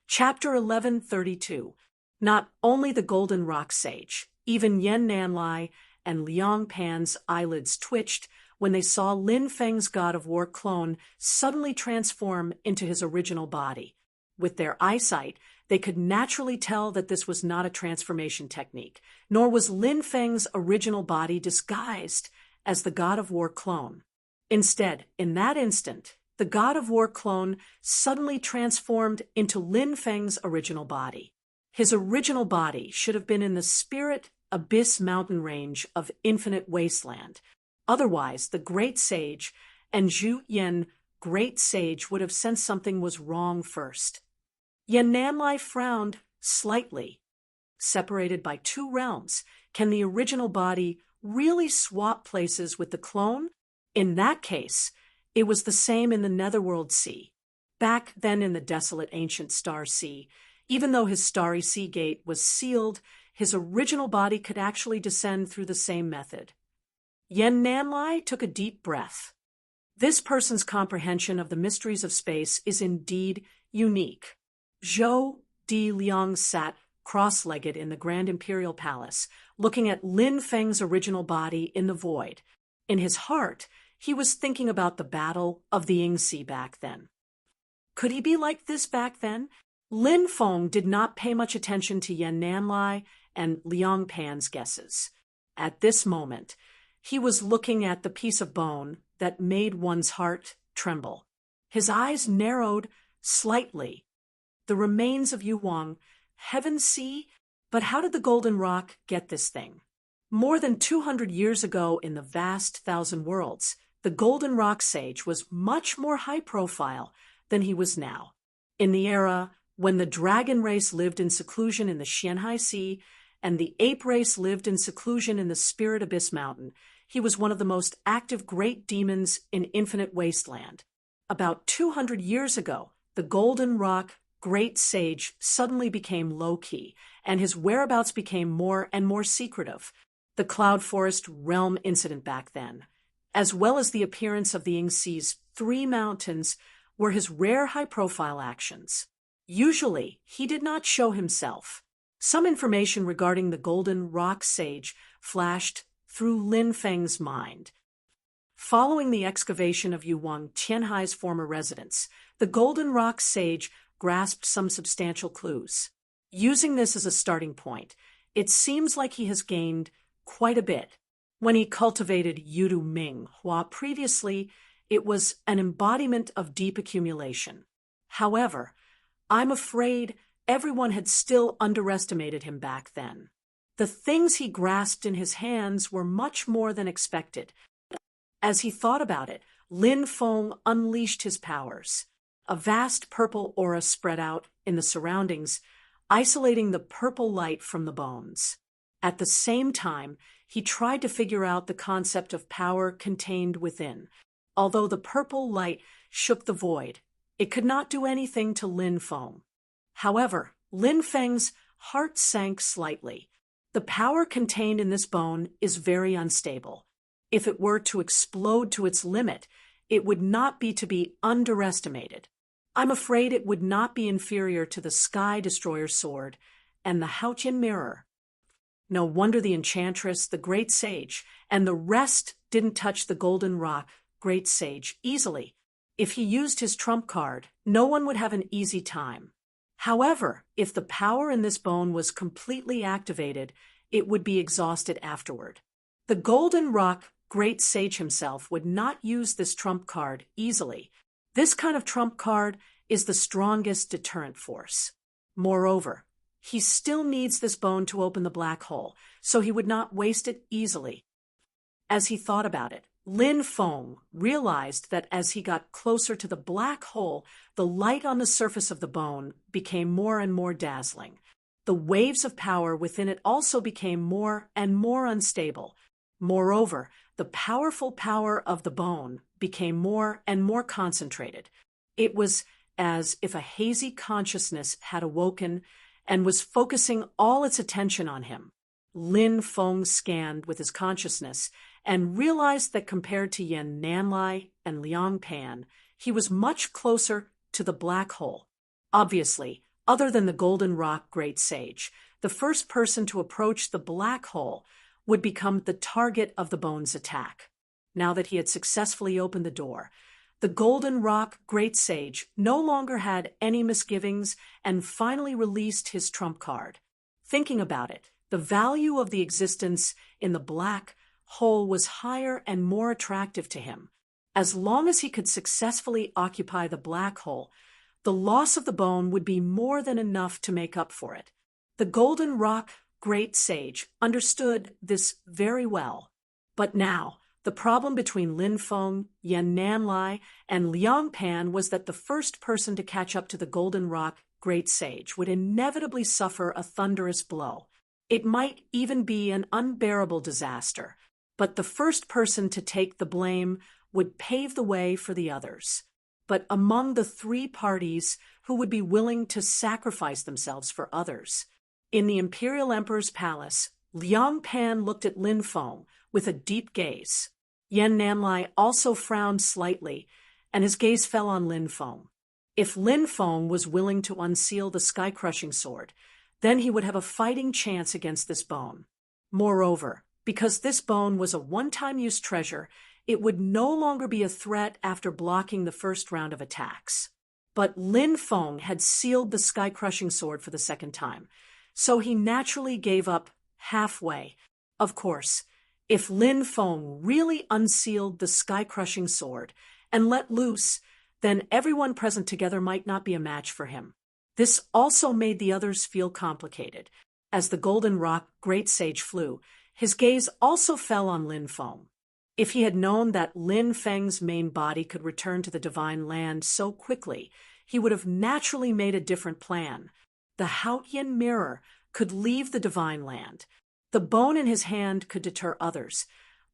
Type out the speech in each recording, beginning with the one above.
Chapter 1132. Not only the Golden Rock Sage, even Yen Nanlai and Liang Pan's eyelids twitched when they saw Lin Feng's God of War clone suddenly transform into his original body. With their eyesight, they could naturally tell that this was not a transformation technique, nor was Lin Feng's original body disguised as the God of War clone. Instead, in that instant, the God of War clone suddenly transformed into Lin Feng's original body. His original body should have been in the Spirit Abyss mountain range of Infinite Wasteland. Otherwise, the Great Sage and Zhu Yen, Great Sage, would have sensed something was wrong first. Yen Nanlai frowned slightly. Separated by two realms, can the original body really swap places with the clone? In that case, it was the same in the Netherworld Sea. Back then in the desolate ancient Star Sea, even though his starry sea gate was sealed, his original body could actually descend through the same method. Yen Nanlai took a deep breath. This person's comprehension of the mysteries of space is indeed unique. Zhou Di Liang sat cross-legged in the Grand Imperial Palace, looking at Lin Feng's original body in the void. In his heart, he was thinking about the Battle of the Yingxi back then. Could he be like this back then? Lin Feng did not pay much attention to Yen Nanlai and Liang Pan's guesses. At this moment, he was looking at the piece of bone that made one's heart tremble. His eyes narrowed slightly. The remains of Yu Wang, heaven see, but how did the Golden Rock get this thing? More than 200 years ago in the vast Thousand Worlds, the Golden Rock Sage was much more high-profile than he was now. In the era when the dragon race lived in seclusion in the Xianhai Sea and the ape race lived in seclusion in the Spirit Abyss Mountain, he was one of the most active great demons in Infinite Wasteland. About 200 years ago, the Golden Rock Great Sage suddenly became low-key, and his whereabouts became more and more secretive. The Cloud Forest realm incident back then, as well as the appearance of the Yingxi's 3 mountains, were his rare high-profile actions. Usually, he did not show himself. Some information regarding the Golden Rock Sage flashed through Lin Feng's mind. Following the excavation of Yu Wang Tianhai's former residence, the Golden Rock Sage grasped some substantial clues. Using this as a starting point, it seems like he has gained quite a bit. When he cultivated Yudu Ming Hua previously, it was an embodiment of deep accumulation. However, I'm afraid everyone had still underestimated him back then. The things he grasped in his hands were much more than expected. As he thought about it, Lin Feng unleashed his powers. A vast purple aura spread out in the surroundings, isolating the purple light from the bones. At the same time, he tried to figure out the concept of power contained within. Although the purple light shook the void, it could not do anything to Lin Feng. However, Lin Feng's heart sank slightly. The power contained in this bone is very unstable. If it were to explode to its limit, it would not be to be underestimated. I'm afraid it would not be inferior to the Sky Destroyer sword and the Haotian mirror. No wonder the Enchantress, the Great Sage, and the rest didn't touch the Golden Rock Great Sage easily. If he used his trump card, no one would have an easy time. However, if the power in this bone was completely activated, it would be exhausted afterward. The Golden Rock Great Sage himself would not use this trump card easily. This kind of trump card is the strongest deterrent force. Moreover, he still needs this bone to open the black hole, so he would not waste it easily. As he thought about it, Lin Feng realized that as he got closer to the black hole, the light on the surface of the bone became more and more dazzling. The waves of power within it also became more and more unstable. Moreover, the powerful power of the bone became more and more concentrated. It was as if a hazy consciousness had awoken and was focusing all its attention on him. Lin Feng scanned with his consciousness and realized that compared to Yen Nanlai and Liang Pan, he was much closer to the black hole. Obviously, Other than the Golden Rock Great Sage, the first person to approach the black hole would become the target of the bone's attack. Now that he had successfully opened the door, the Golden Rock Great Sage no longer had any misgivings and finally released his trump card. Thinking about it, the value of the existence in the black hole was higher and more attractive to him. As long as he could successfully occupy the black hole, the loss of the bone would be more than enough to make up for it. The Golden Rock Great Sage understood this very well. But now, the problem between Lin Feng, Yan Nanlai, and Liang Pan was that the first person to catch up to the Golden Rock Great Sage would inevitably suffer a thunderous blow. It might even be an unbearable disaster, but the first person to take the blame would pave the way for the others. But among the three parties who would be willing to sacrifice themselves for others, in the Imperial Emperor's palace, Liang Pan looked at Lin Feng with a deep gaze. Yan Nanlai also frowned slightly, and his gaze fell on Lin Feng. If Lin Feng was willing to unseal the sky-crushing sword, then he would have a fighting chance against this bone. Moreover, because this bone was a one-time use treasure, it would no longer be a threat after blocking the first round of attacks. But Lin Feng had sealed the sky-crushing sword for the second time, so he naturally gave up halfway. Of course, if Lin Feng really unsealed the sky-crushing sword and let loose, then everyone present together might not be a match for him. This also made the others feel complicated. As the Golden Rock Great Sage flew, his gaze also fell on Lin Feng. If he had known that Lin Feng's main body could return to the Divine Land so quickly, he would have naturally made a different plan. The Haotian mirror could leave the Divine Land. The bone in his hand could deter others,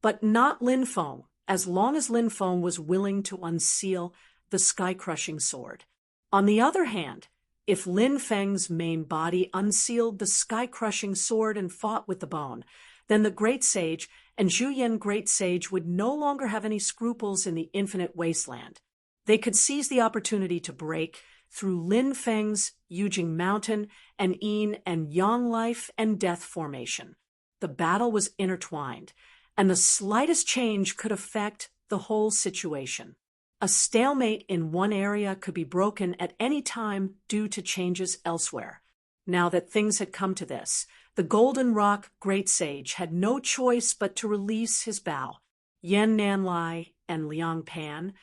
but not Lin Feng, as long as Lin Feng was willing to unseal the sky-crushing sword. On the other hand, if Lin Feng's main body unsealed the sky-crushing sword and fought with the bone, then the Great Sage and Zhu Yan Great Sage would no longer have any scruples in the infinite wasteland. They could seize the opportunity to break through Lin Feng's Yujing Mountain and Yin and Yang life and death formation. The battle was intertwined, and the slightest change could affect the whole situation. A stalemate in one area could be broken at any time due to changes elsewhere. Now that things had come to this, the Golden Rock Great Sage had no choice but to release his bow. Yan Nanlai and Liang Pan,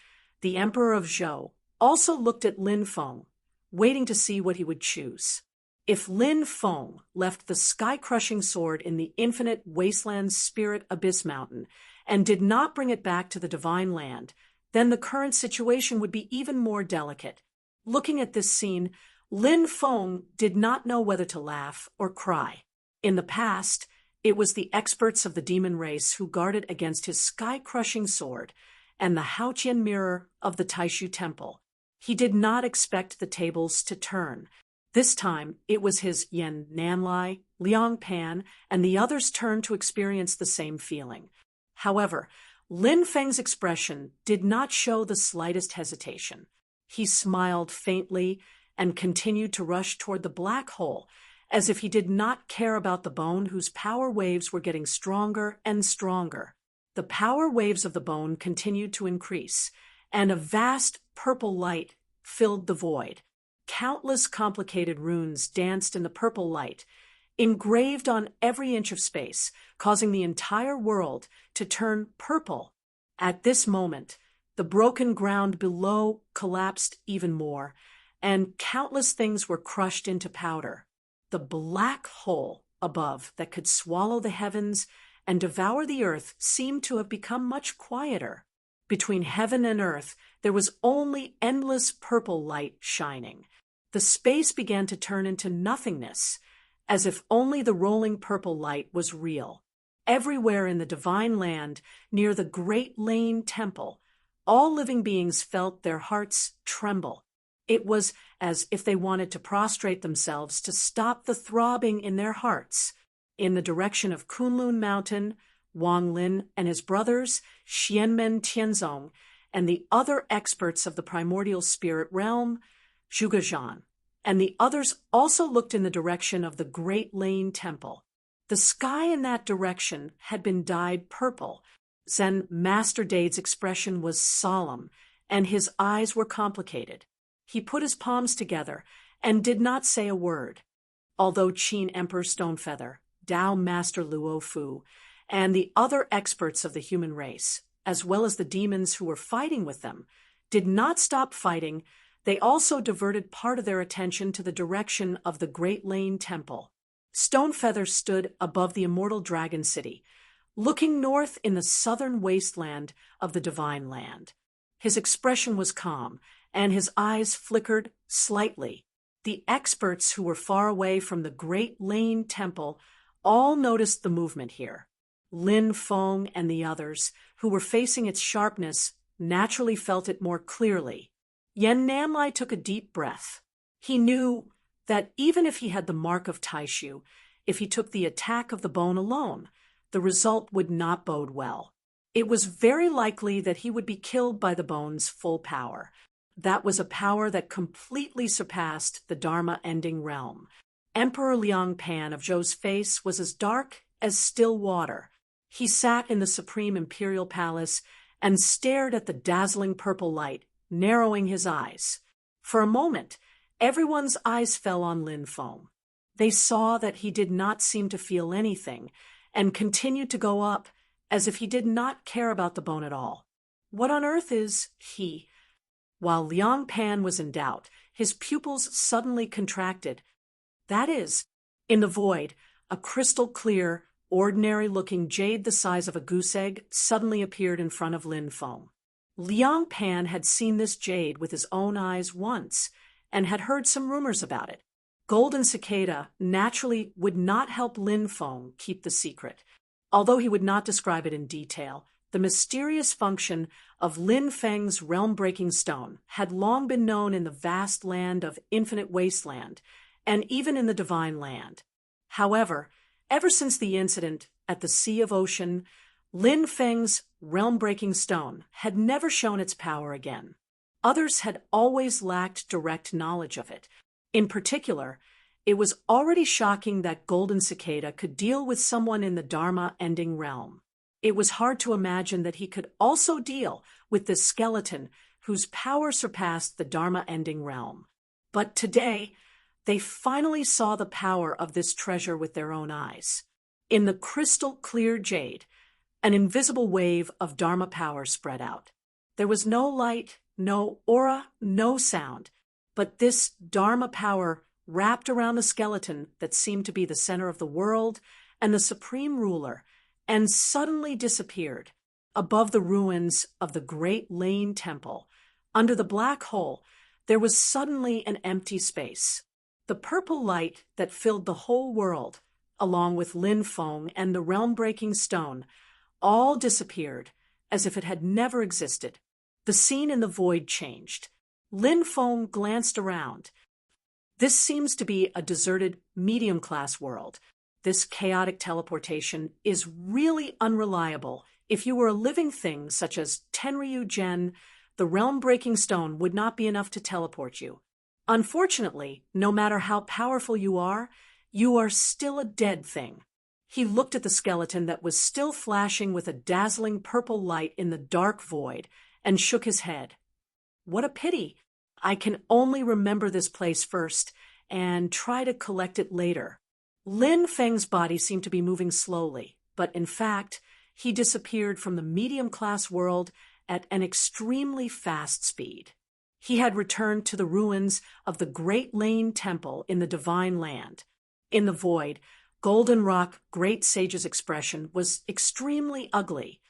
the Emperor of Zhou, also looked at Lin Feng, waiting to see what he would choose. If Lin Feng left the sky-crushing sword in the infinite wasteland spirit abyss mountain and did not bring it back to the Divine Land, then the current situation would be even more delicate. Looking at this scene, Lin Feng did not know whether to laugh or cry. In the past, it was the experts of the demon race who guarded against his sky-crushing sword and the Haotian mirror of the Taishu Temple. He did not expect the tables to turn. This time, it was his Yan Nanlai, Liang Pan, and the others' turn to experience the same feeling. However, Lin Feng's expression did not show the slightest hesitation. He smiled faintly and continued to rush toward the black hole, as if he did not care about the bone whose power waves were getting stronger and stronger. The power waves of the bone continued to increase, and a vast purple light filled the void. Countless complicated runes danced in the purple light, engraved on every inch of space, causing the entire world to turn purple. At this moment, the broken ground below collapsed even more, and countless things were crushed into powder. The black hole above that could swallow the heavens and devour the earth seemed to have become much quieter. Between heaven and earth, there was only endless purple light shining. The space began to turn into nothingness, as if only the rolling purple light was real. Everywhere in the Divine Land, near the Great Lane Temple, all living beings felt their hearts tremble. It was as if they wanted to prostrate themselves to stop the throbbing in their hearts. In the direction of Kunlun Mountain, Wang Lin and his brothers, Xianmen Tianzong, and the other experts of the primordial spirit realm, Zhuge Zhan, and the others also looked in the direction of the Great Lane Temple. The sky in that direction had been dyed purple. Zen Master Dade's expression was solemn, and his eyes were complicated. He put his palms together and did not say a word. Although Qin Emperor Stonefeather, Tao Master Luo Fu, and the other experts of the human race, as well as the demons who were fighting with them, did not stop fighting, they also diverted part of their attention to the direction of the Great Lane Temple. Stonefeather stood above the immortal dragon city, looking north in the southern wasteland of the Divine Land. His expression was calm, and his eyes flickered slightly. The experts who were far away from the Great Lane Temple all noticed the movement here. Lin Feng and the others, who were facing its sharpness, naturally felt it more clearly. Yan Nanlai took a deep breath. He knew that even if he had the mark of Taishu, if he took the attack of the bone alone, the result would not bode well. It was very likely that he would be killed by the bone's full power. That was a power that completely surpassed the Dharma-ending realm. Emperor Liang Pan of Zhou's face was as dark as still water. He sat in the supreme imperial palace and stared at the dazzling purple light, narrowing his eyes. For a moment, everyone's eyes fell on Lin Feng. They saw that he did not seem to feel anything, and continued to go up as if he did not care about the bone at all. What on earth is he? While Liang Pan was in doubt, his pupils suddenly contracted. That is, in the void, a crystal-clear, ordinary-looking jade the size of a goose egg suddenly appeared in front of Lin Feng. Liang Pan had seen this jade with his own eyes once, and had heard some rumors about it. Golden Cicada naturally would not help Lin Feng keep the secret. Although he would not describe it in detail, the mysterious function of Lin Feng's realm-breaking stone had long been known in the vast land of Infinite Wasteland, and even in the Divine Land. However, ever since the incident at the Sea of Ocean, Lin Feng's realm-breaking stone had never shown its power again. Others had always lacked direct knowledge of it. In particular, it was already shocking that Golden Cicada could deal with someone in the Dharma-ending realm. It was hard to imagine that he could also deal with this skeleton whose power surpassed the Dharma-ending realm. But today, they finally saw the power of this treasure with their own eyes. In the crystal-clear jade, an invisible wave of Dharma power spread out. There was no light, no aura, no sound, but this Dharma power wrapped around the skeleton that seemed to be the center of the world and the supreme ruler, and suddenly disappeared. Above the ruins of the Great Lane Temple, under the black hole, there was suddenly an empty space. The purple light that filled the whole world, along with Lin Feng and the realm-breaking stone, all disappeared as if it had never existed. The scene in the void changed. Lin Feng glanced around. This seems to be a deserted, medium-class world. This chaotic teleportation is really unreliable. If you were a living thing such as Tenryu Gen, the realm-breaking stone would not be enough to teleport you. Unfortunately, no matter how powerful you are still a dead thing. He looked at the skeleton that was still flashing with a dazzling purple light in the dark void and shook his head. What a pity. I can only remember this place first and try to collect it later. Lin Feng's body seemed to be moving slowly, but in fact, he disappeared from the medium-class world at an extremely fast speed. He had returned to the ruins of the Great Lane Temple in the Divine Land. In the void, Golden Rock Great Sage's expression was extremely ugly.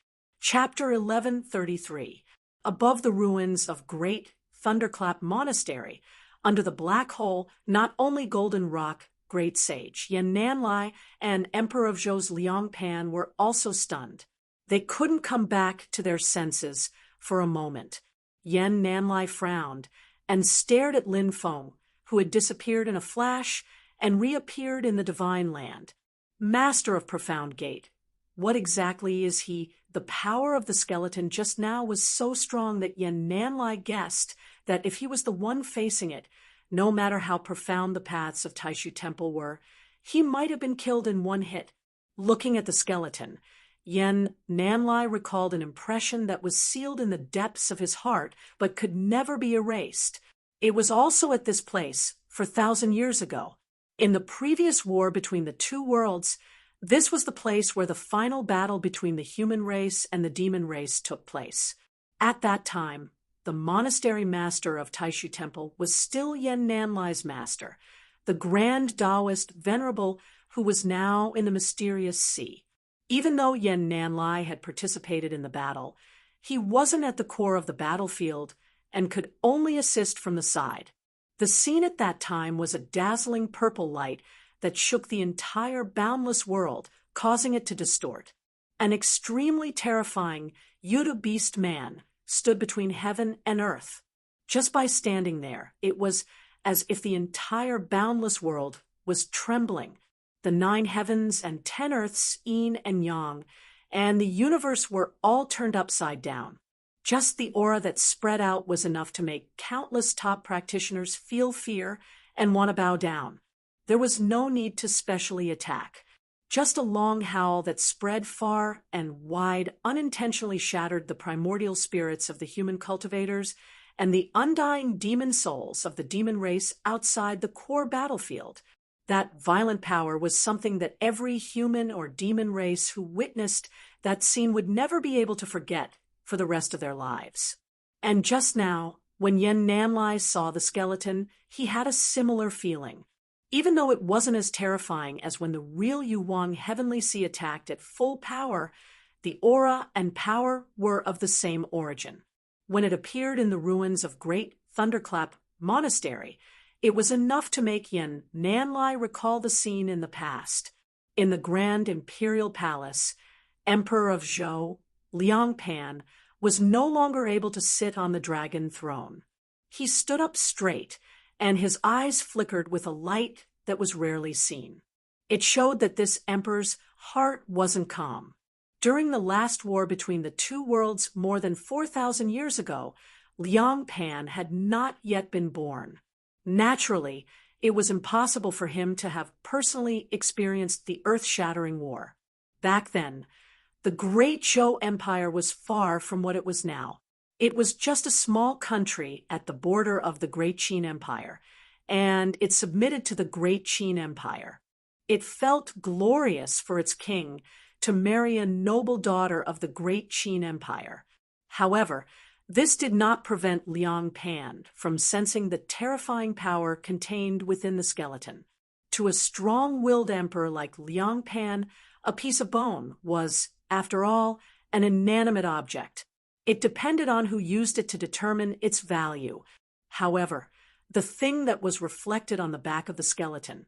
Chapter 1133. Above the ruins of Great Thunderclap Monastery, under the black hole, not only Golden Rock Great Sage, Yan Nanlai and Emperor of Zhou's Liang Pan were also stunned. They couldn't come back to their senses for a moment. Yan Nanlai frowned and stared at Lin Feng, who had disappeared in a flash and reappeared in the Divine Land. Master of Profound Gate, what exactly is he? The power of the skeleton just now was so strong that Yan Nanlai guessed that if he was the one facing it, No matter how profound the paths of Taishu Temple were, he might have been killed in one hit. Looking at the skeleton, Yen Nanlai recalled an impression that was sealed in the depths of his heart but could never be erased. It was also at this place, 4,000 years ago. In the previous war between the two worlds, this was the place where the final battle between the human race and the demon race took place. At that time, the monastery master of Taishu Temple was still Yen Nanlai's master, the grand Taoist venerable who was now in the mysterious sea. Even though Yen Nanlai had participated in the battle, he wasn't at the core of the battlefield and could only assist from the side. The scene at that time was a dazzling purple light that shook the entire boundless world, causing it to distort. An extremely terrifying Yuta beast man stood between heaven and earth. Just by standing there, it was as if the entire boundless world was trembling. The 9 heavens and 10 earths, yin and yang, and the universe were all turned upside down. Just the aura that spread out was enough to make countless top practitioners feel fear and want to bow down. There was no need to specially attack. Just a long howl that spread far and wide unintentionally shattered the primordial spirits of the human cultivators and the undying demon souls of the demon race outside the core battlefield. That violent power was something that every human or demon race who witnessed that scene would never be able to forget for the rest of their lives. And just now, when Yen Nanlai saw the skeleton, he had a similar feeling. Even though it wasn't as terrifying as when the real Yuwang Heavenly Sea attacked at full power, the aura and power were of the same origin. When it appeared in the ruins of Great Thunderclap Monastery, it was enough to make Yen Nanlai recall the scene in the past. In the Grand Imperial Palace, Emperor of Zhou, Liang Pan, was no longer able to sit on the dragon throne. He stood up straight, and his eyes flickered with a light that was rarely seen. It showed that this emperor's heart wasn't calm. During the last war between the two worlds more than 4,000 years ago, Liang Pan had not yet been born. Naturally, it was impossible for him to have personally experienced the earth-shattering war. Back then, the Great Zhou Empire was far from what it was now. It was just a small country at the border of the Great Qin Empire, and it submitted to the Great Qin Empire. It felt glorious for its king to marry a noble daughter of the Great Qin Empire. However, this did not prevent Liang Pan from sensing the terrifying power contained within the skeleton. To a strong-willed emperor like Liang Pan, a piece of bone was, after all, an inanimate object. It depended on who used it to determine its value. However, the thing that was reflected on the back of the skeleton,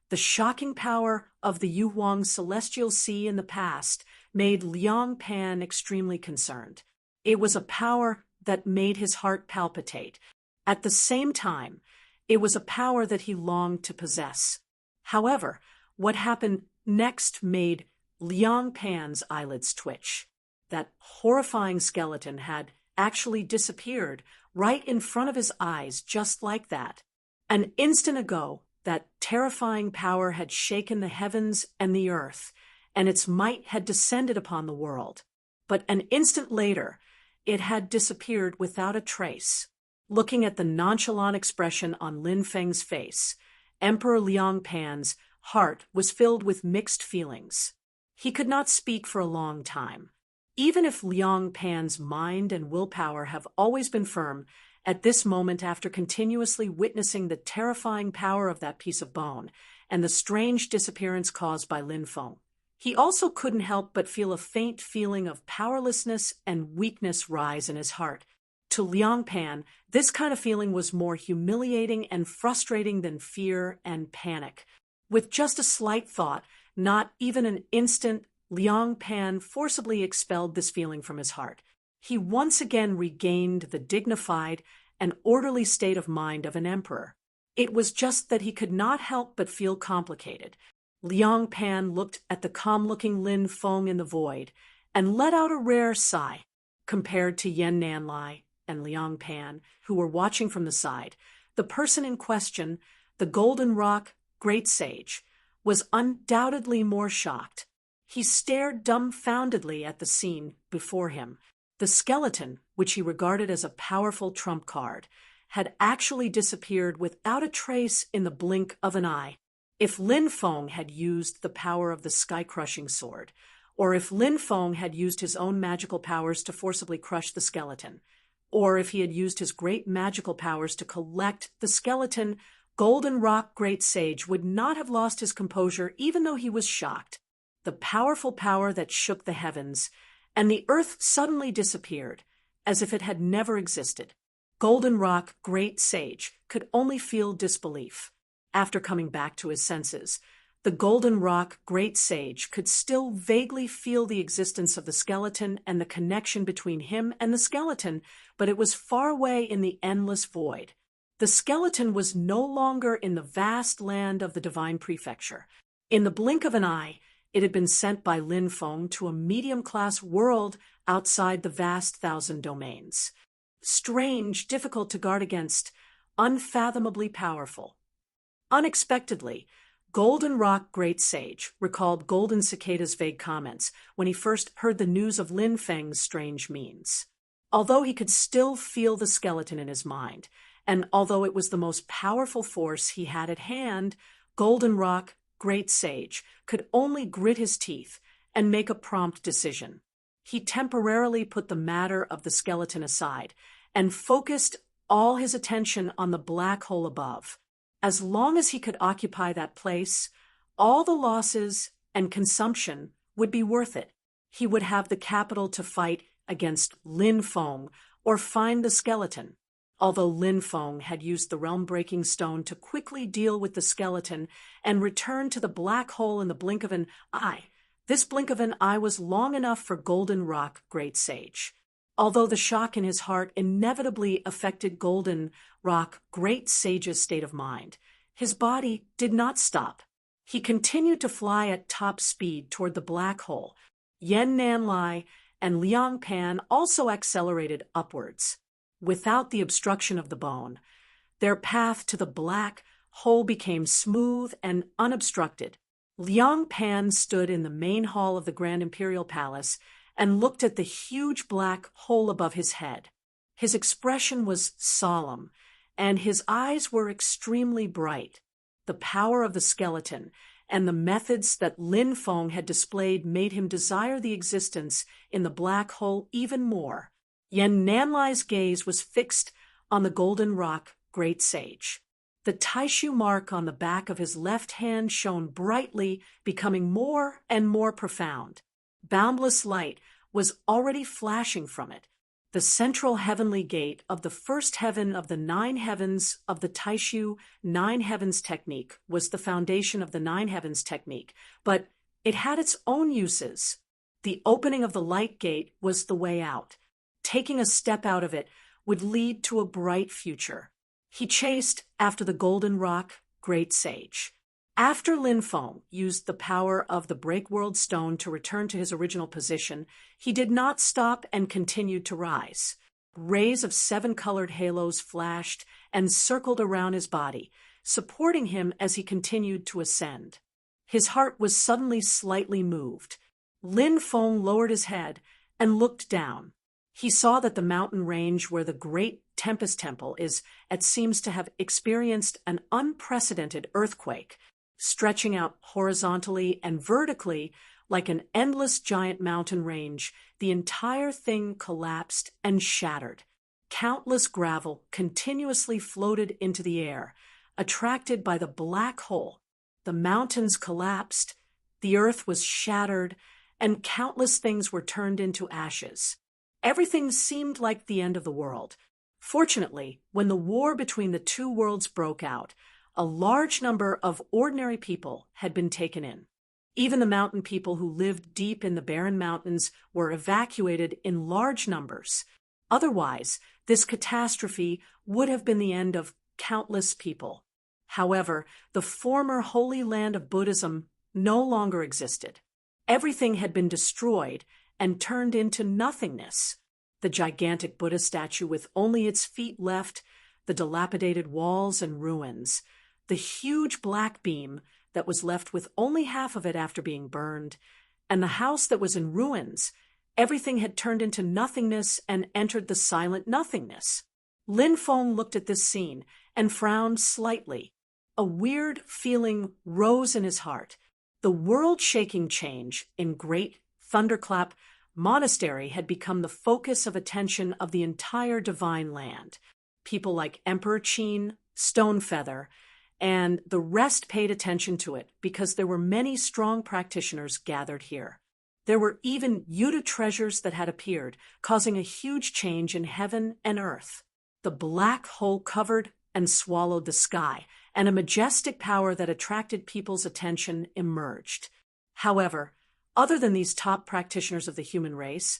the shocking power of the Yuhuang Celestial Sea in the past, made Liang Pan extremely concerned. It was a power that made his heart palpitate. At the same time, it was a power that he longed to possess. However, what happened next made Liang Pan's eyelids twitch. That horrifying skeleton had actually disappeared right in front of his eyes, just like that. An instant ago, that terrifying power had shaken the heavens and the earth, and its might had descended upon the world. But an instant later, it had disappeared without a trace. Looking at the nonchalant expression on Lin Feng's face, Emperor Liang Pan's heart was filled with mixed feelings. He could not speak for a long time. Even if Liang Pan's mind and willpower have always been firm, at this moment, after continuously witnessing the terrifying power of that piece of bone and the strange disappearance caused by Lin Feng, he also couldn't help but feel a faint feeling of powerlessness and weakness rise in his heart. To Liang Pan, this kind of feeling was more humiliating and frustrating than fear and panic. With just a slight thought, not even an instant, Liang Pan forcibly expelled this feeling from his heart. He once again regained the dignified and orderly state of mind of an emperor. It was just that he could not help but feel complicated. Liang Pan looked at the calm-looking Lin Feng in the void and let out a rare sigh. Compared to Yen Nanlai and Liang Pan, who were watching from the side, The person in question, the Golden Rock Great Sage, was undoubtedly more shocked. He stared dumbfoundedly at the scene before him. The skeleton, which he regarded as a powerful trump card, had actually disappeared without a trace in the blink of an eye. If Lin Feng had used the power of the sky-crushing sword, or if Lin Feng had used his own magical powers to forcibly crush the skeleton, or if he had used his great magical powers to collect the skeleton, Golden Rock Great Sage would not have lost his composure even though he was shocked. The powerful power that shook the heavens, and the earth suddenly disappeared, as if it had never existed. Golden Rock Great Sage could only feel disbelief. After coming back to his senses, the Golden Rock Great Sage could still vaguely feel the existence of the skeleton and the connection between him and the skeleton, but it was far away in the endless void. The skeleton was no longer in the vast land of the Divine Prefecture. In the blink of an eye, it had been sent by Lin Feng to a medium-class world outside the vast thousand domains. Strange, difficult to guard against, unfathomably powerful. Unexpectedly, Golden Rock Great Sage recalled Golden Cicada's vague comments when he first heard the news of Lin Feng's strange means. Although he could still feel the skeleton in his mind, and although it was the most powerful force he had at hand, Golden Rock Great Sage could only grit his teeth and make a prompt decision. He temporarily put the matter of the skeleton aside and focused all his attention on the black hole above. As long as he could occupy that place, all the losses and consumption would be worth it. He would have the capital to fight against Lin Feng or find the skeleton. Although Lin Feng had used the realm-breaking stone to quickly deal with the skeleton and return to the black hole in the blink of an eye, this blink of an eye was long enough for Golden Rock Great Sage. Although the shock in his heart inevitably affected Golden Rock Great Sage's state of mind, his body did not stop. He continued to fly at top speed toward the black hole. Yan Nanlai and Liang Pan also accelerated upwards. Without the obstruction of the bone, their path to the black hole became smooth and unobstructed. Liang Pan stood in the main hall of the Grand Imperial Palace and looked at the huge black hole above his head. His expression was solemn, and his eyes were extremely bright. The power of the skeleton and the methods that Lin Feng had displayed made him desire the existence in the black hole even more. Yan Nanlai's gaze was fixed on the Golden Rock Great Sage. The Taishu mark on the back of his left hand shone brightly, becoming more and more profound. Boundless light was already flashing from it. The central heavenly gate of the first heaven of the 9 heavens of the Taishu 9 heavens technique was the foundation of the 9 heavens technique, but it had its own uses. The opening of the light gate was the way out. Taking a step out of it would lead to a bright future. He chased after the Golden Rock Great Sage. After Lin Feng used the power of the Breakworld Stone to return to his original position, he did not stop and continued to rise. Rays of 7-colored halos flashed and circled around his body, supporting him as he continued to ascend. His heart was suddenly slightly moved. Lin Feng lowered his head and looked down. He saw that the mountain range where the Great Tempest Temple is seems to have experienced an unprecedented earthquake. Stretching out horizontally and vertically like an endless giant mountain range, the entire thing collapsed and shattered. Countless gravel continuously floated into the air, attracted by the black hole. The mountains collapsed, the earth was shattered, and countless things were turned into ashes. Everything seemed like the end of the world. Fortunately, when the war between the two worlds broke out, a large number of ordinary people had been taken in. Even the mountain people who lived deep in the barren mountains were evacuated in large numbers. Otherwise, this catastrophe would have been the end of countless people. However, the former holy land of Buddhism no longer existed. Everything had been destroyed and turned into nothingness. The gigantic Buddha statue with only its feet left the dilapidated walls and ruins, the huge black beam that was left with only half of it after being burned, and the house that was in ruins. Everything had turned into nothingness and entered the silent nothingness. Lin Feng looked at this scene and frowned slightly. A weird feeling rose in his heart. The world-shaking change in Great Thunderclap Monastery had become the focus of attention of the entire divine land. People like Emperor Qin, Stonefeather, and the rest paid attention to it because there were many strong practitioners gathered here. There were even Yuta treasures that had appeared, causing a huge change in heaven and earth. The black hole covered and swallowed the sky, and a majestic power that attracted people's attention emerged. However, other than these top practitioners of the human race,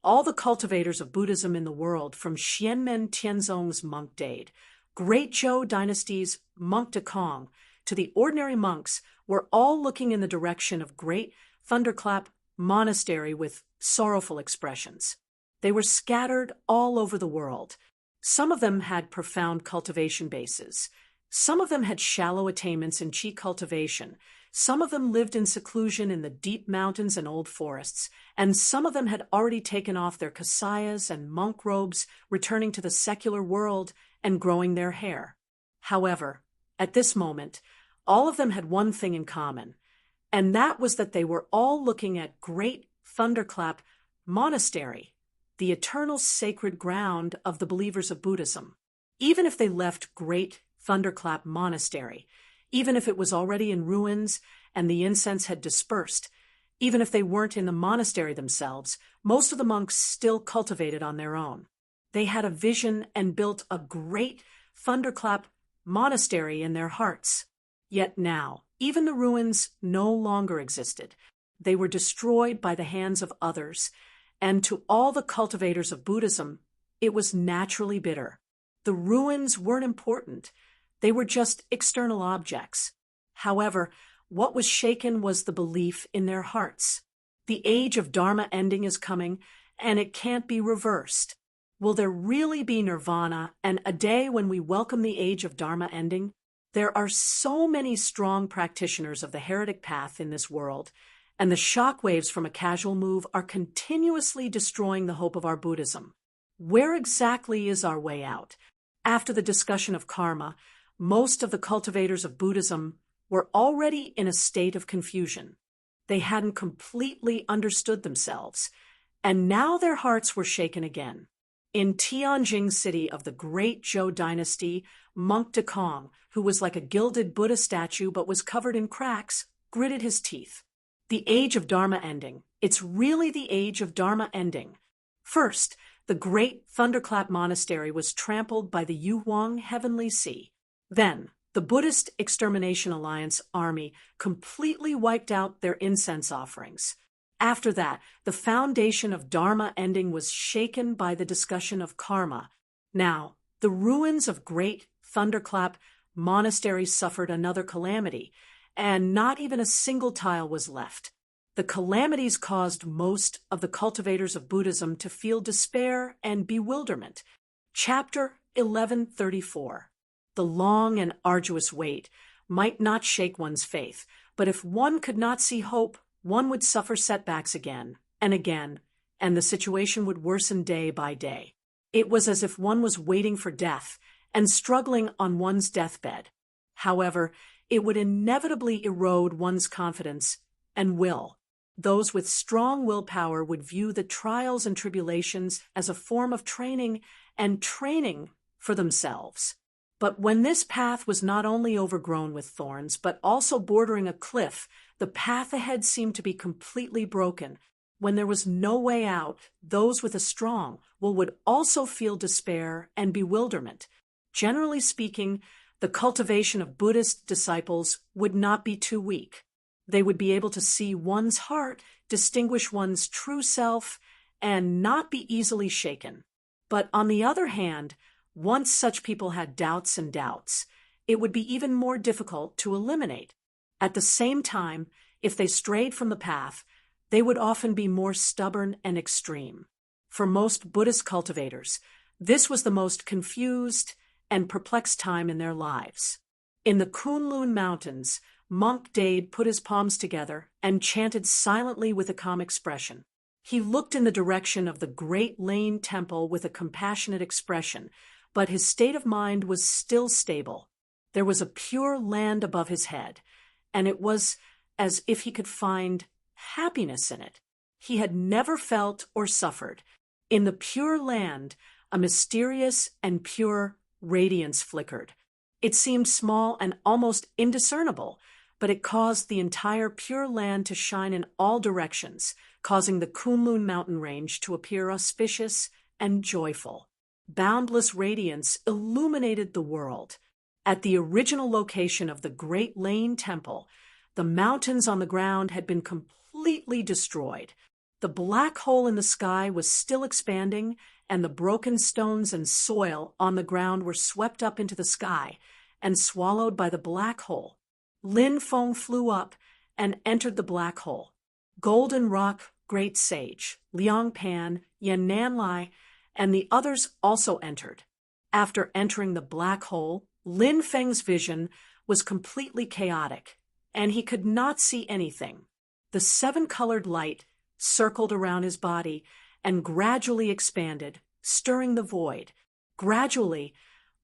all the cultivators of Buddhism in the world, from Xianmen Tianzong's monk Dade, Great Zhou Dynasty's monk Dekong, to the ordinary monks, were all looking in the direction of Great Thunderclap Monastery with sorrowful expressions. They were scattered all over the world. Some of them had profound cultivation bases. Some of them had shallow attainments in qi cultivation. Some of them lived in seclusion in the deep mountains and old forests, and some of them had already taken off their kasayas and monk robes, returning to the secular world and growing their hair. However, at this moment, all of them had one thing in common, and that was that they were all looking at Great Thunderclap Monastery, the eternal sacred ground of the believers of Buddhism. Even if they left Great Thunderclap Monastery, even if it was already in ruins and the incense had dispersed, even if they weren't in the monastery themselves, most of the monks still cultivated on their own. They had a vision and built a Great Thunderclap Monastery in their hearts. Yet now, even the ruins no longer existed. They were destroyed by the hands of others, and to all the cultivators of Buddhism, it was naturally bitter. The ruins weren't important. They were just external objects. However, what was shaken was the belief in their hearts. The age of Dharma ending is coming, and it can't be reversed. Will there really be nirvana and a day when we welcome the age of Dharma ending? There are so many strong practitioners of the heretic path in this world, and the shockwaves from a casual move are continuously destroying the hope of our Buddhism. Where exactly is our way out? After the discussion of karma, most of the cultivators of Buddhism were already in a state of confusion. They hadn't completely understood themselves, and now their hearts were shaken again. In Tianjing city of the Great Zhou Dynasty, monk Dekong, who was like a gilded Buddha statue but was covered in cracks, gritted his teeth. The age of Dharma ending. It's really the age of Dharma ending. First, the Great Thunderclap Monastery was trampled by the Yuhuang Heavenly Sea. Then, the Buddhist Extermination Alliance army completely wiped out their incense offerings. After that, the foundation of Dharma ending was shaken by the discussion of karma. Now, the ruins of Great Thunderclap Monastery suffered another calamity, and not even a single tile was left. The calamities caused most of the cultivators of Buddhism to feel despair and bewilderment. Chapter 1134. The long and arduous wait might not shake one's faith, but if one could not see hope, one would suffer setbacks again, and the situation would worsen day by day. It was as if one was waiting for death and struggling on one's deathbed. However, it would inevitably erode one's confidence and will. Those with strong willpower would view the trials and tribulations as a form of training for themselves. But when this path was not only overgrown with thorns, but also bordering a cliff, the path ahead seemed to be completely broken. When there was no way out, those with a strong will would also feel despair and bewilderment. Generally speaking, the cultivation of Buddhist disciples would not be too weak. They would be able to see one's heart, distinguish one's true self, and not be easily shaken. But on the other hand, once such people had doubts, it would be even more difficult to eliminate. At the same time, if they strayed from the path, they would often be more stubborn and extreme. For most Buddhist cultivators, this was the most confused and perplexed time in their lives. In the Kunlun Mountains, Monk Dade put his palms together and chanted silently with a calm expression. He looked in the direction of the Great Lane Temple with a compassionate expression, but his state of mind was still stable. There was a pure land above his head, and it was as if he could find happiness in it. He had never felt or suffered. In the pure land, a mysterious and pure radiance flickered. It seemed small and almost indiscernible, but it caused the entire pure land to shine in all directions, causing the Kunlun mountain range to appear auspicious and joyful. Boundless radiance illuminated the world. At the original location of the Great Lane Temple, the mountains on the ground had been completely destroyed. The black hole in the sky was still expanding, and the broken stones and soil on the ground were swept up into the sky and swallowed by the black hole. Lin Feng flew up and entered the black hole. Golden Rock, Great Sage, Liang Pan, Yan Nanlai, and the others also entered. After entering the black hole, Lin Feng's vision was completely chaotic, and he could not see anything. The seven-colored light circled around his body and gradually expanded, stirring the void. Gradually,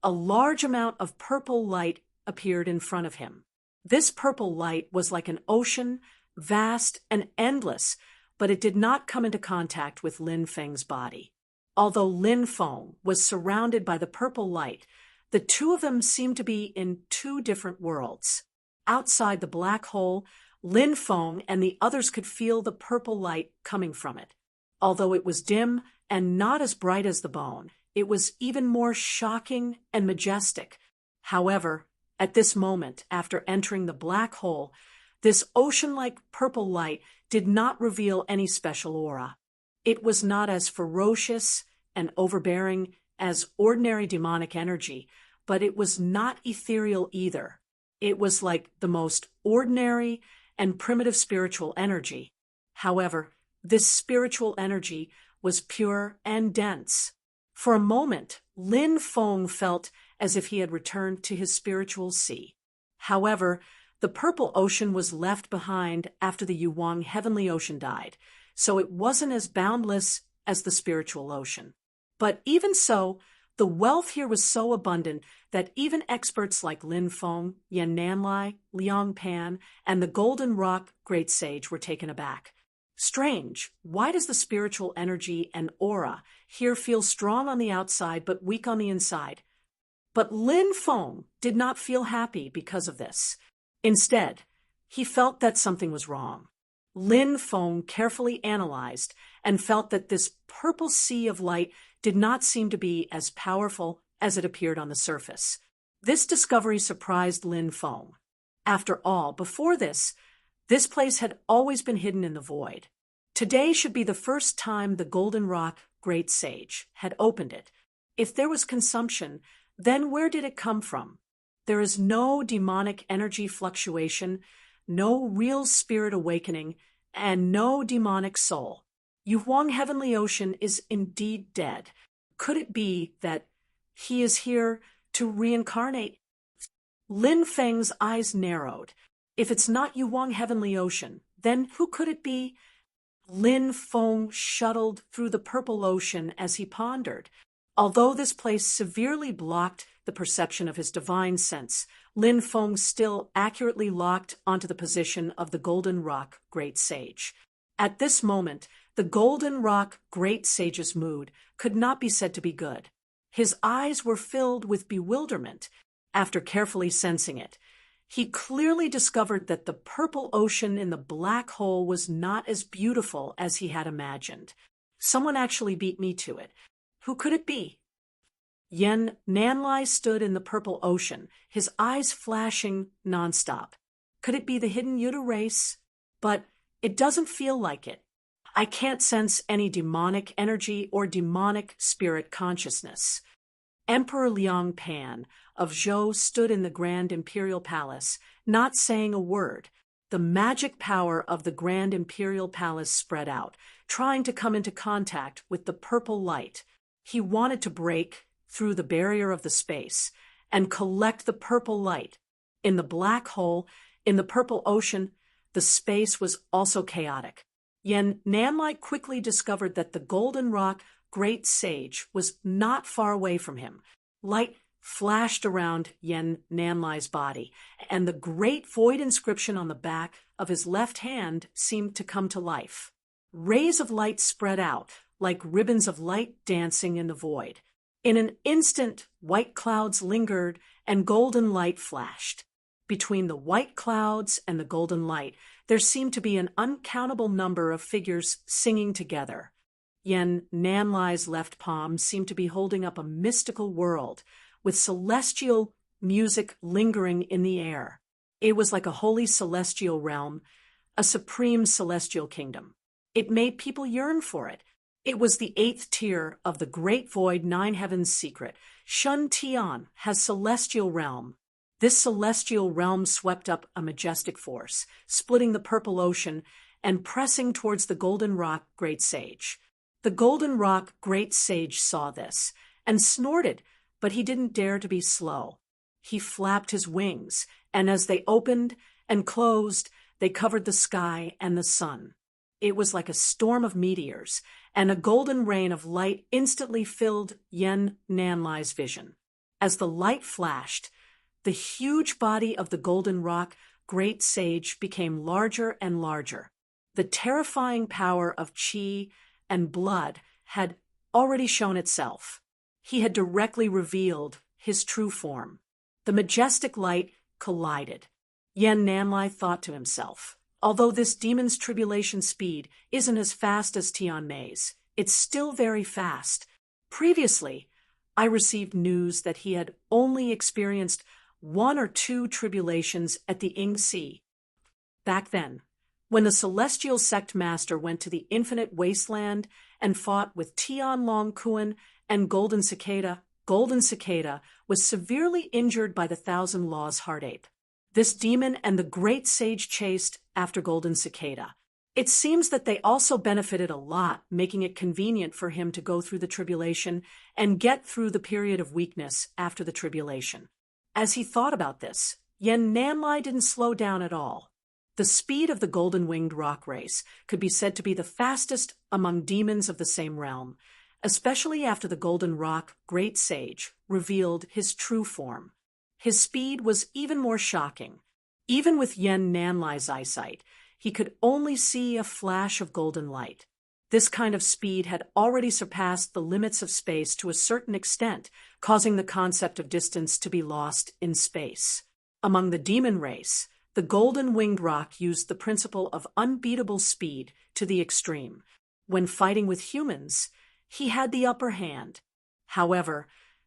a large amount of purple light appeared in front of him. This purple light was like an ocean, vast and endless, but it did not come into contact with Lin Feng's body. Although Lin Feng was surrounded by the purple light, the two of them seemed to be in two different worlds. Outside the black hole, Lin Feng and the others could feel the purple light coming from it. Although it was dim and not as bright as the bone, it was even more shocking and majestic. However, at this moment, after entering the black hole, this ocean-like purple light did not reveal any special aura. It was not as ferocious and overbearing as ordinary demonic energy, but it was not ethereal either. It was like the most ordinary and primitive spiritual energy. However, this spiritual energy was pure and dense. For a moment, Lin Feng felt as if he had returned to his spiritual sea. However, the purple ocean was left behind after the Yuwang heavenly ocean died, so it wasn't as boundless as the spiritual ocean. But even so, the wealth here was so abundant that even experts like Lin Feng, Yan Nanlai, Liang Pan, and the Golden Rock Great Sage were taken aback. Strange, why does the spiritual energy and aura here feel strong on the outside but weak on the inside? But Lin Feng did not feel happy because of this. Instead, he felt that something was wrong. Lin Feng carefully analyzed and felt that this purple sea of light did not seem to be as powerful as it appeared on the surface. This discovery surprised Lin Feng. After all, before this place had always been hidden in the void. Today should be the first time the Golden Rock Great Sage had opened it. If there was consumption, then where did it come from? There is no demonic energy fluctuation, no real spirit awakening, and no demonic soul. Yuhuang Heavenly Ocean is indeed dead. Could it be that he is here to reincarnate? Lin Feng's eyes narrowed. If it's not Yuhuang Heavenly Ocean, then who could it be? Lin Feng shuttled through the purple ocean as he pondered. Although this place severely blocked the perception of his divine sense, Lin Feng still accurately locked onto the position of the Golden Rock Great Sage. At this moment, the Golden Rock Great Sage's mood could not be said to be good. His eyes were filled with bewilderment. After carefully sensing it, he clearly discovered that the purple ocean in the black hole was not as beautiful as he had imagined. Someone actually beat me to it. Who could it be? Yan Nanlai stood in the purple ocean, his eyes flashing nonstop. Could it be the hidden Yuta race? But it doesn't feel like it. I can't sense any demonic energy or demonic spirit consciousness. Emperor Liang Pan of Zhou stood in the Grand Imperial Palace, not saying a word. The magic power of the Grand Imperial Palace spread out, trying to come into contact with the purple light. He wanted to break through the barrier of the space and collect the purple light. In the black hole, in the purple ocean, the space was also chaotic. Yen Nanlai quickly discovered that the golden rock great sage was not far away from him. Light flashed around Yen Nanlai's body, and the great void inscription on the back of his left hand seemed to come to life. Rays of light spread out, like ribbons of light dancing in the void. In an instant, white clouds lingered and golden light flashed. Between the white clouds and the golden light, there seemed to be an uncountable number of figures singing together. Yen Nanlai's left palm seemed to be holding up a mystical world, with celestial music lingering in the air. It was like a holy celestial realm, a supreme celestial kingdom. It made people yearn for it. It was the 8th tier of the Great Void Nine Heavens secret. Shun Tian has celestial realm. This celestial realm swept up a majestic force, splitting the purple ocean and pressing towards the golden rock great sage. The golden rock great sage saw this and snorted, but he didn't dare to be slow. He flapped his wings, and as they opened and closed, they covered the sky and the sun. It was like a storm of meteors, and a golden rain of light instantly filled Yen Nanlai's vision. As the light flashed, the huge body of the golden rock great sage became larger and larger. The terrifying power of qi and blood had already shown itself. He had directly revealed his true form. The majestic light collided. Yen Nanlai thought to himself, although this demon's tribulation speed isn't as fast as Tian Mei's, it's still very fast. Previously, I received news that he had only experienced 1 or 2 tribulations at the Ing Sea. Back then, when the celestial sect master went to the infinite wasteland and fought with Tian Long Kuan and Golden Cicada was severely injured by the Thousand Laws Heartape. This demon and the great sage chased after Golden Cicada. It seems that they also benefited a lot, making it convenient for him to go through the tribulation and get through the period of weakness after the tribulation. As he thought about this, Yen Nanlai didn't slow down at all. The speed of the golden-winged rock race could be said to be the fastest among demons of the same realm, especially after the golden rock great sage revealed his true form. His speed was even more shocking. Even with Yen Nanlai's eyesight, he could only see a flash of golden light. This kind of speed had already surpassed the limits of space to a certain extent, causing the concept of distance to be lost in space. Among the demon race, the golden-winged rock used the principle of unbeatable speed to the extreme. When fighting with humans, he had the upper hand. However,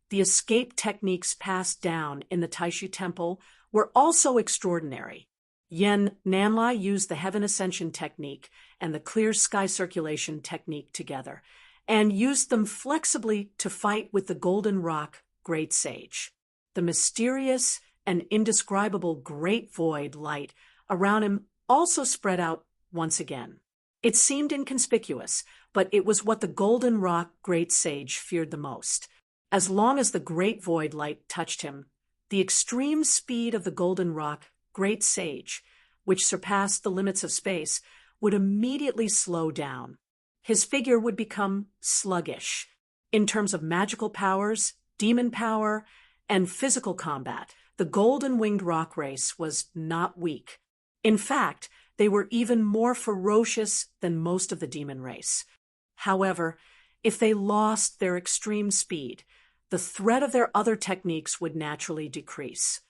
the escape techniques passed down in the Taishu Temple were also extraordinary. Yen Nanlai used the Heaven Ascension technique and the Clear Sky Circulation technique together, and used them flexibly to fight with the Golden Rock Great Sage. The mysterious and indescribable Great Void light around him also spread out once again. It seemed inconspicuous, but it was what the Golden Rock Great Sage feared the most. As long as the Great Void light touched him, the extreme speed of the Golden Rock Great Sage, which surpassed the limits of space, would immediately slow down. His figure would become sluggish. In terms of magical powers, demon power, and physical combat, the golden-winged rock race was not weak. In fact, they were even more ferocious than most of the demon race. However, if they lost their extreme speed, the threat of their other techniques would naturally decrease.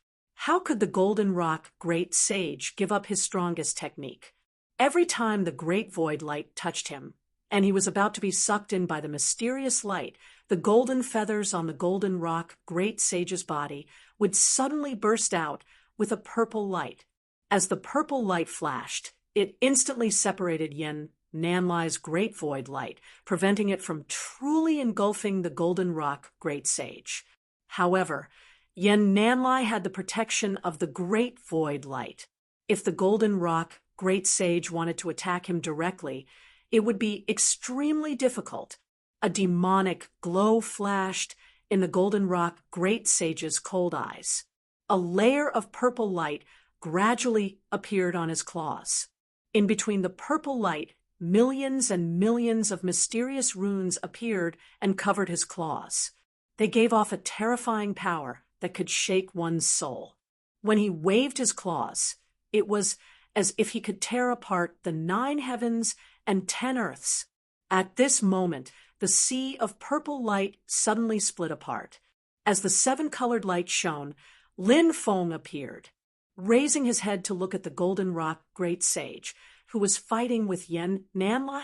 How could the Golden Rock Great Sage give up his strongest technique? Every time the Great Void light touched him, and he was about to be sucked in by the mysterious light, the golden feathers on the Golden Rock Great Sage's body would suddenly burst out with a purple light. As the purple light flashed, it instantly separated Yen Nanlai's Great Void light, preventing it from truly engulfing the Golden Rock Great Sage. However, Yen Nanlai had the protection of the Great Void light. If the Golden Rock Great Sage wanted to attack him directly, it would be extremely difficult. A demonic glow flashed, in the golden rock great sage's cold eyes. A layer of purple light gradually appeared on his claws. In between the purple light, millions and millions of mysterious runes appeared and covered his claws. They gave off a terrifying power that could shake one's soul. When he waved his claws, it was as if he could tear apart the 9 heavens and 10 earths. At this moment, the sea of purple light suddenly split apart. As the 7-colored light shone, Lin Feng appeared, raising his head to look at the golden rock great sage, who was fighting with Yan Nanlai.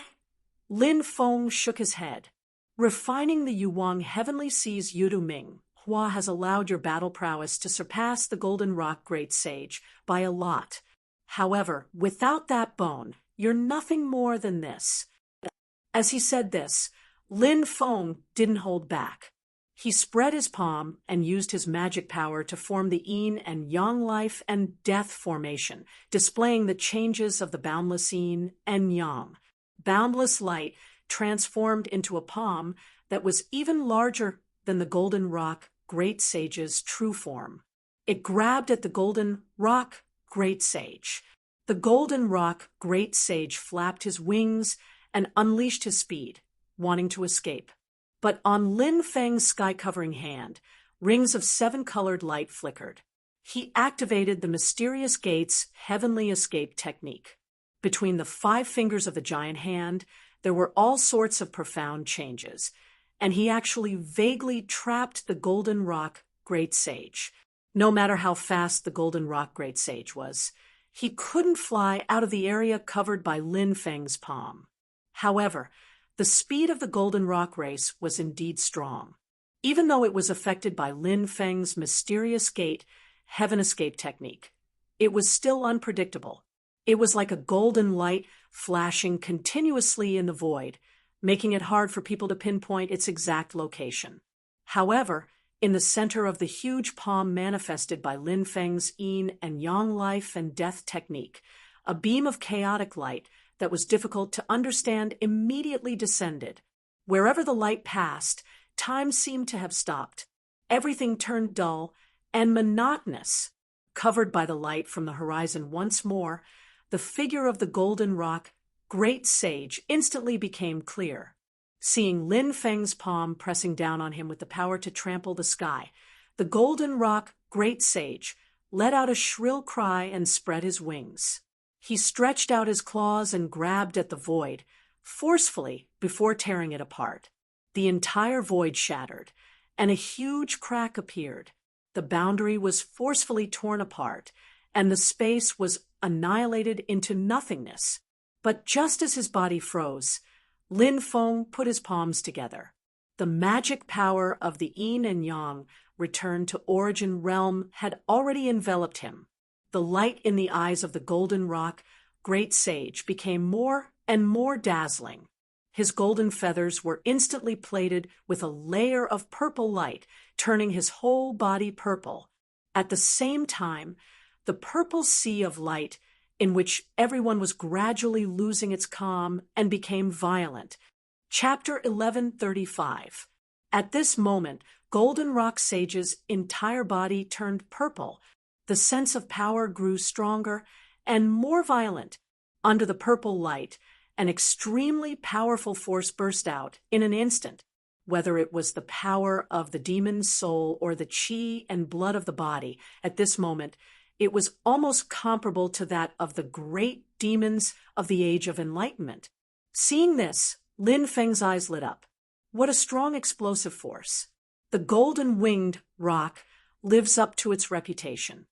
Lin Feng shook his head. Refining the Yuwang heavenly seas Yudu Ming, Hua has allowed your battle prowess to surpass the golden rock great sage by a lot. However, without that bone, you're nothing more than this. As he said this, Lin Feng didn't hold back. He spread his palm and used his magic power to form the yin and yang life and death formation, displaying the changes of the boundless yin and yang. Boundless light transformed into a palm that was even larger than the golden rock great sage's true form. It grabbed at the golden rock great sage. The golden rock great sage flapped his wings and unleashed his speed, wanting to escape. But on Lin Feng's sky-covering hand, rings of 7-colored light flickered. He activated the mysterious gate's heavenly escape technique. Between the 5 fingers of the giant hand, there were all sorts of profound changes, and he actually vaguely trapped the golden rock great sage. No matter how fast the golden rock great sage was, he couldn't fly out of the area covered by Lin Feng's palm. However, the speed of the golden rock race was indeed strong. Even though it was affected by Lin Feng's mysterious gate heaven escape technique, it was still unpredictable. It was like a golden light flashing continuously in the void, making it hard for people to pinpoint its exact location. However, in the center of the huge palm manifested by Lin Feng's yin and yang life and death technique, a beam of chaotic light that was difficult to understand immediately descended. Wherever the light passed, time seemed to have stopped. Everything turned dull and monotonous. Covered by the light from the horizon once more, the figure of the golden rock great sage instantly became clear. Seeing Lin Feng's palm pressing down on him with the power to trample the sky, the golden rock great sage let out a shrill cry and spread his wings. He stretched out his claws and grabbed at the void, forcefully before tearing it apart. The entire void shattered, and a huge crack appeared. The boundary was forcefully torn apart, and the space was annihilated into nothingness. But just as his body froze, Lin Feng put his palms together. The magic power of the yin and yang returned to origin realm had already enveloped him. The light in the eyes of the golden rock great sage became more and more dazzling. His golden feathers were instantly plated with a layer of purple light, turning his whole body purple. At the same time, the purple sea of light, in which everyone was gradually losing its calm and became violent. Chapter 1135. At this moment, Golden Rock Sage's entire body turned purple. The sense of power grew stronger and more violent. Under the purple light, an extremely powerful force burst out in an instant. Whether it was the power of the demon's soul or the chi and blood of the body, at this moment, it was almost comparable to that of the great demons of the Age of Enlightenment. Seeing this, Lin Feng's eyes lit up. What a strong explosive force. The golden-winged rock lives up to its reputation.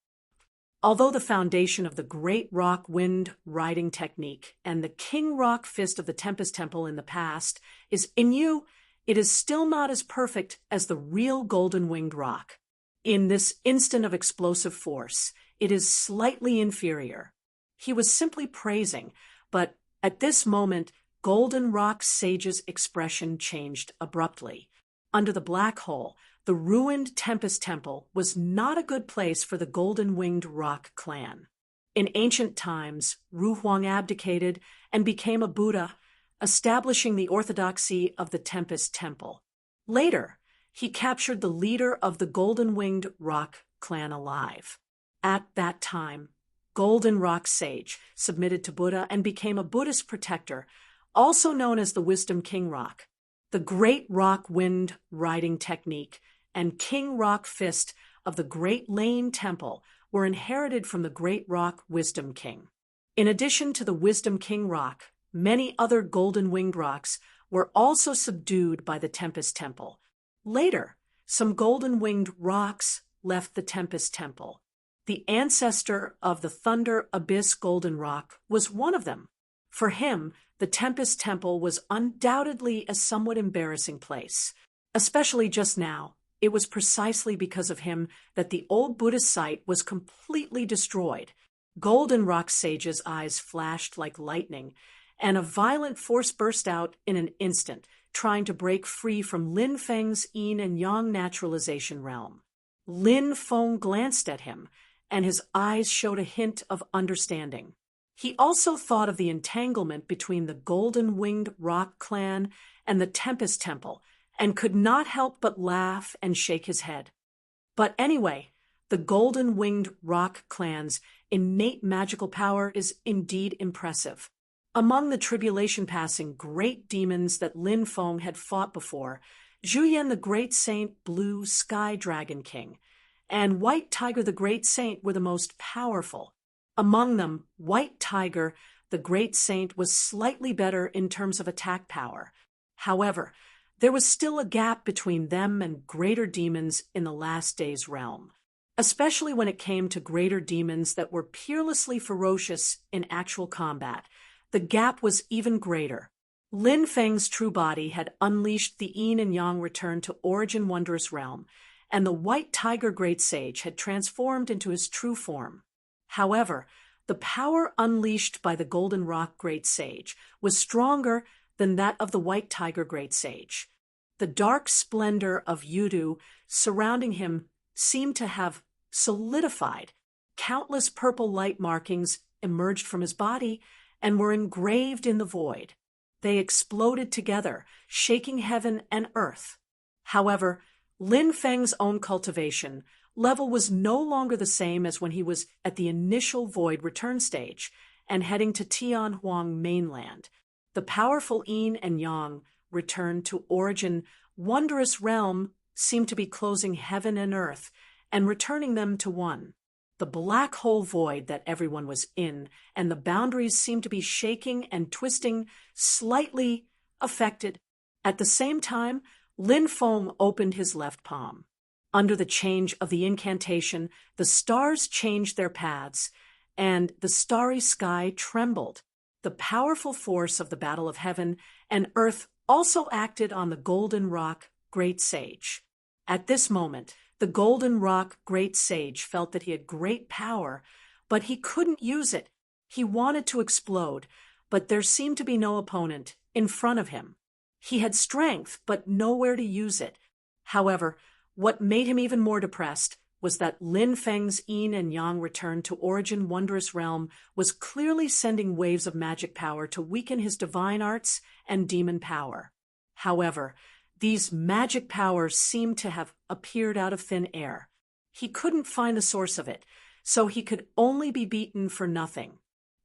Although the foundation of the great rock wind riding technique and the king rock fist of the Tempest Temple in the past is in you, it is still not as perfect as the real golden-winged rock. In this instant of explosive force, it is slightly inferior. He was simply praising, but at this moment, Golden Rock Sage's expression changed abruptly. Under the black hole, the ruined Tempest Temple was not a good place for the Golden-Winged Rock clan. In ancient times, Ru Huang abdicated and became a Buddha, establishing the orthodoxy of the Tempest Temple. Later, He captured the leader of the Golden-Winged Rock clan alive. At that time, Golden Rock Sage submitted to Buddha and became a Buddhist protector, also known as the Wisdom King Rock. The Great Rock Wind Riding Technique and King Rock Fist of the Great Lane Temple were inherited from the Great Rock Wisdom King. In addition to the Wisdom King Rock, many other golden-winged rocks were also subdued by the Tempest Temple. Later, some golden-winged rocks left the Tempest Temple. The ancestor of the Thunder Abyss Golden Rock was one of them. For him, the Tempest Temple was undoubtedly a somewhat embarrassing place. Especially just now, it was precisely because of him that the old Buddhist site was completely destroyed. Golden Rock Sage's eyes flashed like lightning, and a violent force burst out in an instant, trying to break free from Lin Feng's yin and yang naturalization realm. Lin Feng glanced at him, and his eyes showed a hint of understanding. He also thought of the entanglement between the Golden-Winged Rock clan and the Tempest Temple, and could not help but laugh and shake his head. But anyway, the Golden-Winged Rock clan's innate magical power is indeed impressive. Among the tribulation-passing great demons that Lin Feng had fought before, Zhuyan the Great Saint, Blue Sky Dragon King, and White Tiger the Great Saint were the most powerful. Among them, White Tiger the Great Saint was slightly better in terms of attack power. However, there was still a gap between them and greater demons in the Last Days realm, especially when it came to greater demons that were peerlessly ferocious in actual combat. The gap was even greater. Lin Feng's true body had unleashed the yin and yang return to Origin Wondrous Realm, and the White Tiger Great Sage had transformed into his true form. However, the power unleashed by the Golden Rock Great Sage was stronger than that of the White Tiger Great Sage. The dark splendor of Yudu surrounding him seemed to have solidified. Countless purple light markings emerged from his body and were engraved in the void. They exploded together, shaking heaven and earth. However, Lin Feng's own cultivation level was no longer the same as when he was at the initial void return stage and heading to Tianhuang mainland. The powerful yin and yang return to Origin Wondrous Realm seemed to be closing heaven and earth and returning them to one. The black hole void that everyone was in, and the boundaries seemed to be shaking and twisting, slightly affected. At the same time, Lin Feng opened his left palm. Under the change of the incantation, the stars changed their paths, and the starry sky trembled. The powerful force of the battle of heaven and earth also acted on the Golden Rock Great Sage. At this moment, the Golden Rock Great Sage felt that he had great power, but he couldn't use it. He wanted to explode, but there seemed to be no opponent in front of him. He had strength, but nowhere to use it. However, what made him even more depressed was that Lin Feng's yin and yang return to Origin Wondrous Realm was clearly sending waves of magic power to weaken his divine arts and demon power. However, these magic powers seemed to have appeared out of thin air. He couldn't find the source of it, so he could only be beaten for nothing.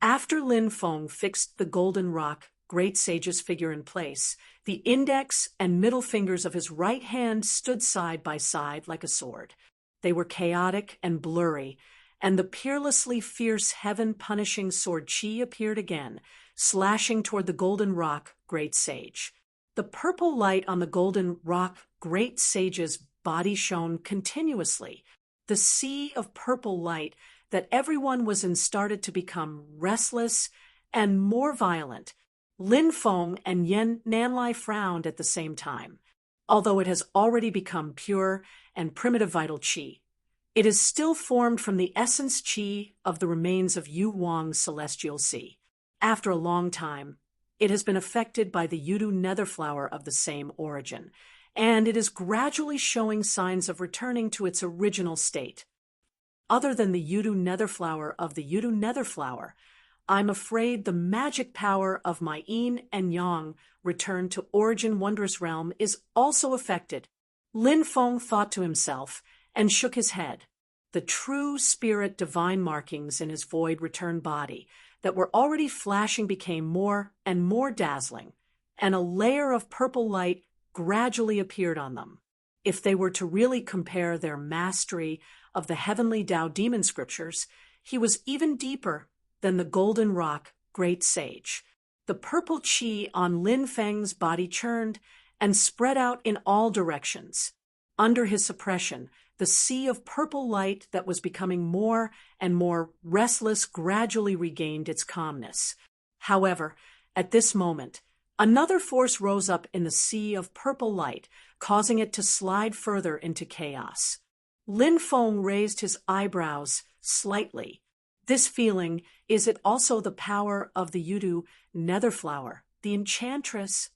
After Lin Feng fixed the Golden Rock Great Sage's figure in place, the index and middle fingers of his right hand stood side by side like a sword. They were chaotic and blurry, and the peerlessly fierce heaven-punishing sword Qi appeared again, slashing toward the Golden Rock Great Sage. The purple light on the Golden Rock Great Sage's body shone continuously. The sea of purple light that everyone was in started to become restless and more violent. Lin Feng and Yen Nanlai frowned at the same time. Although it has already become pure and primitive vital qi, it is still formed from the essence qi of the remains of Yu Wang's celestial sea. After a long time, it has been affected by the Yudu netherflower of the same origin, and it is gradually showing signs of returning to its original state. Other than the Yudu netherflower of the Yudu netherflower, I'm afraid the magic power of my yin and yang return to Origin Wondrous Realm is also affected. Lin Feng thought to himself and shook his head. The true spirit divine markings in his void-returned body that were already flashing became more and more dazzling, and a layer of purple light gradually appeared on them. If they were to really compare their mastery of the heavenly Tao demon scriptures, he was even deeper than the golden rock great sage. The purple qi on Lin Feng's body churned and spread out in all directions. Under his suppression, the sea of purple light that was becoming more and more restless gradually regained its calmness. However, at this moment, another force rose up in the sea of purple light, causing it to slide further into chaos. Lin Feng raised his eyebrows slightly. This feeling, is it also the power of the Yudu netherflower, the enchantress?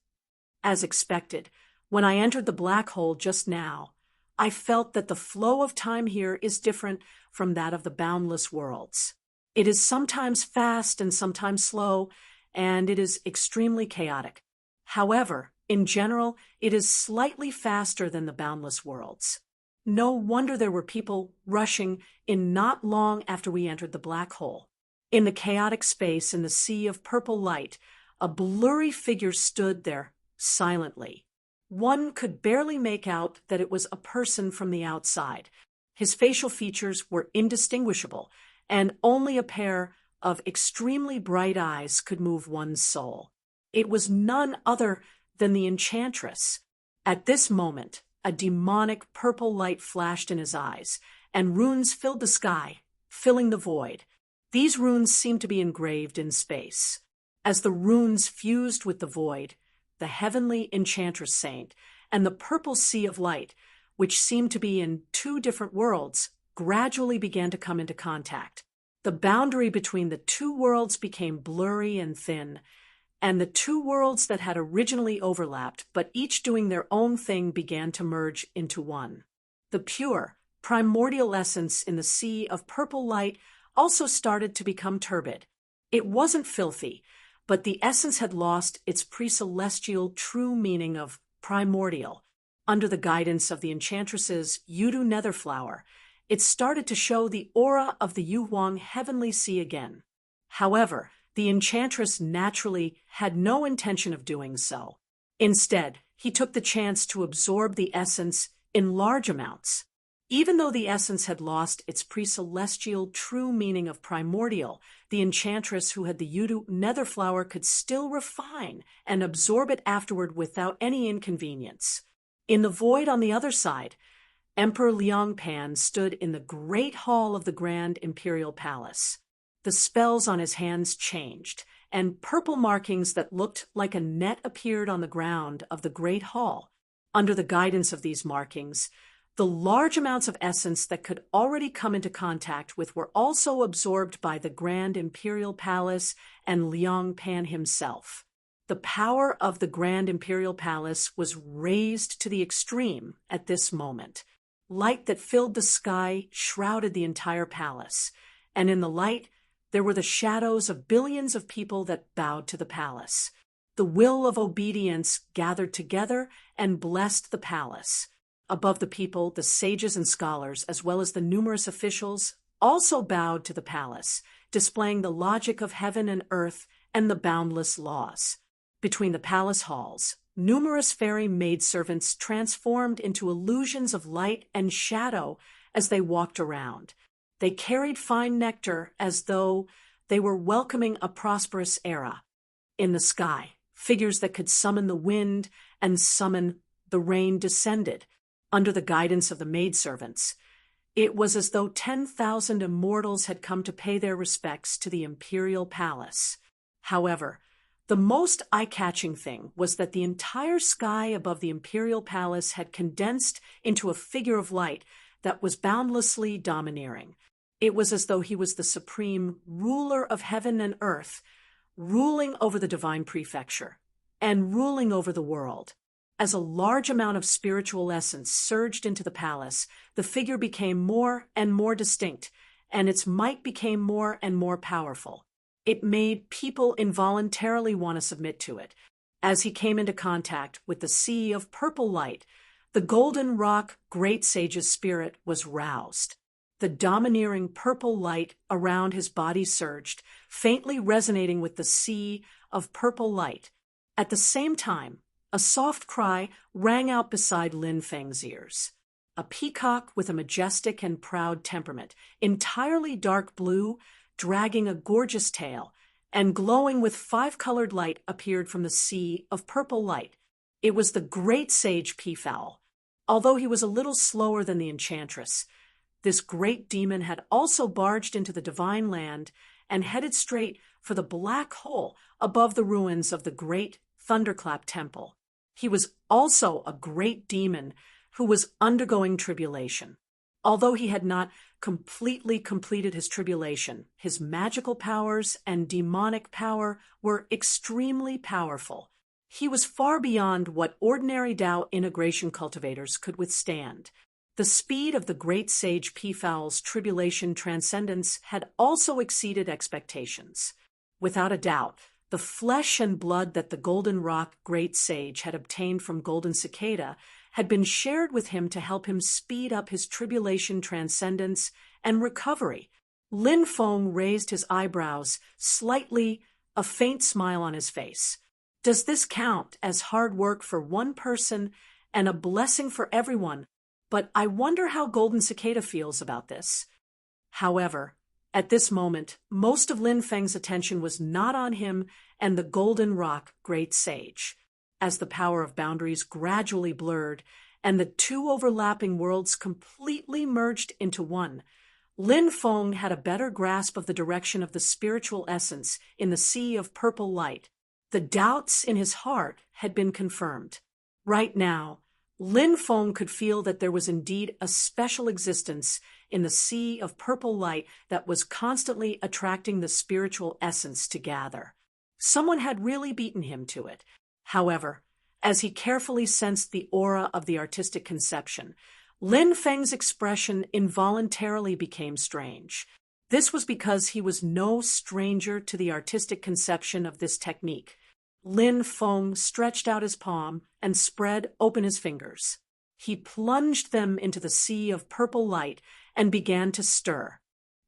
As expected, when I entered the black hole just now, I felt that the flow of time here is different from that of the boundless worlds. It is sometimes fast and sometimes slow, and it is extremely chaotic. However, in general, it is slightly faster than the boundless worlds. No wonder there were people rushing in not long after we entered the black hole. In the chaotic space in the sea of purple light, a blurry figure stood there silently. One could barely make out that it was a person from the outside. His facial features were indistinguishable, and only a pair of extremely bright eyes could move one's soul. It was none other than the enchantress. At this moment, a demonic purple light flashed in his eyes, and runes filled the sky, filling the void. These runes seemed to be engraved in space. As the runes fused with the void, the heavenly enchantress saint, and the purple sea of light, which seemed to be in two different worlds, gradually began to come into contact. The boundary between the two worlds became blurry and thin, and the two worlds that had originally overlapped, but each doing their own thing, began to merge into one. The pure, primordial essence in the sea of purple light also started to become turbid. It wasn't filthy, but the essence had lost its pre-celestial true meaning of primordial. Under the guidance of the enchantress's Yudu netherflower, it started to show the aura of the Yuhuang heavenly sea again. However, the enchantress naturally had no intention of doing so. Instead, he took the chance to absorb the essence in large amounts. Even though the essence had lost its pre-celestial true meaning of primordial, the enchantress who had the Yudu netherflower could still refine and absorb it afterward without any inconvenience. In the void on the other side, Emperor Liang Pan stood in the great hall of the Grand Imperial Palace. The spells on his hands changed, and purple markings that looked like a net appeared on the ground of the great hall. Under the guidance of these markings, the large amounts of essence that could already come into contact with were also absorbed by the Grand Imperial Palace and Liang Pan himself. The power of the Grand Imperial Palace was raised to the extreme at this moment. Light that filled the sky shrouded the entire palace, and in the light there were the shadows of billions of people that bowed to the palace. The will of obedience gathered together and blessed the palace. Above the people, the sages and scholars, as well as the numerous officials, also bowed to the palace, displaying the logic of heaven and earth and the boundless laws. Between the palace halls, numerous fairy maidservants transformed into illusions of light and shadow as they walked around. They carried fine nectar as though they were welcoming a prosperous era. In the sky, figures that could summon the wind and summon the rain descended. Under the guidance of the maidservants, it was as though 10,000 immortals had come to pay their respects to the imperial palace. However, the most eye-catching thing was that the entire sky above the imperial palace had condensed into a figure of light that was boundlessly domineering. It was as though he was the supreme ruler of heaven and earth, ruling over the divine prefecture, and ruling over the world. As a large amount of spiritual essence surged into the palace, the figure became more and more distinct, and its might became more and more powerful. It made people involuntarily want to submit to it. As he came into contact with the sea of purple light, The Golden Rock Great Sage's spirit was roused. The domineering purple light around his body surged, faintly resonating with the sea of purple light. At the same time, a soft cry rang out beside Lin Feng's ears. A peacock with a majestic and proud temperament, entirely dark blue, dragging a gorgeous tail, and glowing with five-colored light appeared from the sea of purple light. It was the great sage Peafowl. Although he was a little slower than the enchantress, this great demon had also barged into the divine land and headed straight for the black hole above the ruins of the great Thunderclap Temple. He was also a great demon who was undergoing tribulation. Although he had not completely completed his tribulation, his magical powers and demonic power were extremely powerful. He was far beyond what ordinary Tao integration cultivators could withstand. The speed of the great sage Peafowl's tribulation transcendence had also exceeded expectations. Without a doubt, the flesh and blood that the Golden Rock Great Sage had obtained from Golden Cicada had been shared with him to help him speed up his tribulation transcendence and recovery. Lin Feng raised his eyebrows slightly, a faint smile on his face. Does this count as hard work for one person and a blessing for everyone? But I wonder how Golden Cicada feels about this. However, at this moment, most of Lin Feng's attention was not on him and the Golden Rock Great Sage. As the power of boundaries gradually blurred and the two overlapping worlds completely merged into one, Lin Feng had a better grasp of the direction of the spiritual essence in the sea of purple light. The doubts in his heart had been confirmed. Right now, Lin Feng could feel that there was indeed a special existence in the sea of purple light that was constantly attracting the spiritual essence to gather. Someone had really beaten him to it. However, as he carefully sensed the aura of the artistic conception, Lin Feng's expression involuntarily became strange. This was because he was no stranger to the artistic conception of this technique. Lin Feng stretched out his palm and spread open his fingers. He plunged them into the sea of purple light and began to stir.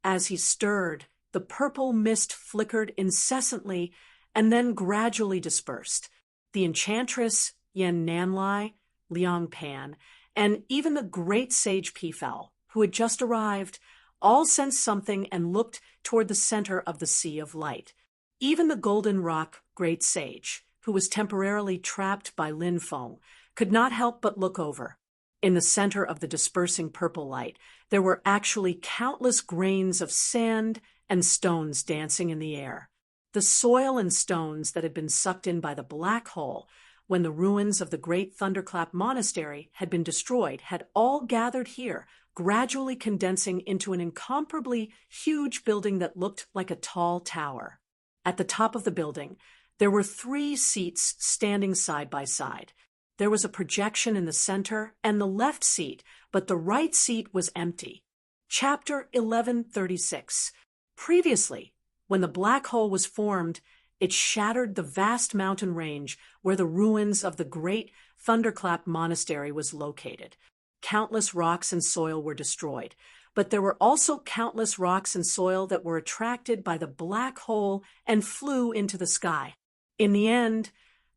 As he stirred, the purple mist flickered incessantly and then gradually dispersed. The enchantress, Yan Nanlai, Liang Pan, and even the great sage Peafowl, who had just arrived, all sensed something and looked toward the center of the sea of light. Even the Golden Rock Great Sage, who was temporarily trapped by Lin Feng, could not help but look over. In the center of the dispersing purple light, there were actually countless grains of sand and stones dancing in the air. The soil and stones that had been sucked in by the black hole when the ruins of the great Thunderclap Monastery had been destroyed had all gathered here, gradually condensing into an incomparably huge building that looked like a tall tower. At the top of the building, there were 3 seats standing side by side. There was a projection in the center and the left seat, but the right seat was empty. Chapter 1136. Previously, when the black hole was formed, it shattered the vast mountain range where the ruins of the great Thunderclap Monastery was located. Countless rocks and soil were destroyed, but there were also countless rocks and soil that were attracted by the black hole and flew into the sky. In the end,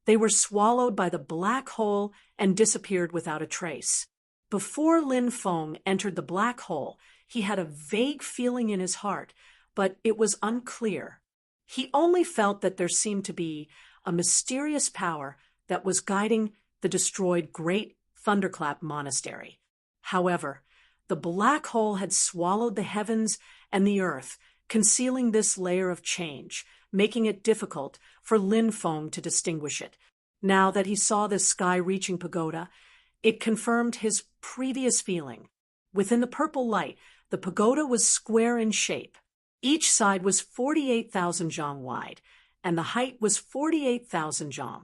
they were swallowed by the black hole and disappeared without a trace. Before Lin Feng entered the black hole, he had a vague feeling in his heart, but it was unclear. He only felt that there seemed to be a mysterious power that was guiding the destroyed great Thunderclap Monastery. However, the black hole had swallowed the heavens and the earth, concealing this layer of change, making it difficult for Lin Feng to distinguish it. Now that he saw this sky-reaching pagoda, it confirmed his previous feeling. Within the purple light, the pagoda was square in shape. Each side was 48,000 zhang wide, and the height was 48,000 zhang.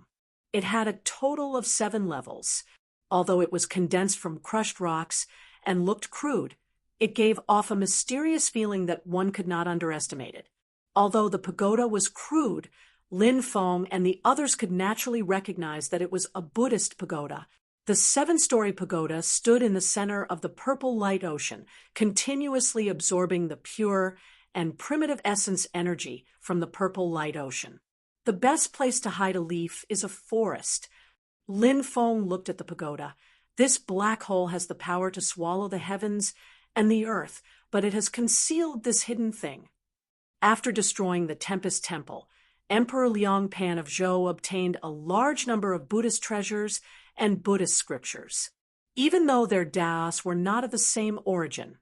It had a total of 7 levels. Although it was condensed from crushed rocks and looked crude, it gave off a mysterious feeling that one could not underestimate it. Although the pagoda was crude, Lin Feng and the others could naturally recognize that it was a Buddhist pagoda. The seven-story pagoda stood in the center of the purple light ocean, continuously absorbing the pure and primitive essence energy from the purple light ocean. The best place to hide a leaf is a forest. Lin Feng looked at the pagoda. This black hole has the power to swallow the heavens and the earth, but it has concealed this hidden thing. After destroying the Tempest Temple, Emperor Liang Pan of Zhou obtained a large number of Buddhist treasures and Buddhist scriptures. Even though their daos were not of the same origin,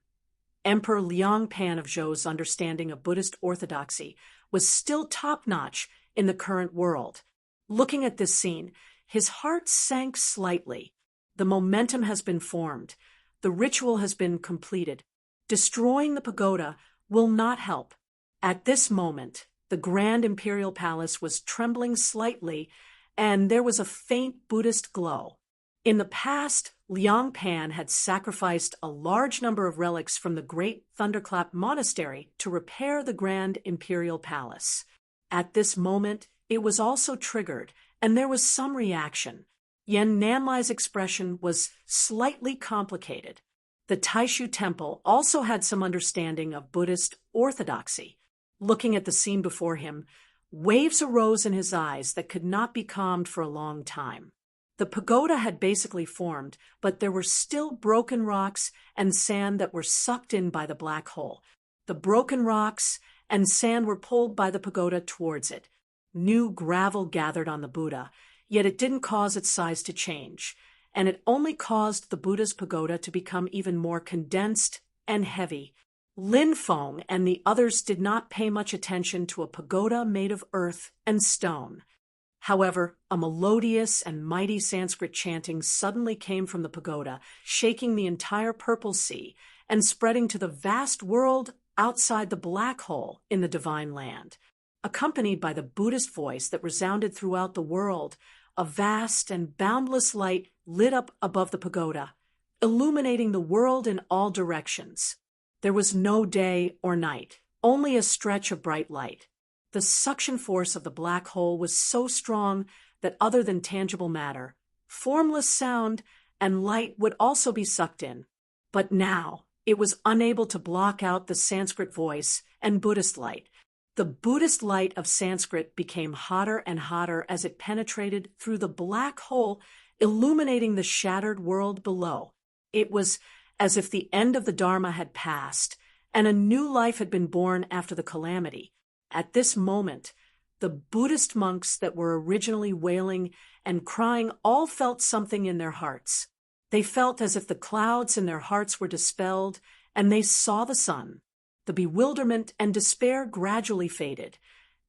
Emperor Liang Pan of Zhou's understanding of Buddhist orthodoxy was still top-notch in the current world. Looking at this scene, his heart sank slightly. The momentum has been formed. The ritual has been completed. Destroying the pagoda will not help. At this moment, the Grand Imperial Palace was trembling slightly, and there was a faint Buddhist glow. In the past, Liang Pan had sacrificed a large number of relics from the Great Thunderclap Monastery to repair the Grand Imperial Palace. At this moment, it was also triggered, and there was some reaction. Yan Nanlai's expression was slightly complicated. The Taishu Temple also had some understanding of Buddhist orthodoxy. Looking at the scene before him, waves arose in his eyes that could not be calmed for a long time. The pagoda had basically formed, but there were still broken rocks and sand that were sucked in by the black hole. The broken rocks and sand were pulled by the pagoda towards it. New gravel gathered on the Buddha, yet it didn't cause its size to change, and it only caused the Buddha's pagoda to become even more condensed and heavy. Lin Feng and the others did not pay much attention to a pagoda made of earth and stone. However, a melodious and mighty Sanskrit chanting suddenly came from the pagoda, shaking the entire Purple Sea and spreading to the vast world outside the black hole in the Divine Land. Accompanied by the Buddhist voice that resounded throughout the world, a vast and boundless light lit up above the pagoda, illuminating the world in all directions. There was no day or night, only a stretch of bright light. The suction force of the black hole was so strong that other than tangible matter, formless sound and light would also be sucked in. But now it was unable to block out the Sanskrit voice and Buddhist light. The Buddhist light of Sanskrit became hotter and hotter as it penetrated through the black hole, illuminating the shattered world below. It was as if the end of the Dharma had passed, and a new life had been born after the calamity. At this moment, the Buddhist monks that were originally wailing and crying all felt something in their hearts. They felt as if the clouds in their hearts were dispelled, and they saw the sun. The bewilderment and despair gradually faded,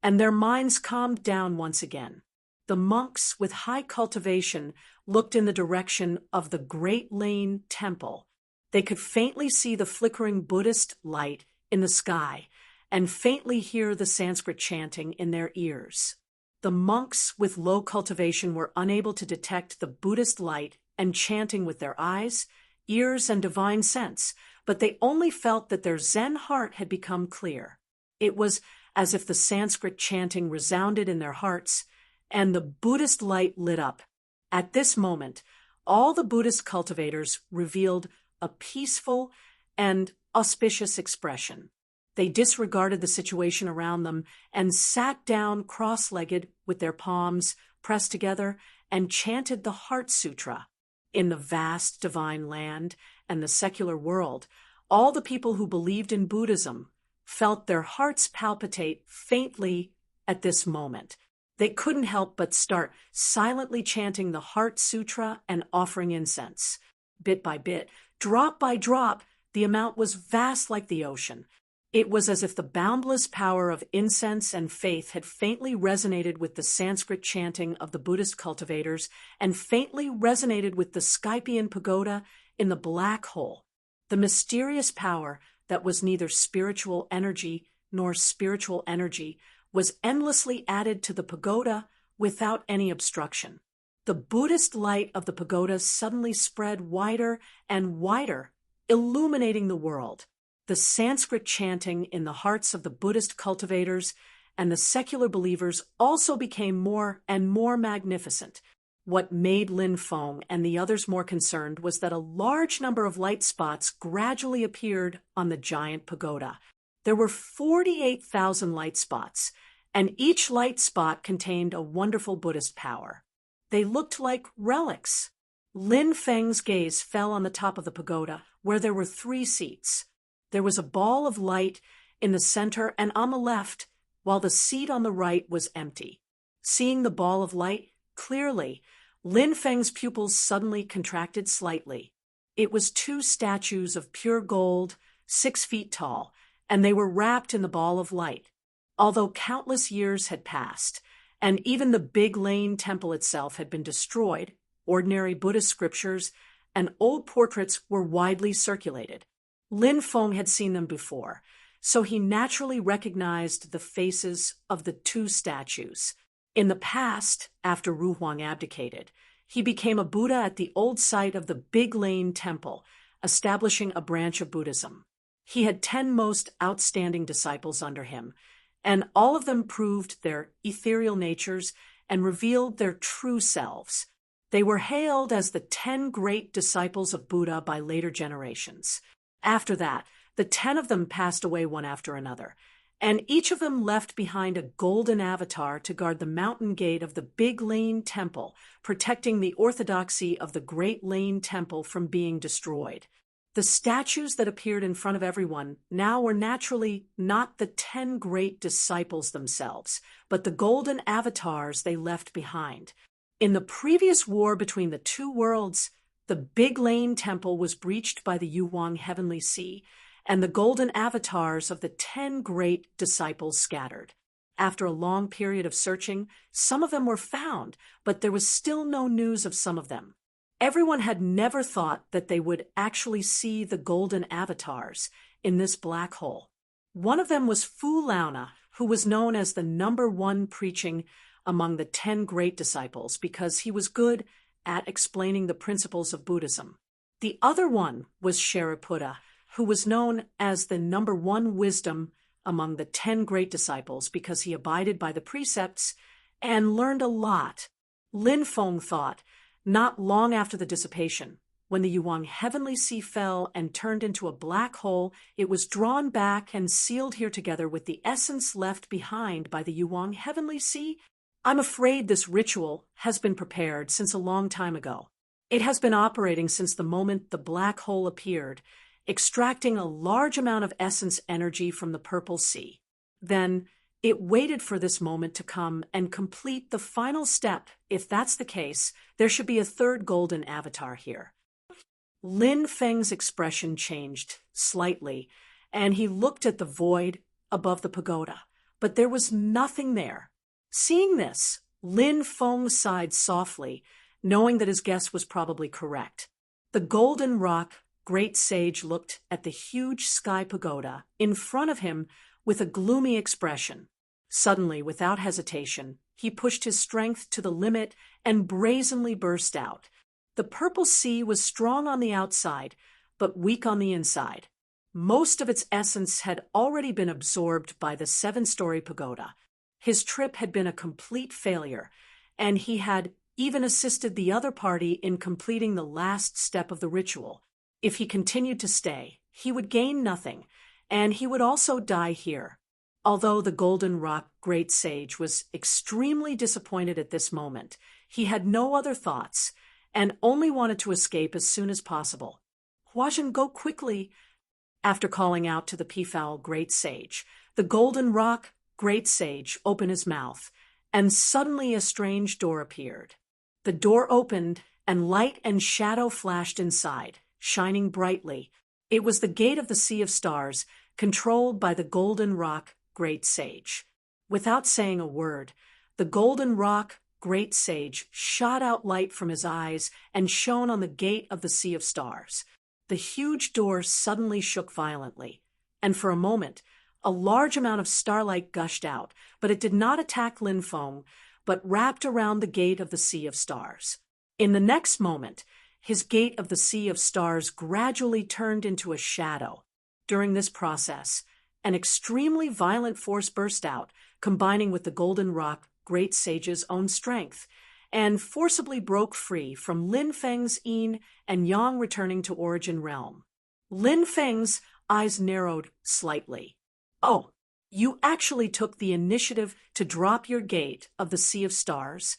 and their minds calmed down once again. The monks, with high cultivation, looked in the direction of the Great Lane Temple. They could faintly see the flickering Buddhist light in the sky and faintly hear the Sanskrit chanting in their ears. The monks with low cultivation were unable to detect the Buddhist light and chanting with their eyes, ears, and divine sense, but they only felt that their Zen heart had become clear. It was as if the Sanskrit chanting resounded in their hearts, and the Buddhist light lit up. At this moment, all the Buddhist cultivators revealed a peaceful and auspicious expression. They disregarded the situation around them and sat down cross-legged with their palms pressed together and chanted the Heart Sutra. In the vast divine land and the secular world, all the people who believed in Buddhism felt their hearts palpitate faintly at this moment. They couldn't help but start silently chanting the Heart Sutra and offering incense. Bit by bit, drop by drop, the amount was vast like the ocean. It was as if the boundless power of incense and faith had faintly resonated with the Sanskrit chanting of the Buddhist cultivators and faintly resonated with the Skypian pagoda in the black hole. The mysterious power that was neither spiritual energy nor spiritual energy was endlessly added to the pagoda without any obstruction. The Buddhist light of the pagoda suddenly spread wider and wider, illuminating the world. The Sanskrit chanting in the hearts of the Buddhist cultivators and the secular believers also became more and more magnificent. What made Lin Feng and the others more concerned was that a large number of light spots gradually appeared on the giant pagoda. There were 48,000 light spots, and each light spot contained a wonderful Buddhist power. They looked like relics. Lin Feng's gaze fell on the top of the pagoda, where there were 3 seats. There was a ball of light in the center and on the left, while the seat on the right was empty. Seeing the ball of light clearly, Lin Feng's pupils suddenly contracted slightly. It was 2 statues of pure gold, 6 feet tall, and they were wrapped in the ball of light. Although countless years had passed, and even the Big Lane temple itself had been destroyed, ordinary Buddhist scriptures and old portraits were widely circulated. Lin Feng had seen them before, so he naturally recognized the faces of the 2 statues. In the past, after Ru Huang abdicated, he became a Buddha at the old site of the Big Lane Temple, establishing a branch of Buddhism. He had 10 most outstanding disciples under him, and all of them proved their ethereal natures and revealed their true selves. They were hailed as the 10 great disciples of Buddha by later generations. After that, the 10 of them passed away one after another, and each of them left behind a golden avatar to guard the mountain gate of the Big Lane Temple, protecting the orthodoxy of the Great Lane Temple from being destroyed. The statues that appeared in front of everyone now were naturally not the 10 great disciples themselves, but the golden avatars they left behind. In the previous war between the 2 worlds, the Big Lane Temple was breached by the Yuhuang Heavenly Sea, and the golden avatars of the 10 great disciples scattered. After a long period of searching, some of them were found, but there was still no news of some of them. Everyone had never thought that they would actually see the golden avatars in this black hole. One of them was Fu Launa, who was known as the #1 preaching among the 10 great disciples because he was good at explaining the principles of Buddhism. The other one was Shariputra, who was known as the #1 wisdom among the 10 great disciples because he abided by the precepts and learned a lot. Lin Feng thought, not long after the dissipation, when the Yuhuang Heavenly Sea fell and turned into a black hole, it was drawn back and sealed here together with the essence left behind by the Yuhuang Heavenly Sea. I'm afraid this ritual has been prepared since a long time ago. It has been operating since the moment the black hole appeared, extracting a large amount of essence energy from the purple sea. Then it waited for this moment to come and complete the final step. If that's the case, there should be a 3rd golden avatar here. Lin Feng's expression changed slightly, and he looked at the void above the pagoda, but there was nothing there. Seeing this, Lin Feng sighed softly, knowing that his guess was probably correct. The golden rock great sage looked at the huge sky pagoda in front of him with a gloomy expression. Suddenly, without hesitation, he pushed his strength to the limit and brazenly burst out. The purple sea was strong on the outside, but weak on the inside. Most of its essence had already been absorbed by the 7-story pagoda. His trip had been a complete failure, and he had even assisted the other party in completing the last step of the ritual. If he continued to stay, he would gain nothing, and he would also die here. Although the Golden Rock Great Sage was extremely disappointed at this moment, he had no other thoughts, and only wanted to escape as soon as possible. Huajin, go quickly! After calling out to the Peafowl Great Sage, the Golden Rock Great Sage opened his mouth, and suddenly a strange door appeared. The door opened, and light and shadow flashed inside, shining brightly. It was the gate of the Sea of Stars, controlled by the Golden Rock Great Sage. Without saying a word, the Golden Rock Great Sage shot out light from his eyes and shone on the gate of the Sea of Stars. The huge door suddenly shook violently, and for a moment, a large amount of starlight gushed out, but it did not attack Lin Feng, but wrapped around the gate of the Sea of Stars. In the next moment, his gate of the Sea of Stars gradually turned into a shadow. During this process, an extremely violent force burst out, combining with the Golden Rock Great Sage's own strength, and forcibly broke free from Lin Feng's yin and yang, returning to origin realm. Lin Feng's eyes narrowed slightly. "Oh, you actually took the initiative to drop your gate of the Sea of Stars?"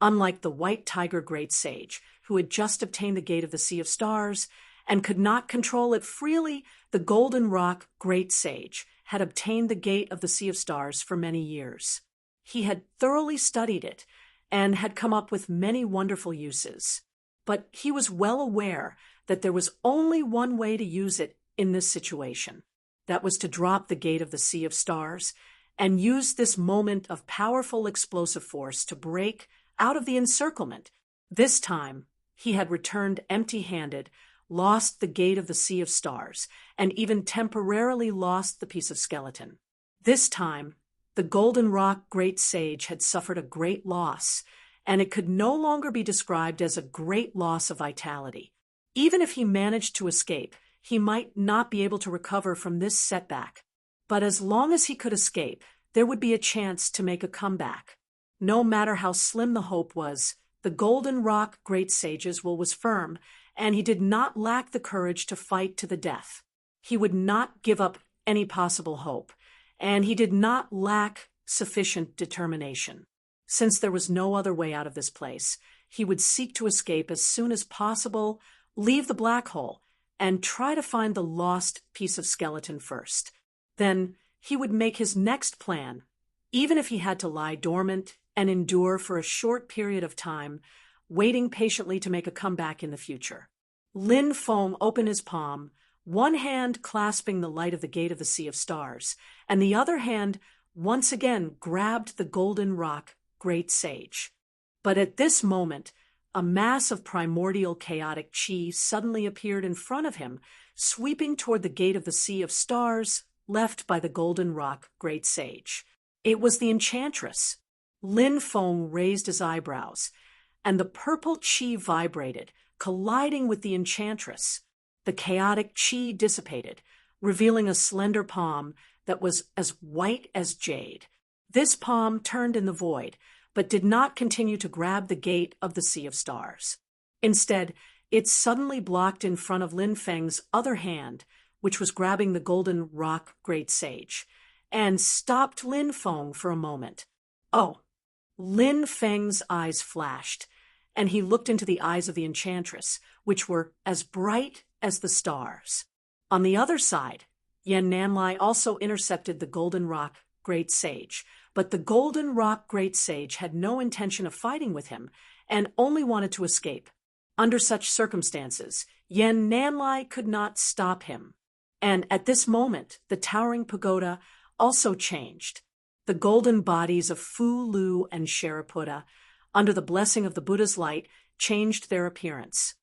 Unlike the White Tiger Great Sage, who had just obtained the Gate of the Sea of Stars and could not control it freely, the Golden Rock Great Sage had obtained the Gate of the Sea of Stars for many years. He had thoroughly studied it and had come up with many wonderful uses. But he was well aware that there was only one way to use it in this situation. That was to drop the Gate of the Sea of Stars and use this moment of powerful explosive force to break out of the encirclement. This time, he had returned empty-handed, lost the Gate of the Sea of Stars, and even temporarily lost the piece of skeleton. This time, the Golden Rock Great Sage had suffered a great loss, and it could no longer be described as a great loss of vitality. Even if he managed to escape, he might not be able to recover from this setback. But as long as he could escape, there would be a chance to make a comeback. No matter how slim the hope was, the Golden Rock Great Sage's will was firm, and he did not lack the courage to fight to the death. He would not give up any possible hope, and he did not lack sufficient determination. Since there was no other way out of this place, he would seek to escape as soon as possible, leave the black hole, and try to find the lost piece of skeleton first. Then he would make his next plan, even if he had to lie dormant and endure for a short period of time, waiting patiently to make a comeback in the future. Lin Feng opened his palm, one hand clasping the light of the Gate of the Sea of Stars, and the other hand once again grabbed the Golden Rock Great Sage. But at this moment, a mass of primordial chaotic chi suddenly appeared in front of him, sweeping toward the Gate of the Sea of Stars left by the Golden Rock Great Sage. It was the Enchantress. Lin Feng raised his eyebrows, and the purple chi vibrated, colliding with the Enchantress. The chaotic chi dissipated, revealing a slender palm that was as white as jade. This palm turned in the void, but did not continue to grab the Gate of the Sea of Stars. Instead, it suddenly blocked in front of Lin Feng's other hand, which was grabbing the Golden Rock Great Sage, and stopped Lin Feng for a moment. "Oh!" Lin Feng's eyes flashed, and he looked into the eyes of the Enchantress, which were as bright as the stars. On the other side, Yan Nanlai also intercepted the Golden Rock Great Sage, but the Golden Rock Great Sage had no intention of fighting with him and only wanted to escape. Under such circumstances, Yan Nanlai could not stop him. And at this moment, the towering pagoda also changed. The golden bodies of Fu Lu and Shariputra, under the blessing of the Buddha's light, changed their appearance.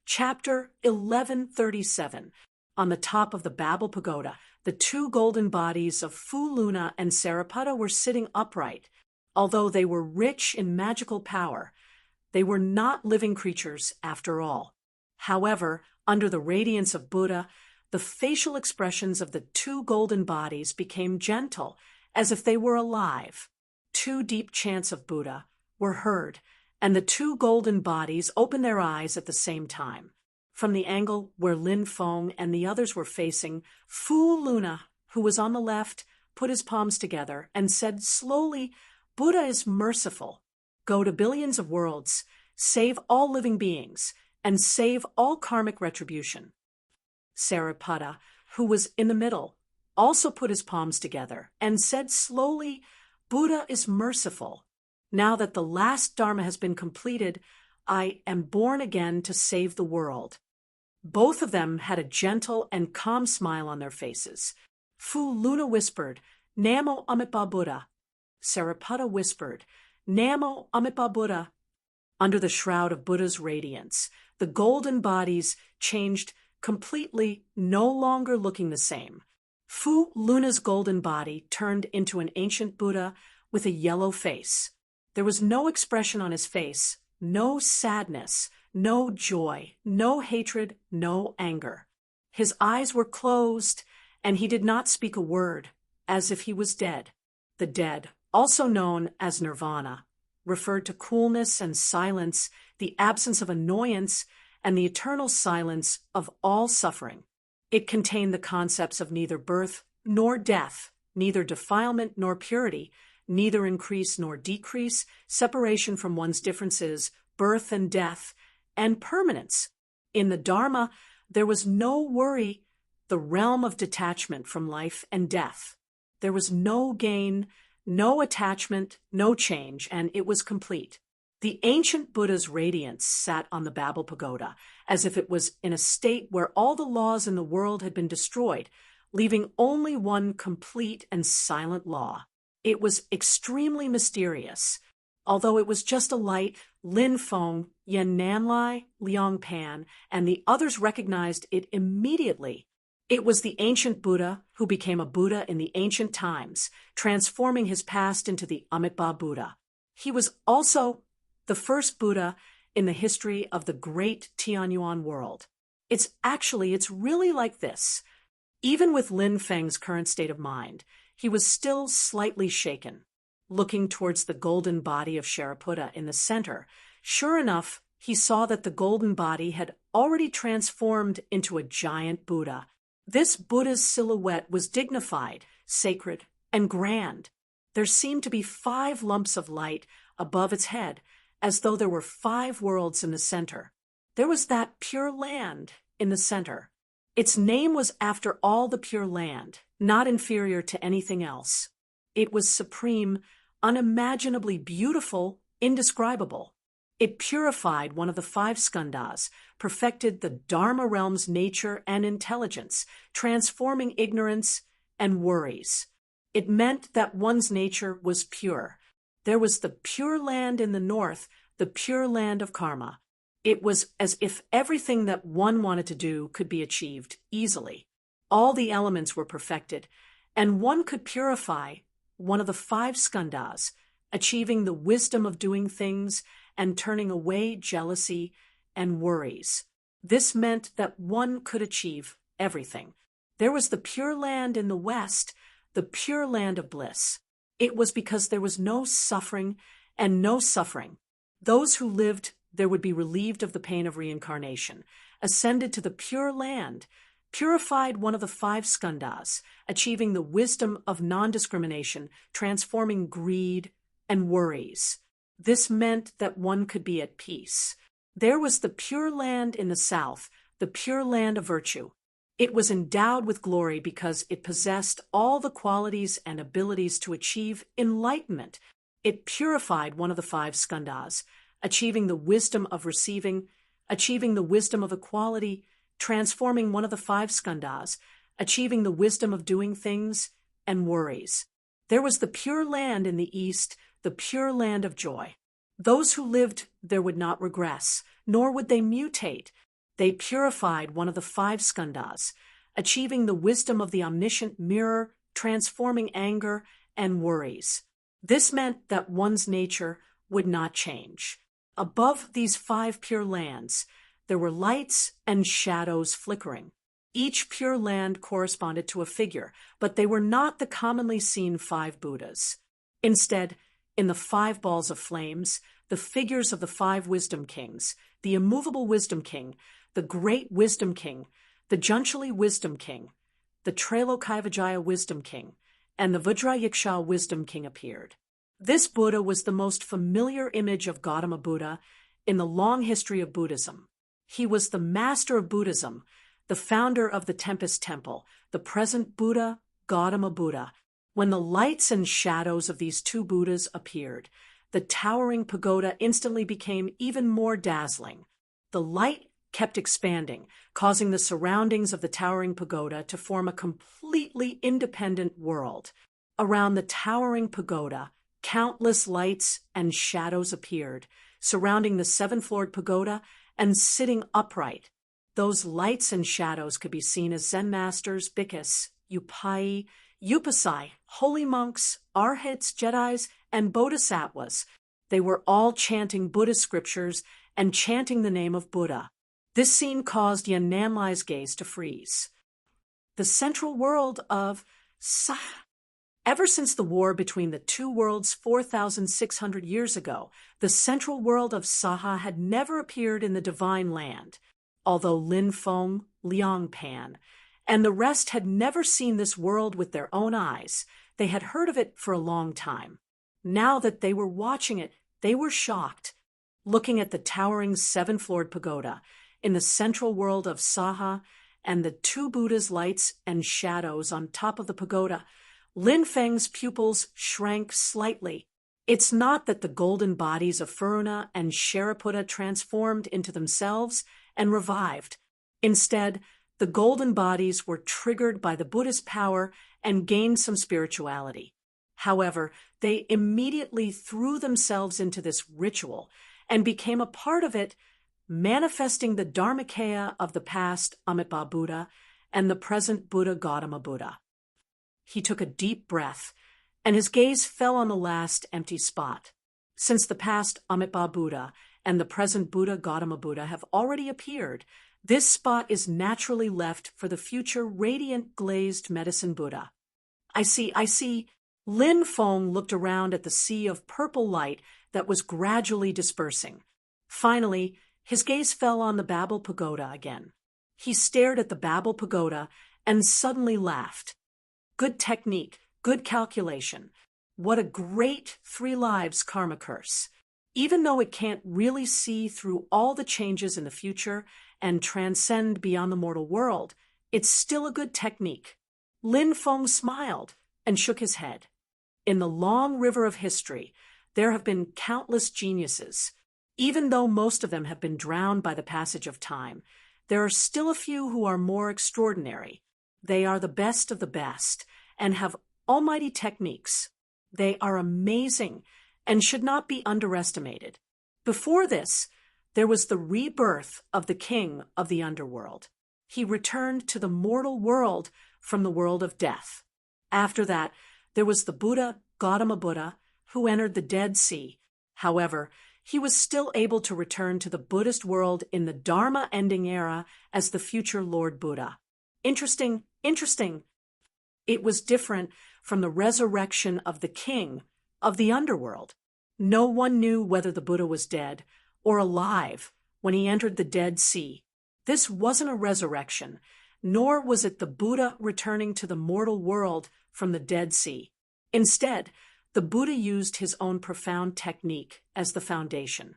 Chapter 1137. On the top of the Babel Pagoda, the two golden bodies of Fu Luna and Shariputra were sitting upright. Although they were rich in magical power, they were not living creatures after all. However, under the radiance of Buddha, the facial expressions of the two golden bodies became gentle, as if they were alive. Two deep chants of Buddha were heard, and the two golden bodies opened their eyes at the same time. From the angle where Lin Feng and the others were facing, Fu Luna, who was on the left, put his palms together and said slowly, "Buddha is merciful. Go to billions of worlds, save all living beings, and save all karmic retribution." Shariputra, who was in the middle, also put his palms together and said slowly, "Buddha is merciful. Now that the last Dharma has been completed, I am born again to save the world." Both of them had a gentle and calm smile on their faces. Fu Luna whispered, "Namo Amitabha Buddha." Shariputra whispered, "Namo Amitabha Buddha." Under the shroud of Buddha's radiance, the golden bodies changed completely, no longer looking the same. Fu Luna's golden body turned into an ancient Buddha with a yellow face. There was no expression on his face, no sadness, no joy, no hatred, no anger. His eyes were closed, and he did not speak a word, as if he was dead. The dead, also known as nirvana, referred to coolness and silence, the absence of annoyance, and the eternal silence of all suffering. It contained the concepts of neither birth nor death, neither defilement nor purity, neither increase nor decrease, separation from one's differences, birth and death, and permanence. In the Dharma, there was no worry, the realm of detachment from life and death. There was no gain, no attachment, no change, and it was complete. The ancient Buddha's radiance sat on the Babel pagoda, as if it was in a state where all the laws in the world had been destroyed, leaving only one complete and silent law. It was extremely mysterious. Although it was just a light, Lin Feng, Yen Nanlai, Liang Pan, and the others recognized it immediately. It was the ancient Buddha who became a Buddha in the ancient times, transforming his past into the Amitabha Buddha. He was also the first Buddha in the history of the great Tianyuan world. It's really like this. Even with Lin Feng's current state of mind, he was still slightly shaken. Looking towards the golden body of Shariputra in the center, sure enough, he saw that the golden body had already transformed into a giant Buddha. This Buddha's silhouette was dignified, sacred, and grand. There seemed to be 5 lumps of light above its head, as though there were 5 worlds in the center. There was that Pure Land in the center. Its name was after all the Pure Land, not inferior to anything else. It was supreme, unimaginably beautiful, indescribable. It purified one of the 5 skandhas, perfected the Dharma realm's nature and intelligence, transforming ignorance and worries. It meant that one's nature was pure. There was the Pure Land in the north, the Pure Land of karma. It was as if everything that one wanted to do could be achieved easily. All the elements were perfected, and one could purify one of the 5 skandhas, achieving the wisdom of doing things and turning away jealousy and worries. This meant that one could achieve everything. There was the Pure Land in the west, the Pure Land of bliss. It was because there was no suffering and no suffering. Those who lived there would be relieved of the pain of reincarnation, ascended to the Pure Land, purified one of the 5 skandhas, achieving the wisdom of non-discrimination, transforming greed and worries. This meant that one could be at peace. There was the Pure Land in the south, the Pure Land of virtue. It was endowed with glory because it possessed all the qualities and abilities to achieve enlightenment. It purified one of the 5 skandhas, achieving the wisdom of receiving, achieving the wisdom of equality, transforming one of the 5 skandhas, achieving the wisdom of doing things, and worries. There was the Pure Land in the east, the Pure Land of joy. Those who lived there would not regress, nor would they mutate. They purified one of the 5 skandhas, achieving the wisdom of the omniscient mirror, transforming anger and worries. This meant that one's nature would not change. Above these 5 Pure Lands, there were lights and shadows flickering. Each Pure Land corresponded to a figure, but they were not the commonly seen 5 Buddhas. Instead, in the 5 balls of flames, the figures of the 5 Wisdom Kings, the immovable Wisdom King, the Great Wisdom King, the Junchali Wisdom King, the Trailokavijaya Wisdom King, and the Vajrayiksha Wisdom King appeared. This Buddha was the most familiar image of Gautama Buddha in the long history of Buddhism. He was the master of Buddhism, the founder of the Tempest Temple, the present Buddha, Gautama Buddha. When the lights and shadows of these 2 Buddhas appeared, the towering pagoda instantly became even more dazzling. The light kept expanding, causing the surroundings of the towering pagoda to form a completely independent world. Around the towering pagoda, countless lights and shadows appeared, surrounding the 7-floored pagoda and sitting upright. Those lights and shadows could be seen as Zen masters, bhikkhus, upai, upasai, holy monks, arhats, jedis, and bodhisattvas. They were all chanting Buddhist scriptures and chanting the name of Buddha. This scene caused Yen Nanlai's gaze to freeze. The central world of Ever since the war between the two worlds 4,600 years ago, the central world of Saha had never appeared in the divine land, although Lin Feng, Liang Pan, and the rest had never seen this world with their own eyes. They had heard of it for a long time. Now that they were watching it, they were shocked. Looking at the towering seven-floored pagoda in the central world of Saha and the two Buddha's lights and shadows on top of the pagoda, Lin Feng's pupils shrank slightly. It's not that the golden bodies of Furuna and Shariputra transformed into themselves and revived. Instead, the golden bodies were triggered by the Buddhist power and gained some spirituality. However, they immediately threw themselves into this ritual and became a part of it, manifesting the Dharmakaya of the past Amitabha Buddha and the present Buddha Gautama Buddha. He took a deep breath, and his gaze fell on the last empty spot. Since the past Amitabha Buddha and the present Buddha Gautama Buddha have already appeared, this spot is naturally left for the future radiant glazed medicine Buddha. I see. Lin Feng looked around at the sea of purple light that was gradually dispersing. Finally, his gaze fell on the Babel Pagoda again. He stared at the Babel Pagoda and suddenly laughed. Good technique, good calculation. What a great 3 lives karma curse. Even though it can't really see through all the changes in the future and transcend beyond the mortal world, it's still a good technique. Lin Feng smiled and shook his head. In the long river of history, there have been countless geniuses. Even though most of them have been drowned by the passage of time, there are still a few who are more extraordinary. They are the best of the best and have almighty techniques. They are amazing and should not be underestimated. Before this, there was the rebirth of the king of the underworld. He returned to the mortal world from the world of death. After that, there was the Buddha Gautama Buddha, who entered the Dead Sea. However, he was still able to return to the Buddhist world in the Dharma-ending era as the future Lord Buddha. Interesting. It was different from the resurrection of the king of the underworld. No one knew whether the Buddha was dead or alive when he entered the Dead Sea. This wasn't a resurrection, nor was it the Buddha returning to the mortal world from the Dead Sea. Instead, the Buddha used his own profound technique as the foundation,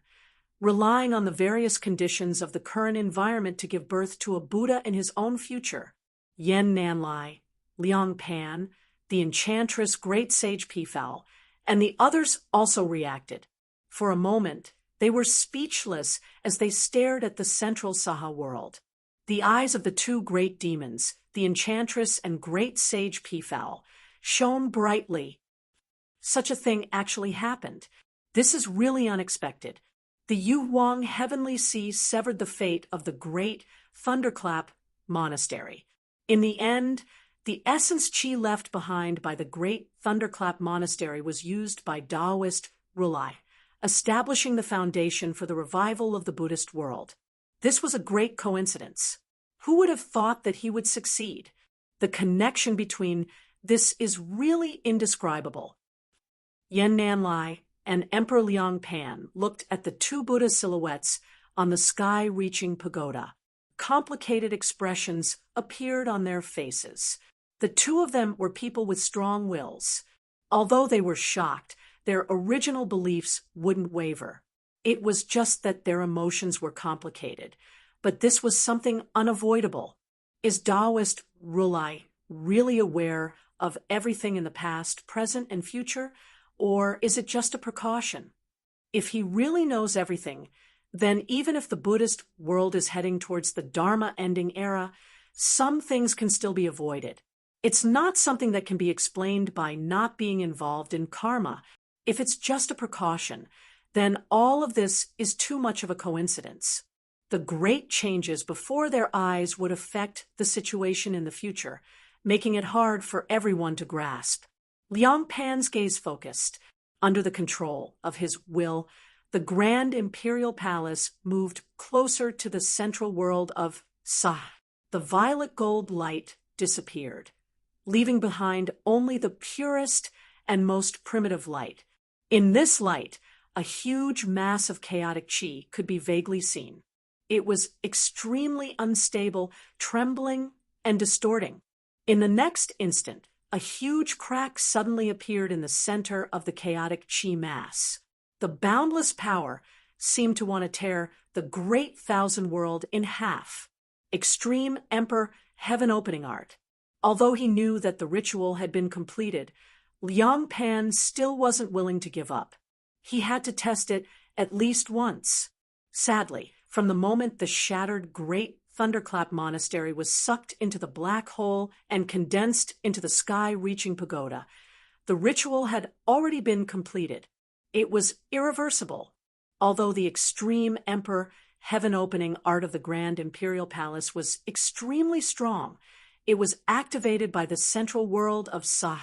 relying on the various conditions of the current environment to give birth to a Buddha in his own future. Yen Nanlai, Liang Pan, the enchantress Great Sage Peafowl, and the others also reacted. For a moment, they were speechless as they stared at the central Saha world. The eyes of the two great demons, the enchantress and Great Sage Peafowl, shone brightly. Such a thing actually happened. This is really unexpected. The Yu Huang Heavenly Sea severed the fate of the Great Thunderclap Monastery. In the end, the essence chi left behind by the Great Thunderclap Monastery was used by Taoist Rulai, establishing the foundation for the revival of the Buddhist world. This was a great coincidence. Who would have thought that he would succeed? The connection between this is really indescribable. Yen Nanlai and Emperor Liang Pan looked at the two Buddha silhouettes on the sky-reaching pagoda. Complicated expressions appeared on their faces. The two of them were people with strong wills. Although they were shocked, their original beliefs wouldn't waver. It was just that their emotions were complicated. But this was something unavoidable. Is Taoist Rulai really aware of everything in the past, present, and future? Or is it just a precaution? If he really knows everything, then even if the Buddhist world is heading towards the Dharma-ending era, some things can still be avoided. It's not something that can be explained by not being involved in karma. If it's just a precaution, then all of this is too much of a coincidence. The great changes before their eyes would affect the situation in the future, making it hard for everyone to grasp. Liang Pan's gaze focused. Under the control of his will, the grand imperial palace moved closer to the central world of Sa. The violet gold light disappeared. leaving behind only the purest and most primitive light. In this light, a huge mass of chaotic chi could be vaguely seen. It was extremely unstable, trembling and distorting. In the next instant, a huge crack suddenly appeared in the center of the chaotic chi mass. The boundless power seemed to want to tear the great thousand world in half. Extreme Emperor heaven-opening art. Although he knew that the ritual had been completed, Liang Pan still wasn't willing to give up. He had to test it at least once. Sadly, from the moment the shattered great thunderclap monastery was sucked into the black hole and condensed into the sky-reaching pagoda, the ritual had already been completed. It was irreversible. Although the extreme Emperor heaven-opening art of the Grand Imperial Palace was extremely strong, it was activated by the central world of Sa.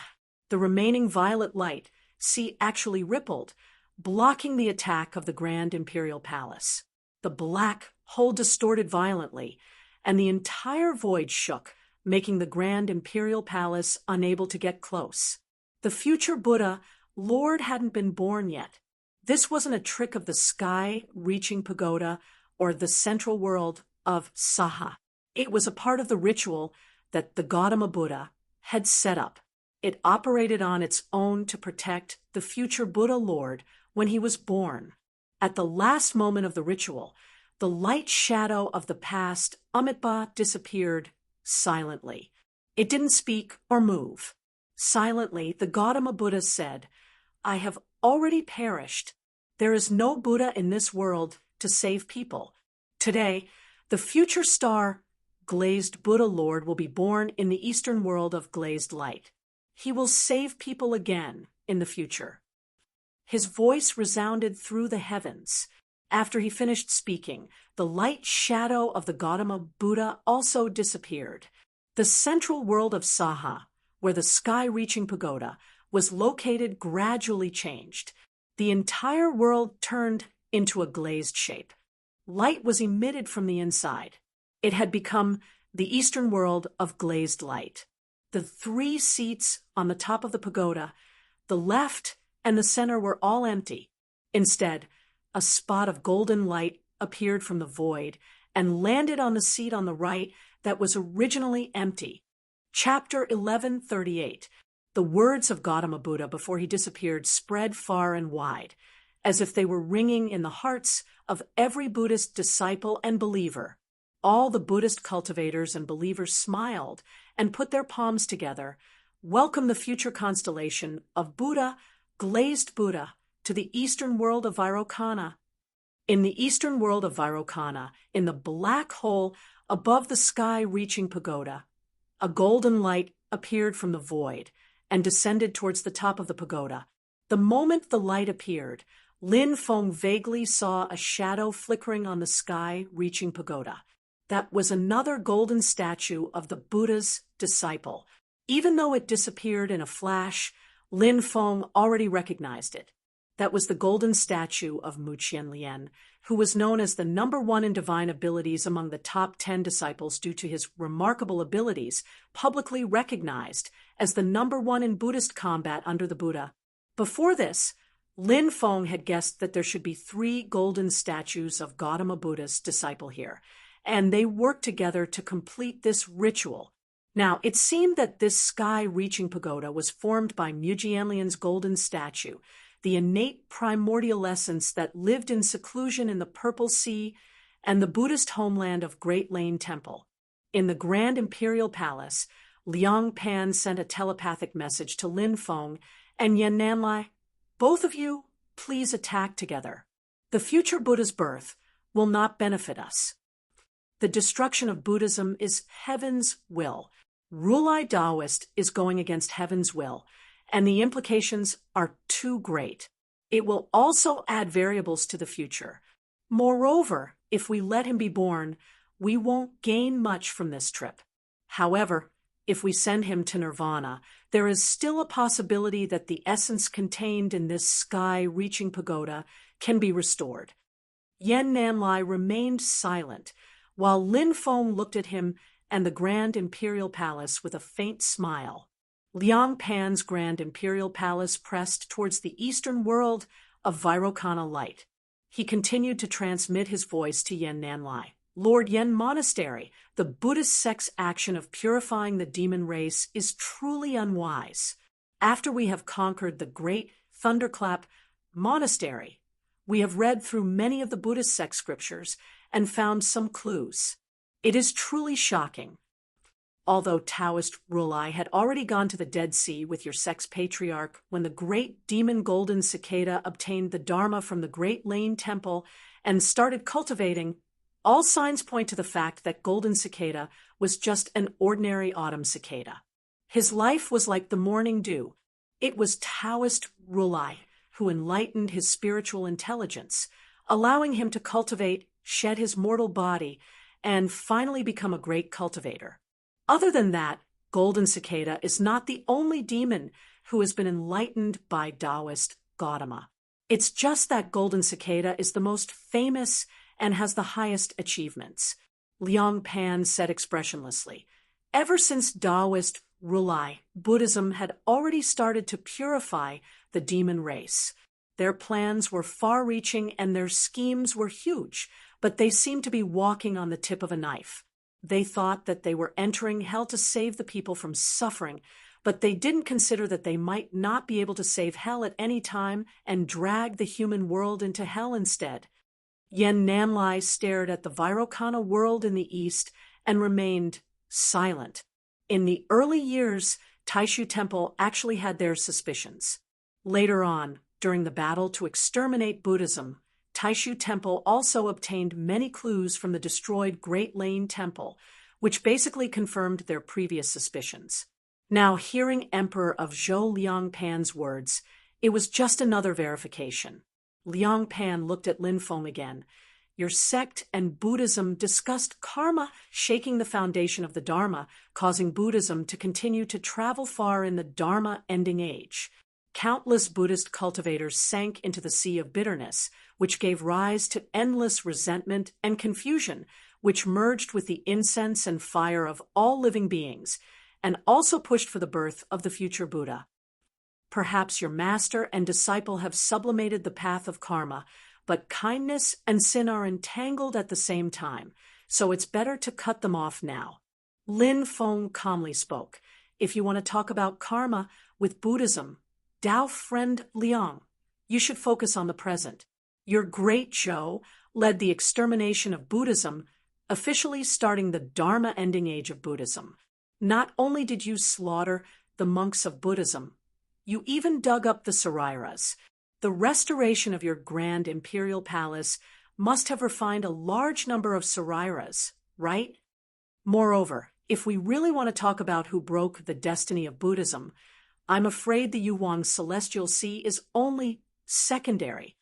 The remaining violet light, see, actually rippled, blocking the attack of the Grand Imperial Palace. The black hole distorted violently, and the entire void shook, making the Grand Imperial Palace unable to get close. The future Buddha, Lord, hadn't been born yet. This wasn't a trick of the sky-reaching pagoda or the central world of Saha. It was a part of the ritual that the Gautama Buddha had set up. It operated on its own to protect the future Buddha Lord when he was born. At the last moment of the ritual, the light shadow of the past Amitabha disappeared silently. It didn't speak or move. Silently, the Gautama Buddha said, "I have already perished. There is no Buddha in this world to save people. Today, the future star, glazed Buddha Lord, will be born in the eastern world of glazed light. He will save people again in the future." His voice resounded through the heavens. After he finished speaking, the light shadow of the Gautama Buddha also disappeared. The central world of Saha, where the sky-reaching pagoda was located, gradually changed. The entire world turned into a glazed shape. Light was emitted from the inside. It had become the eastern world of glazed light. The 3 seats on the top of the pagoda, the left and the center, were all empty. Instead, a spot of golden light appeared from the void and landed on the seat on the right that was originally empty. Chapter 1138. The words of Gautama Buddha before he disappeared spread far and wide, as if they were ringing in the hearts of every Buddhist disciple and believer. All the Buddhist cultivators and believers smiled and put their palms together, welcomed the future constellation of Buddha, glazed Buddha, to the eastern world of Vairocana. In the eastern world of Vairocana, in the black hole above the sky-reaching pagoda, a golden light appeared from the void and descended towards the top of the pagoda. The moment the light appeared, Lin Feng vaguely saw a shadow flickering on the sky-reaching pagoda. That was another golden statue of the Buddha's disciple. Even though it disappeared in a flash, Lin Feng already recognized it. That was the golden statue of Mu Qianlian, who was known as the #1 in divine abilities among the top 10 disciples due to his remarkable abilities, publicly recognized as the #1 in Buddhist combat under the Buddha. Before this, Lin Feng had guessed that there should be 3 golden statues of Gautama Buddha's disciple here, and they worked together to complete this ritual. Now, it seemed that this sky-reaching pagoda was formed by Mu Qianlian's golden statue, the innate primordial essence that lived in seclusion in the Purple Sea and the Buddhist homeland of Great Lane Temple. In the Grand Imperial Palace, Liang Pan sent a telepathic message to Lin Feng and Yan Nanlai. "Both of you, please attack together. The future Buddha's birth will not benefit us. The destruction of Buddhism is heaven's will. Rulai Taoist is going against heaven's will, and the implications are too great. It will also add variables to the future. Moreover, if we let him be born, we won't gain much from this trip. However, if we send him to nirvana, there is still a possibility that the essence contained in this sky-reaching pagoda can be restored." Yan Nanlai remained silent, while Lin Feng looked at him and the Grand Imperial Palace with a faint smile. Liang Pan's grand imperial palace pressed towards the eastern world of Vairocana light. He continued to transmit his voice to Yen Nanlai. Lord Yen Monastery, the Buddhist sect's action of purifying the demon race is truly unwise. After we have conquered the great thunderclap monastery, we have read through many of the Buddhist sect scriptures and found some clues. It is truly shocking. Although Taoist Rulai had already gone to the Dead Sea with your sect's patriarch when the great demon golden cicada obtained the Dharma from the Great Lane Temple and started cultivating, all signs point to the fact that golden cicada was just an ordinary autumn cicada. His life was like the morning dew. It was Taoist Rulai who enlightened his spiritual intelligence, allowing him to cultivate, shed his mortal body, and finally become a great cultivator. Other than that, golden cicada is not the only demon who has been enlightened by Taoist Gautama. It's just that golden cicada is the most famous and has the highest achievements. Liang Pan said expressionlessly, ever since Taoist Rulai, Buddhism had already started to purify the demon race. Their plans were far-reaching and their schemes were huge, but they seemed to be walking on the tip of a knife. They thought that they were entering hell to save the people from suffering, but they didn't consider that they might not be able to save hell at any time and drag the human world into hell instead. Yen Nanlai stared at the Vairocana world in the east and remained silent. In the early years, Taishu Temple actually had their suspicions. Later on, during the battle to exterminate Buddhism, Taishu Temple also obtained many clues from the destroyed Great Lane Temple, which basically confirmed their previous suspicions. Now, hearing Emperor of Zhou Liang Pan's words, it was just another verification. Liang Pan looked at Lin Feng again. Your sect and Buddhism discussed karma shaking the foundation of the Dharma, causing Buddhism to continue to travel far in the Dharma ending age. Countless Buddhist cultivators sank into the sea of bitterness, which gave rise to endless resentment and confusion, which merged with the incense and fire of all living beings, and also pushed for the birth of the future Buddha. Perhaps your master and disciple have sublimated the path of karma, but kindness and sin are entangled at the same time, so it's better to cut them off now. Lin Feng calmly spoke. If you want to talk about karma with Buddhism, Tao friend Liang, you should focus on the present. Your great Zhou led the extermination of Buddhism, officially starting the Dharma ending age of Buddhism. Not only did you slaughter the monks of Buddhism, you even dug up the Sarairas. The restoration of your grand imperial palace must have refined a large number of Sarairas, right? Moreover, if we really want to talk about who broke the destiny of Buddhism, I'm afraid the Yuhuang Celestial Sea is only secondary.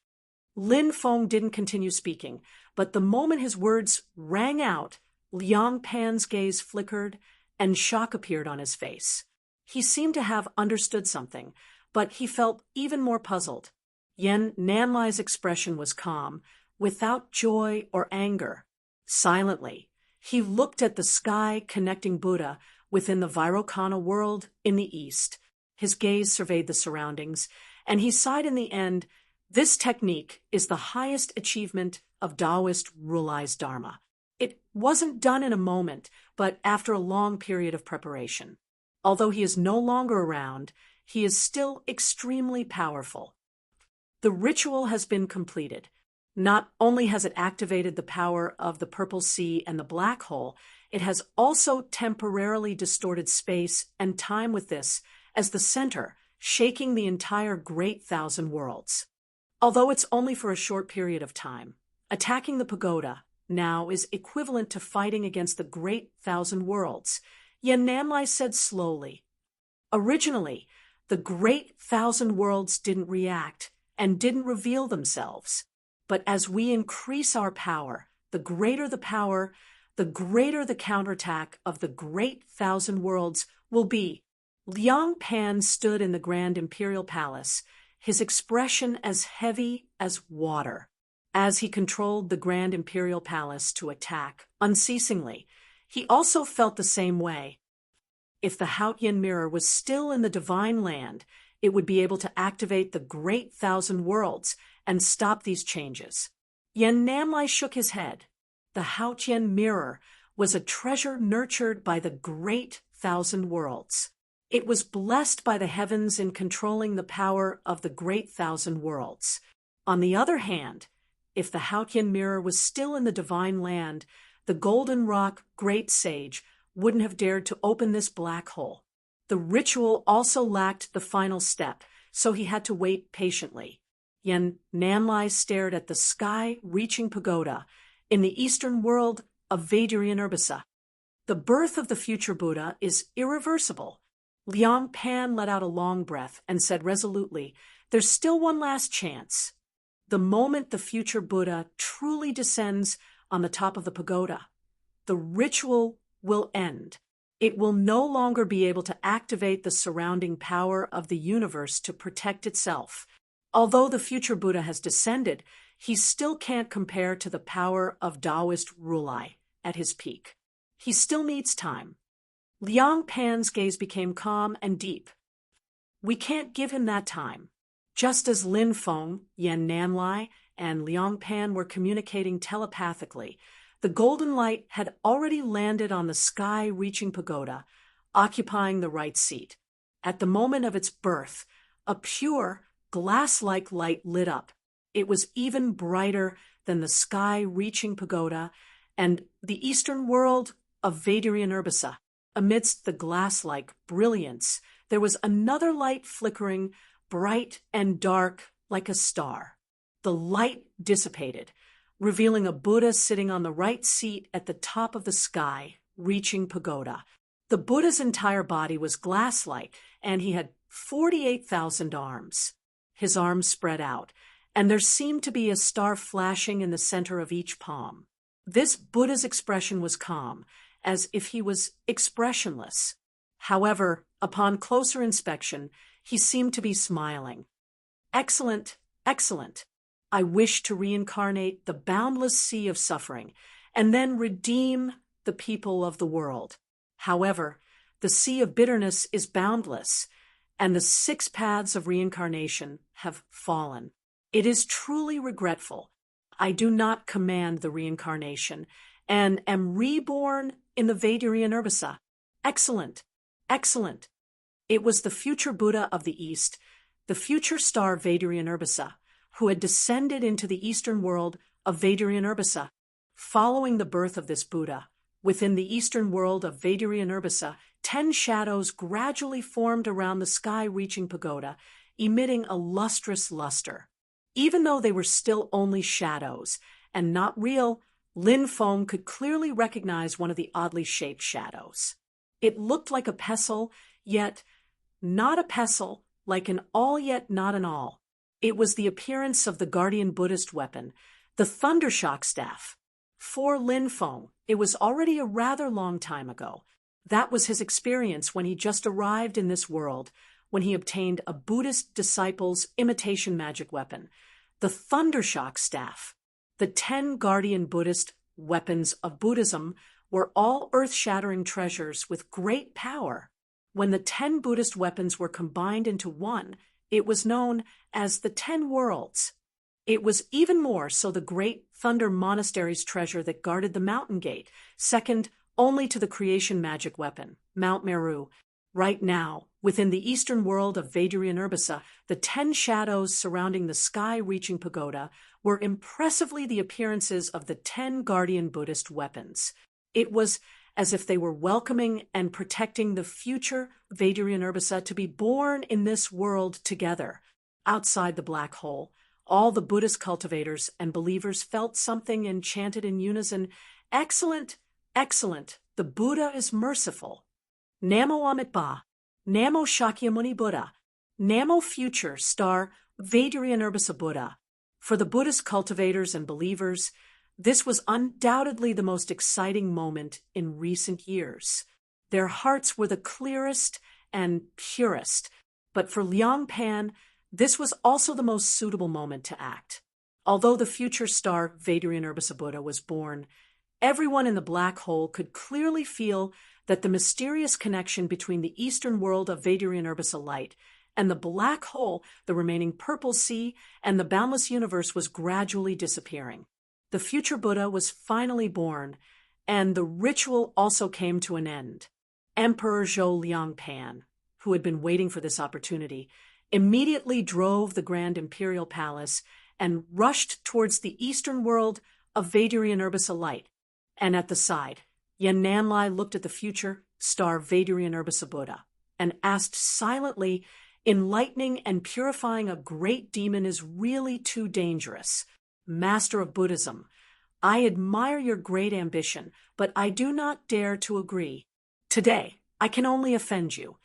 Lin Feng didn't continue speaking, but the moment his words rang out, Liang Pan's gaze flickered and shock appeared on his face. He seemed to have understood something, but he felt even more puzzled. Yen Nanlai's expression was calm, without joy or anger. Silently, he looked at the sky connecting Buddha within the Vairocana world in the east. His gaze surveyed the surroundings, and he sighed in the end, this technique is the highest achievement of Taoist Rulai's Dharma. It wasn't done in a moment, but after a long period of preparation. Although he is no longer around, he is still extremely powerful. The ritual has been completed. Not only has it activated the power of the Purple Sea and the Black Hole, it has also temporarily distorted space and time with this as the center, shaking the entire Great Thousand Worlds. Although it's only for a short period of time, attacking the pagoda now is equivalent to fighting against the Great Thousand Worlds, Yen Nanlai said slowly. Originally, the Great Thousand Worlds didn't react and didn't reveal themselves. But as we increase our power, the greater the power, the greater the counterattack of the Great Thousand Worlds will be. Liang Pan stood in the Grand Imperial Palace, his expression as heavy as water. As he controlled the Grand Imperial Palace to attack unceasingly, he also felt the same way. If the Haotian mirror was still in the divine land, it would be able to activate the Great Thousand Worlds and stop these changes. Yen Namlai shook his head. The Haotian mirror was a treasure nurtured by the Great Thousand Worlds. It was blessed by the heavens in controlling the power of the Great Thousand Worlds. On the other hand, if the Haotian mirror was still in the divine land, the Golden Rock Great Sage wouldn't have dared to open this black hole. The ritual also lacked the final step, so he had to wait patiently. Yen Namlai stared at the sky-reaching pagoda in the eastern world of Vadirian Urbisa. The birth of the future Buddha is irreversible. Liang Pan let out a long breath and said resolutely, "There's still one last chance. The moment the future Buddha truly descends on the top of the pagoda, the ritual will end. It will no longer be able to activate the surrounding power of the universe to protect itself. Although the future Buddha has descended, he still can't compare to the power of Taoist Rulai at his peak. He still needs time." Liang Pan's gaze became calm and deep. "We can't give him that time." Just as Lin Feng, Yen Namlai, and Liang Pan were communicating telepathically, the golden light had already landed on the sky-reaching pagoda, occupying the right seat. At the moment of its birth, a pure, glass-like light lit up. It was even brighter than the sky-reaching pagoda and the eastern world of Vadirian Urbisa. Amidst the glass-like brilliance, there was another light flickering, bright and dark like a star. The light dissipated, revealing a Buddha sitting on the right seat at the top of the sky-reaching pagoda. The Buddha's entire body was glass-like, and he had 48,000 arms. His arms spread out, and there seemed to be a star flashing in the center of each palm. This Buddha's expression was calm, as if he was expressionless. However, upon closer inspection, he seemed to be smiling. "Excellent, excellent. I wish to reincarnate the boundless sea of suffering and then redeem the people of the world. However, the sea of bitterness is boundless, and the 6 paths of reincarnation have fallen. It is truly regretful. I do not command the reincarnation and am reborn in the Vadirian Urbisa. Excellent, excellent." It was the future Buddha of the East, the future star Vadirian Urbisa, who had descended into the eastern world of Vadirian Urbisa. Following the birth of this Buddha, within the eastern world of Vadirian Urbisa, 10 shadows gradually formed around the sky-reaching pagoda, emitting a lustrous luster. Even though they were still only shadows and not real, Lin Feng could clearly recognize one of the oddly shaped shadows. It looked like a pestle, yet not a pestle, like an all yet not an all. It was the appearance of the guardian Buddhist weapon, the Thundershock staff. For Lin Feng, it was already a rather long time ago. That was his experience when he just arrived in this world, when he obtained a Buddhist disciple's imitation magic weapon, the Thundershock staff. The 10 guardian Buddhist weapons of Buddhism were all earth-shattering treasures with great power. When the 10 Buddhist weapons were combined into one, it was known as the 10 Worlds. It was even more so the great Thunder Monastery's treasure that guarded the Mountain Gate, second only to the creation magic weapon, Mount Meru. Right now, within the eastern world of Vadirian Urbisa, the 10 shadows surrounding the sky-reaching pagoda were impressively the appearances of the 10 guardian Buddhist weapons. It was as if they were welcoming and protecting the future Vadirian Urbisa to be born in this world together. Outside the black hole, all the Buddhist cultivators and believers felt something and chanted in unison, "Excellent, excellent, the Buddha is merciful. Namo Amitabha, Namo Shakyamuni Buddha, Namo future star Vadirian Urbisa Buddha." For the Buddhist cultivators and believers, this was undoubtedly the most exciting moment in recent years. Their hearts were the clearest and purest, but for Liang Pan, this was also the most suitable moment to act. Although the future star Vadirian Urbisa Buddha was born, Everyone in the black hole could clearly feel that the mysterious connection between the eastern world of Vadirian Urbisa light and the black hole, the remaining purple sea, and the boundless universe was gradually disappearing. The future Buddha was finally born, and the ritual also came to an end. Emperor Zhou Liangpan, who had been waiting for this opportunity, immediately drove the Grand Imperial Palace and rushed towards the eastern world of Vadirian Urbisa light. And at the side, Yen Nanlai looked at the future star Vadirian Urbisa Buddha and asked silently, "Enlightening and purifying a great demon is really too dangerous. Master of Buddhism, I admire your great ambition, but I do not dare to agree. Today, I can only offend you."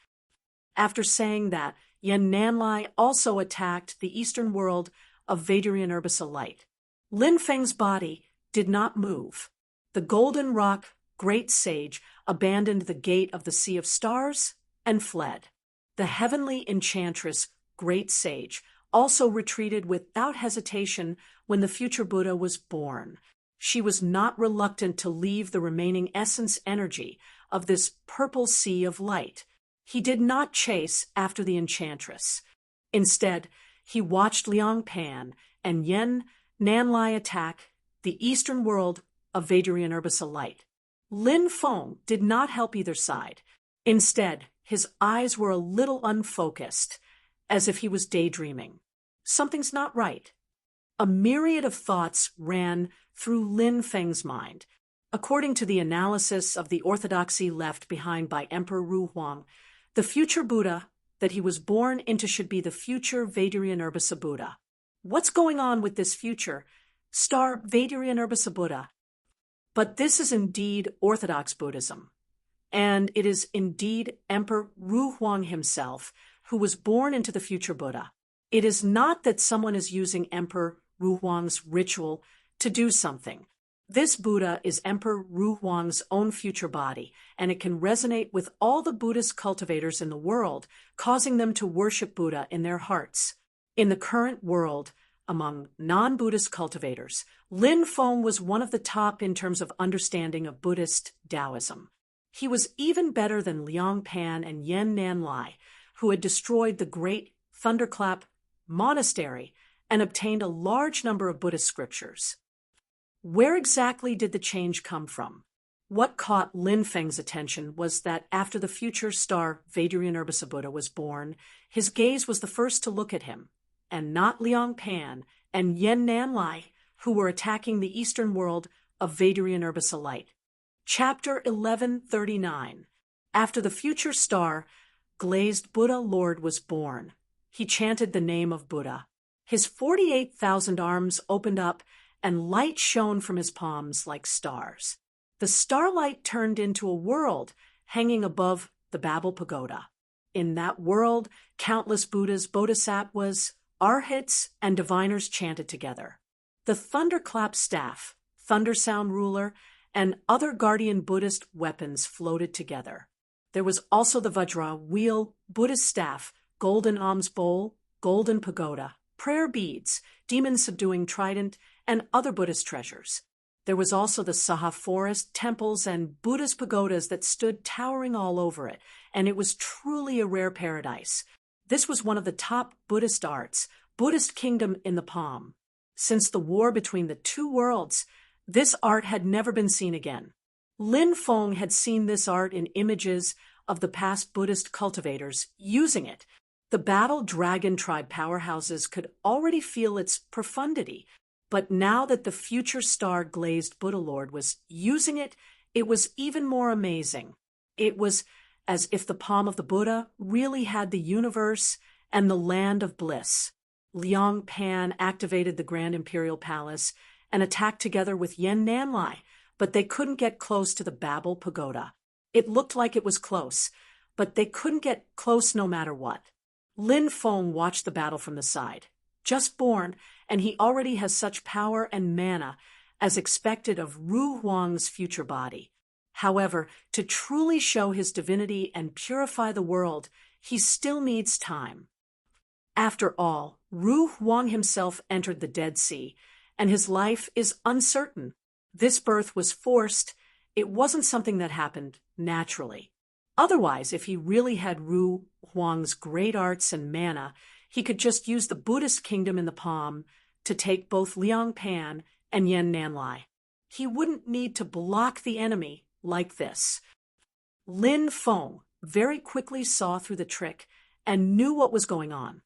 After saying that, Yen Nanlai also attacked the eastern world of Vadirian Urbisa light. Lin Feng's body did not move. The Golden Rock great sage abandoned the gate of the Sea of Stars and fled. The heavenly enchantress, great sage, also retreated without hesitation when the future Buddha was born. She was not reluctant to leave the remaining essence energy of this purple sea of light. He did not chase after the enchantress. Instead, he watched Liang Pan and Yen Nanlai attack the eastern world of Vadirian Urbisa light. Lin Feng did not help either side. Instead, his eyes were a little unfocused, as if he was daydreaming. Something's not right. A myriad of thoughts ran through Lin Feng's mind. According to the analysis of the orthodoxy left behind by Emperor Ru Huang, the future Buddha that he was born into should be the future Vadirian Urbisa Buddha. What's going on with this future star Vadirian Urbisa Buddha? But this is indeed Orthodox Buddhism, and it is indeed Emperor Ru Huang himself who was born into the future Buddha. It is not that someone is using Emperor Ru Huang's ritual to do something. This Buddha is Emperor Ru Huang's own future body, and it can resonate with all the Buddhist cultivators in the world, causing them to worship Buddha in their hearts. In the current world, among non-Buddhist cultivators, Lin Feng was one of the top in terms of understanding of Buddhist Taoism. He was even better than Liang Pan and Yen Nanlai, who had destroyed the great Thunderclap monastery and obtained a large number of Buddhist scriptures. Where exactly did the change come from? What caught Lin Feng's attention was that after the future star Vadirian Urbisa Buddha was born, his gaze was the first to look at him, and not Liang Pan and Yen Nanlai, who were attacking the eastern world of Vadirian Urbisa light. Chapter 1139. After the future star, glazed Buddha Lord was born. He chanted the name of Buddha. His 48,000 arms opened up, and light shone from his palms like stars. The starlight turned into a world hanging above the Babel Pagoda. In that world, countless Buddhas, bodhisattvas, arhats, and diviners chanted together. The thunderclap staff, thunder sound ruler, and other guardian Buddhist weapons floated together. There was also the Vajra wheel, Buddhist staff, golden alms bowl, golden pagoda, prayer beads, demon-subduing trident, and other Buddhist treasures. There was also the Saha forest, temples, and Buddhist pagodas that stood towering all over it, and it was truly a rare paradise. This was one of the top Buddhist arts, Buddhist kingdom in the palm. Since the war between the two worlds, this art had never been seen again. Lin Feng had seen this art in images of the past Buddhist cultivators using it. The Battle Dragon tribe powerhouses could already feel its profundity, but now that the future star glazed Buddha Lord was using it, it was even more amazing. It was as if the palm of the Buddha really had the universe and the land of bliss. Liang Pan activated the Grand Imperial Palace and attacked together with Yen Nanlai, but they couldn't get close to the Babel Pagoda. It looked like it was close, but they couldn't get close no matter what. Lin Feng watched the battle from the side. Just born, and he already has such power and mana as expected of Ru Huang's future body. However, to truly show his divinity and purify the world, he still needs time. After all, Ru Huang himself entered the Dead Sea, and his life is uncertain. This birth was forced. It wasn't something that happened naturally. Otherwise, if he really had Ru Huang's great arts and mana, he could just use the Buddhist kingdom in the palm to take both Liang Pan and Yan Nanlai. He wouldn't need to block the enemy like this. Lin Feng very quickly saw through the trick and knew what was going on.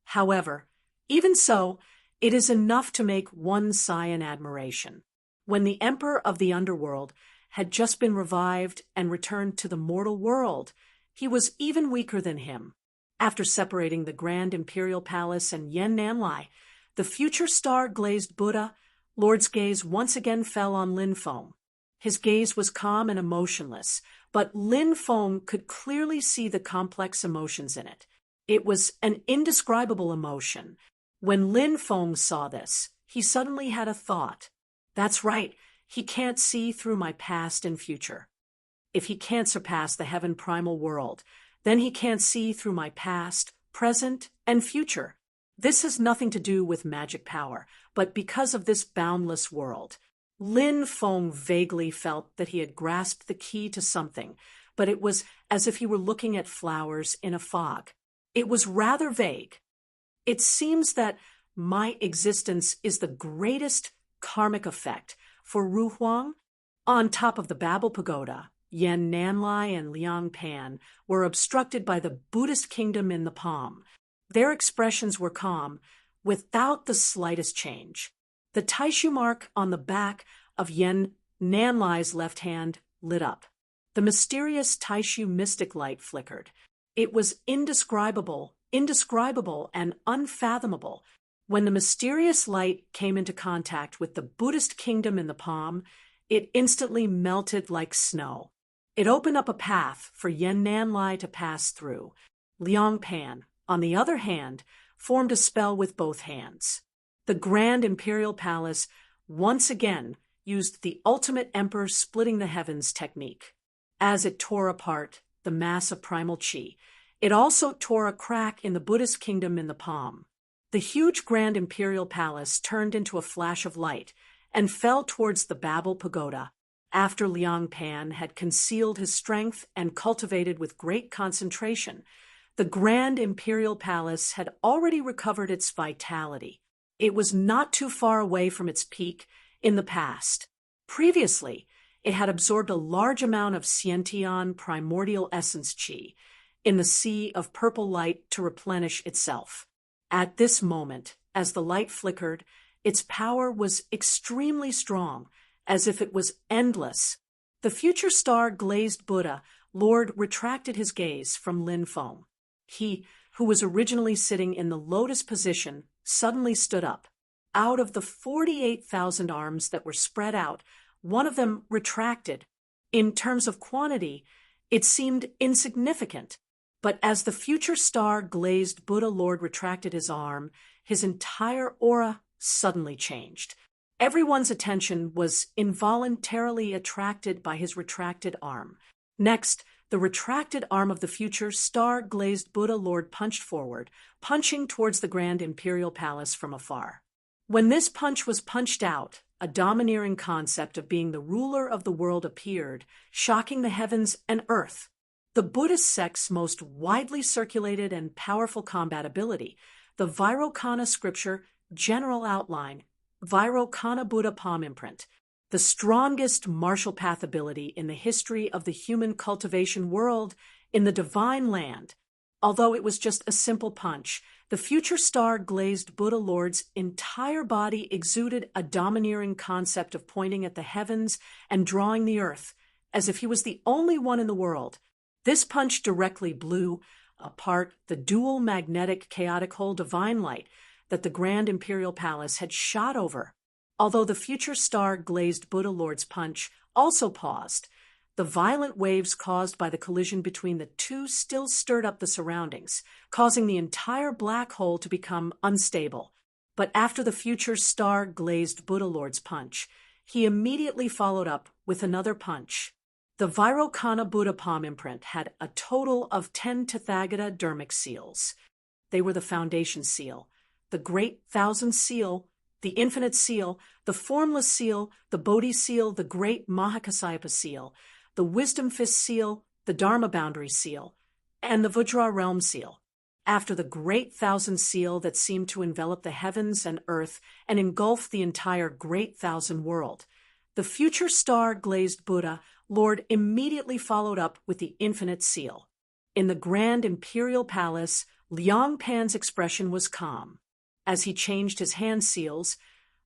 However, even so, it is enough to make one sigh in admiration. When the Emperor of the Underworld had just been revived and returned to the mortal world, he was even weaker than him. After separating the Grand Imperial Palace and Yan Nanlai, the future star-glazed Buddha Lord's gaze once again fell on Lin Feng. His gaze was calm and emotionless, but Lin Feng could clearly see the complex emotions in it. It was an indescribable emotion. When Lin Feng saw this, he suddenly had a thought. That's right, he can't see through my past and future. If he can't surpass the heaven primal world, then he can't see through my past, present, and future. This has nothing to do with magic power, but because of this boundless world. Lin Feng vaguely felt that he had grasped the key to something, but it was as if he were looking at flowers in a fog. It was rather vague. It seems that my existence is the greatest karmic effect for Ru Huang. On top of the Babel Pagoda, Yan Nanlai and Liang Pan were obstructed by the Buddhist kingdom in the palm. Their expressions were calm, without the slightest change. The Taishu mark on the back of Yan Nanlai's left hand lit up. The mysterious Taishu mystic light flickered. It was indescribable and unfathomable. When the mysterious light came into contact with the Buddhist kingdom in the palm, it instantly melted like snow. It opened up a path for Yan Nanlai to pass through. Liang Pan, on the other hand, formed a spell with both hands. The Grand Imperial Palace once again used the ultimate emperor splitting the heavens technique. As it tore apart the mass of primal chi, it also tore a crack in the Buddhist kingdom in the palm. The huge Grand Imperial Palace turned into a flash of light and fell towards the Babel Pagoda. After Liang Pan had concealed his strength and cultivated with great concentration, the Grand Imperial Palace had already recovered its vitality. It was not too far away from its peak in the past. Previously, it had absorbed a large amount of Xiantian primordial essence chi in the sea of purple light to replenish itself. At this moment, as the light flickered, its power was extremely strong, as if it was endless. The future star-glazed Buddha Lord retracted his gaze from Lin Feng. He, who was originally sitting in the lotus position, suddenly stood up. Out of the 48,000 arms that were spread out, one of them retracted. In terms of quantity, it seemed insignificant. But as the future star-glazed Buddha Lord retracted his arm, his entire aura suddenly changed. Everyone's attention was involuntarily attracted by his retracted arm. Next, the retracted arm of the future star-glazed Buddha Lord punched forward, punching towards the Grand Imperial Palace from afar. When this punch was punched out, a domineering concept of being the ruler of the world appeared, shocking the heavens and earth. The Buddhist sect's most widely circulated and powerful combat ability, the Vairocana scripture general outline, Vairocana Buddha palm imprint, the strongest martial path ability in the history of the human cultivation world in the divine land. Although it was just a simple punch, the future star-glazed Buddha Lord's entire body exuded a domineering concept of pointing at the heavens and drawing the earth, as if he was the only one in the world. This punch directly blew apart the dual magnetic chaotic whole divine light that the Grand Imperial Palace had shot over. Although the future star-glazed Buddha Lord's punch also paused, the violent waves caused by the collision between the two still stirred up the surroundings, causing the entire black hole to become unstable. But after the future star-glazed Buddha Lord's punch, he immediately followed up with another punch. The Vairocana Buddha palm imprint had a total of 10 Tathagata dermic seals. They were the foundation seal, the Great Thousand Seal, the infinite seal, the formless seal, the Bodhi seal, the great Mahakasayapa seal, the wisdom fist seal, the Dharma boundary seal, and the Vajra realm seal. After the great thousand seal that seemed to envelop the heavens and earth and engulf the entire great thousand world, the future star-glazed Buddha, Lord, immediately followed up with the infinite seal. In the grand imperial palace, Liang Pan's expression was calm. As he changed his hand seals,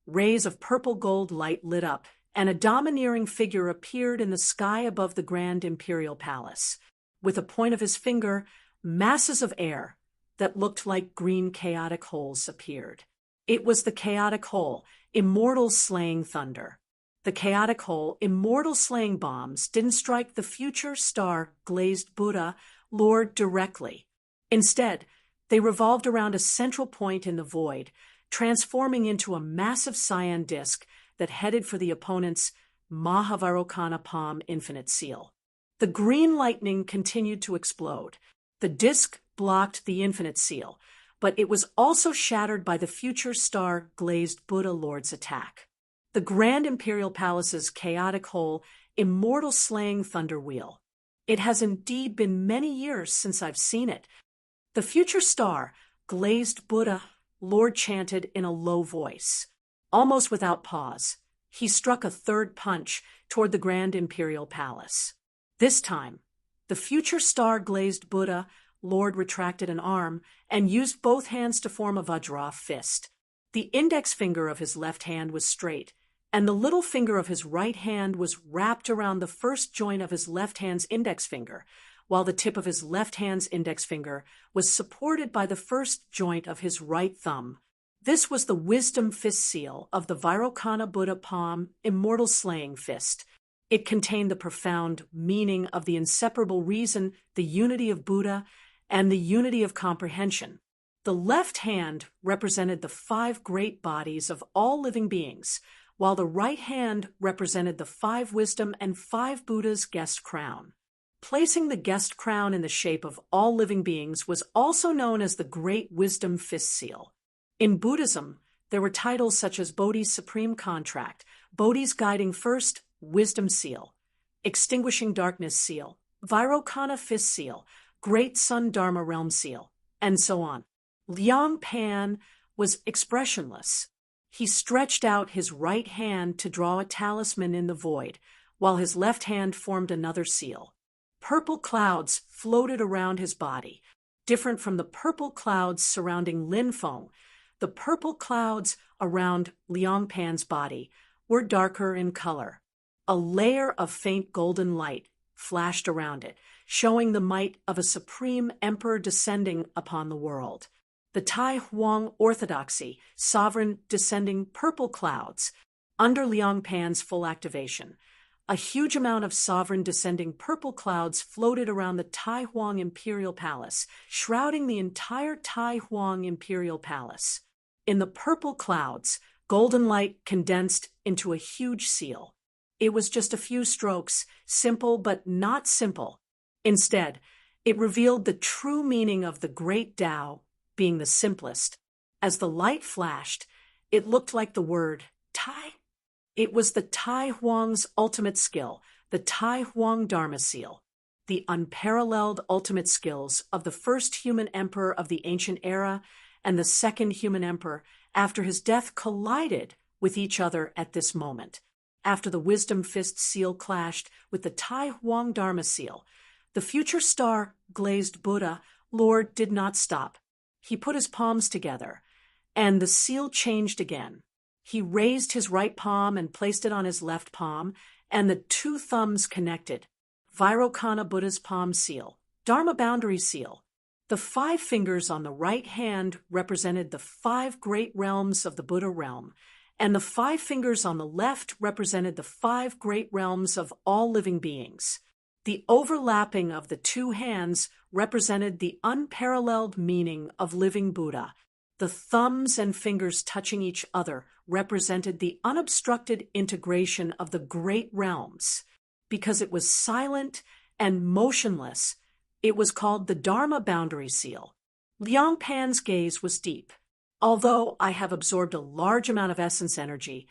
rays of purple gold light lit up, and a domineering figure appeared in the sky above the grand imperial palace. With a point of his finger, masses of air that looked like green chaotic holes appeared. It was the chaotic hole, immortal slaying thunder. The chaotic hole, immortal slaying bombs, didn't strike the future star-glazed Buddha, Lord, directly. Instead, they revolved around a central point in the void, transforming into a massive cyan disk that headed for the opponent's Mahavarokana palm infinite seal. The green lightning continued to explode. The disk blocked the infinite seal, but it was also shattered by the future star-glazed Buddha Lord's attack. The Grand Imperial Palace's chaotic hole, immortal slaying thunder wheel. It has indeed been many years since I've seen it. The future star-glazed Buddha Lord chanted in a low voice. Almost without pause, he struck a third punch toward the Grand Imperial Palace. This time, the future star-glazed Buddha Lord retracted an arm and used both hands to form a Vajra fist. The index finger of his left hand was straight, and the little finger of his right hand was wrapped around the first joint of his left hand's index finger, while the tip of his left hand's index finger was supported by the first joint of his right thumb. This was the wisdom fist seal of the Vairocana Buddha palm immortal slaying fist. It contained the profound meaning of the inseparable reason, the unity of Buddha, and the unity of comprehension. The left hand represented the 5 great bodies of all living beings, while the right hand represented the 5 wisdom and 5 Buddha's guest crown. Placing the guest crown in the shape of all living beings was also known as the Great Wisdom Fist Seal. In Buddhism, there were titles such as Bodhi's Supreme Contract, Bodhi's Guiding First, Wisdom Seal, Extinguishing Darkness Seal, Vairocana Fist Seal, Great Sun Dharma Realm Seal, and so on. Liang Pan was expressionless. He stretched out his right hand to draw a talisman in the void, while his left hand formed another seal. Purple clouds floated around his body, different from the purple clouds surrounding Lin Feng. The purple clouds around Liang Pan's body were darker in color. A layer of faint golden light flashed around it, showing the might of a supreme emperor descending upon the world. The Tai Huang orthodoxy, sovereign descending purple clouds. Under Liang Pan's full activation, a huge amount of sovereign descending purple clouds floated around the Tai Huang Imperial Palace, shrouding the entire Tai Huang Imperial Palace. In the purple clouds, golden light condensed into a huge seal. It was just a few strokes, simple but not simple. Instead, it revealed the true meaning of the great Tao, being the simplest. As the light flashed, it looked like the word Tai. It was the Tai Huang's ultimate skill, the Tai Huang Dharma Seal, the unparalleled ultimate skills of the first human emperor of the ancient era and the second human emperor after his death collided with each other at this moment. After the Wisdom Fist Seal clashed with the Tai Huang Dharma Seal, the future star-glazed Buddha Lord did not stop. He put his palms together, and the seal changed again. He raised his right palm and placed it on his left palm, and the 2 thumbs connected. Vairocana Buddha's palm seal, Dharma boundary seal. The 5 fingers on the right hand represented the 5 great realms of the Buddha realm, and the 5 fingers on the left represented the 5 great realms of all living beings. The overlapping of the 2 hands represented the unparalleled meaning of living Buddha. The thumbs and fingers touching each other represented the unobstructed integration of the great realms. Because it was silent and motionless, it was called the Dharma boundary seal. Liang Pan's gaze was deep. Although I have absorbed a large amount of essence energy,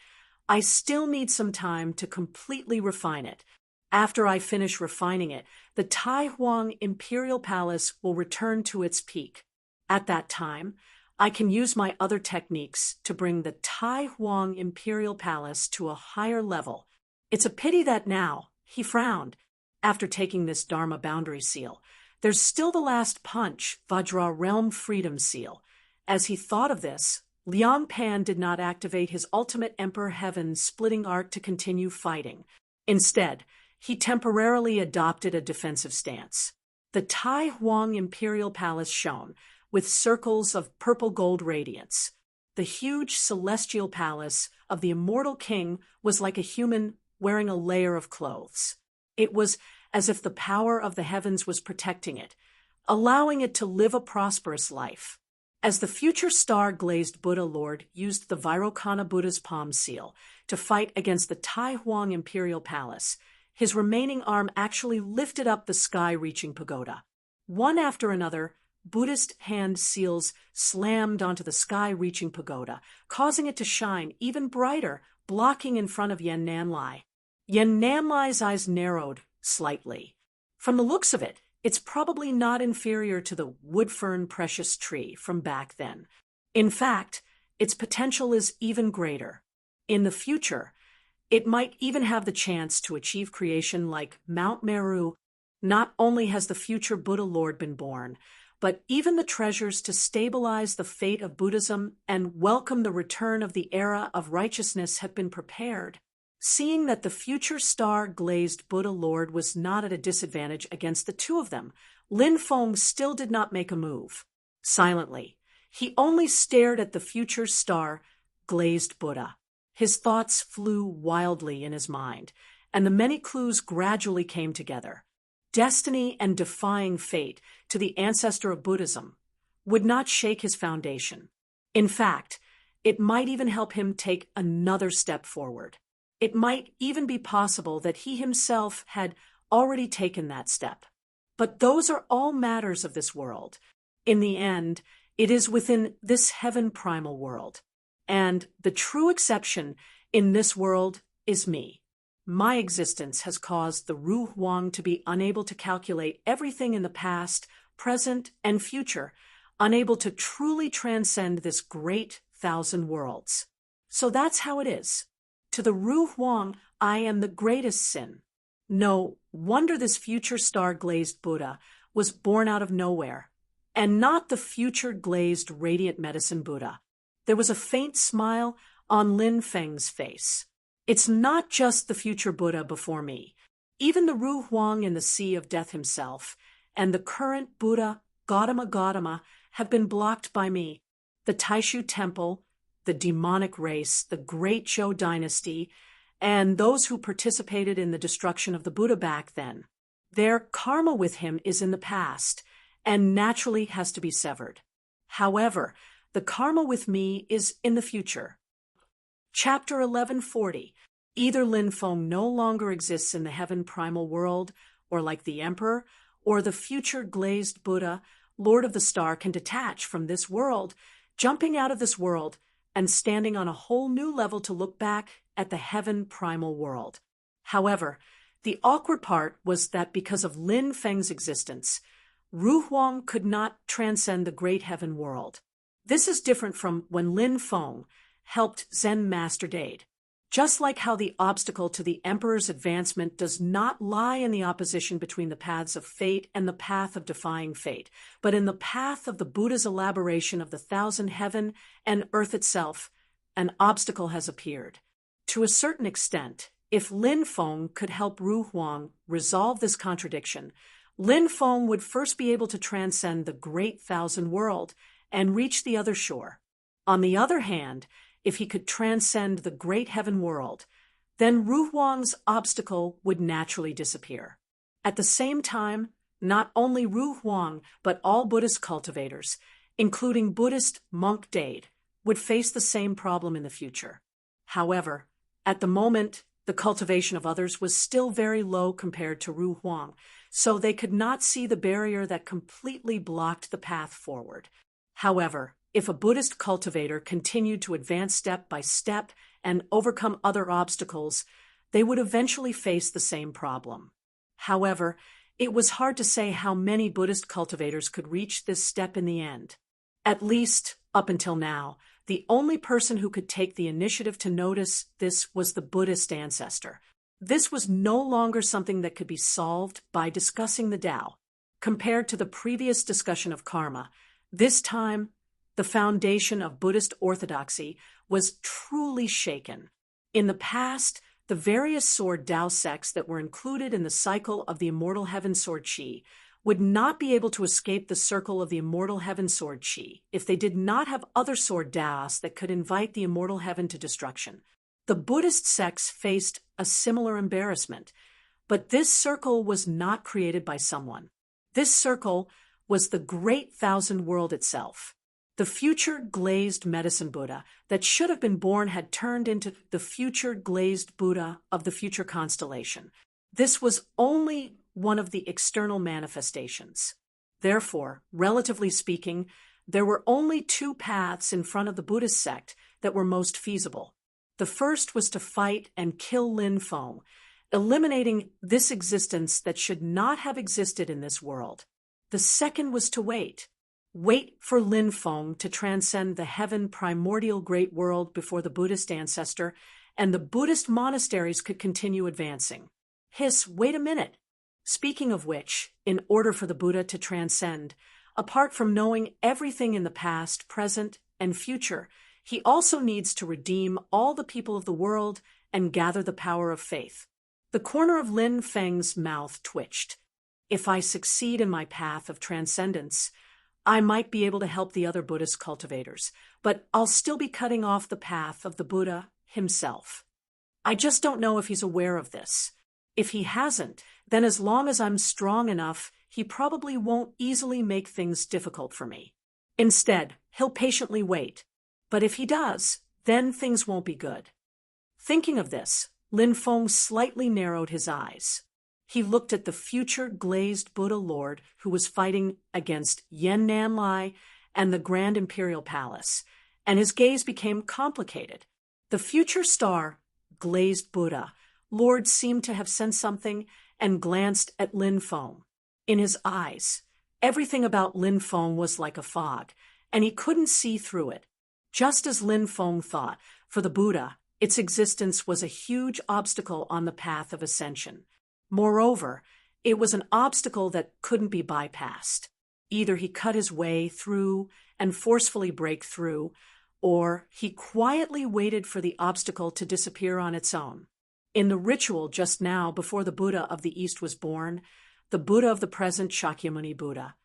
I still need some time to completely refine it. After I finish refining it, the Tai Huang Imperial Palace will return to its peak. At that time, I can use my other techniques to bring the Tai Huang Imperial Palace to a higher level. It's a pity that now, he frowned, after taking this Dharma boundary seal, there's still the last punch, Vajra Realm Freedom Seal. As he thought of this, Liang Pan did not activate his ultimate Emperor Heaven splitting arc to continue fighting. Instead, he temporarily adopted a defensive stance. The Tai Huang Imperial Palace shone, with circles of purple-gold radiance. The huge celestial palace of the immortal king was like a human wearing a layer of clothes. It was as if the power of the heavens was protecting it, allowing it to live a prosperous life. As the future star-glazed Buddha Lord used the Vairocana Buddha's palm seal to fight against the Tai Huang Imperial Palace, his remaining arm actually lifted up the sky-reaching pagoda. One after another, Buddhist hand seals slammed onto the sky-reaching pagoda, causing it to shine even brighter, blocking in front of Yen Nanlai. Yen Nanlai's eyes narrowed slightly. From the looks of it, it's probably not inferior to the wood-fern precious tree from back then. In fact, its potential is even greater. In the future, it might even have the chance to achieve creation like Mount Meru. Not only has the future Buddha Lord been born, but even the treasures to stabilize the fate of Buddhism and welcome the return of the era of righteousness have been prepared. Seeing that the future star-glazed Buddha Lord was not at a disadvantage against the two of them, Lin Feng still did not make a move. Silently, he only stared at the future star-glazed Buddha. His thoughts flew wildly in his mind, and the many clues gradually came together. Destiny and defying fate to the ancestor of Buddhism would not shake his foundation. In fact, it might even help him take another step forward. It might even be possible that he himself had already taken that step. But those are all matters of this world. In the end, it is within this heaven primal world. And the true exception in this world is me. My existence has caused the Ru Huang to be unable to calculate everything in the past, present, and future, unable to truly transcend this great thousand worlds. So that's how it is. To the Ru Huang, I am the greatest sin. No wonder this future star-glazed Buddha was born out of nowhere, and not the future-glazed radiant medicine Buddha. There was a faint smile on Lin Feng's face. It's not just the future Buddha before me. Even the Ru Huang in the Sea of Death himself, and the current Buddha, Gautama, have been blocked by me. The Taishu Temple, the demonic race, the Great Zhou dynasty, and those who participated in the destruction of the Buddha back then. Their karma with him is in the past, and naturally has to be severed. However, the karma with me is in the future. Chapter 1140. Either Lin Feng no longer exists in the heaven primal world, or like the Emperor, or the future glazed Buddha, Lord of the Star, can detach from this world, jumping out of this world, and standing on a whole new level to look back at the heaven primal world. However, the awkward part was that because of Lin Feng's existence, Ru Huang could not transcend the great heaven world. This is different from when Lin Feng helped Zen Master Dade. Just like how the obstacle to the Emperor's advancement does not lie in the opposition between the paths of fate and the path of defying fate, but in the path of the Buddha's elaboration of the thousand heaven and earth itself, an obstacle has appeared. To a certain extent, if Lin Feng could help Ru Huang resolve this contradiction, Lin Feng would first be able to transcend the great thousand world and reach the other shore. On the other hand, if he could transcend the great heaven world, then Ru Huang's obstacle would naturally disappear. At the same time, not only Ru Huang, but all Buddhist cultivators, including Buddhist monk Dade, would face the same problem in the future. However, at the moment, the cultivation of others was still very low compared to Ru Huang, so they could not see the barrier that completely blocked the path forward. However, If a Buddhist cultivator continued to advance step by step and overcome other obstacles, they would eventually face the same problem. However, it was hard to say how many Buddhist cultivators could reach this step in the end. At least, up until now, the only person who could take the initiative to notice this was the Buddhist ancestor. This was no longer something that could be solved by discussing the Tao. Compared to the previous discussion of karma, this time, the foundation of Buddhist orthodoxy was truly shaken. In the past, the various sword Tao sects that were included in the cycle of the immortal heaven sword Qi would not be able to escape the circle of the immortal heaven sword Qi if they did not have other sword Taos that could invite the immortal heaven to destruction. The Buddhist sects faced a similar embarrassment, but this circle was not created by someone. This circle was the great thousand world itself. The future glazed medicine Buddha that should have been born had turned into the future glazed Buddha of the future constellation. This was only one of the external manifestations. Therefore, relatively speaking, there were only two paths in front of the Buddhist sect that were most feasible. The first was to fight and kill Lin Feng, eliminating this existence that should not have existed in this world. The second was to wait for Lin Feng to transcend the heaven primordial great world before the Buddhist ancestor, and the Buddhist monasteries could continue advancing. Wait a minute. Speaking of which, in order for the Buddha to transcend, apart from knowing everything in the past, present, and future, he also needs to redeem all the people of the world and gather the power of faith. The corner of Lin Feng's mouth twitched. If I succeed in my path of transcendence, I might be able to help the other Buddhist cultivators, but I'll still be cutting off the path of the Buddha himself. I just don't know if he's aware of this. If he hasn't, then as long as I'm strong enough, he probably won't easily make things difficult for me. Instead, he'll patiently wait. But if he does, then things won't be good. Thinking of this, Lin Feng slightly narrowed his eyes. He looked at the future glazed Buddha Lord who was fighting against Yen Nanlai and the Grand Imperial Palace, and his gaze became complicated. The future star, glazed Buddha, Lord seemed to have sensed something and glanced at Lin Feng. In his eyes, everything about Lin Feng was like a fog, and he couldn't see through it. Just as Lin Feng thought, for the Buddha, its existence was a huge obstacle on the path of ascension. Moreover, it was an obstacle that couldn't be bypassed. Either he cut his way through and forcefully break through, or he quietly waited for the obstacle to disappear on its own. In the ritual just now before the Buddha of the East was born, the Buddha of the present, Shakyamuni Buddha,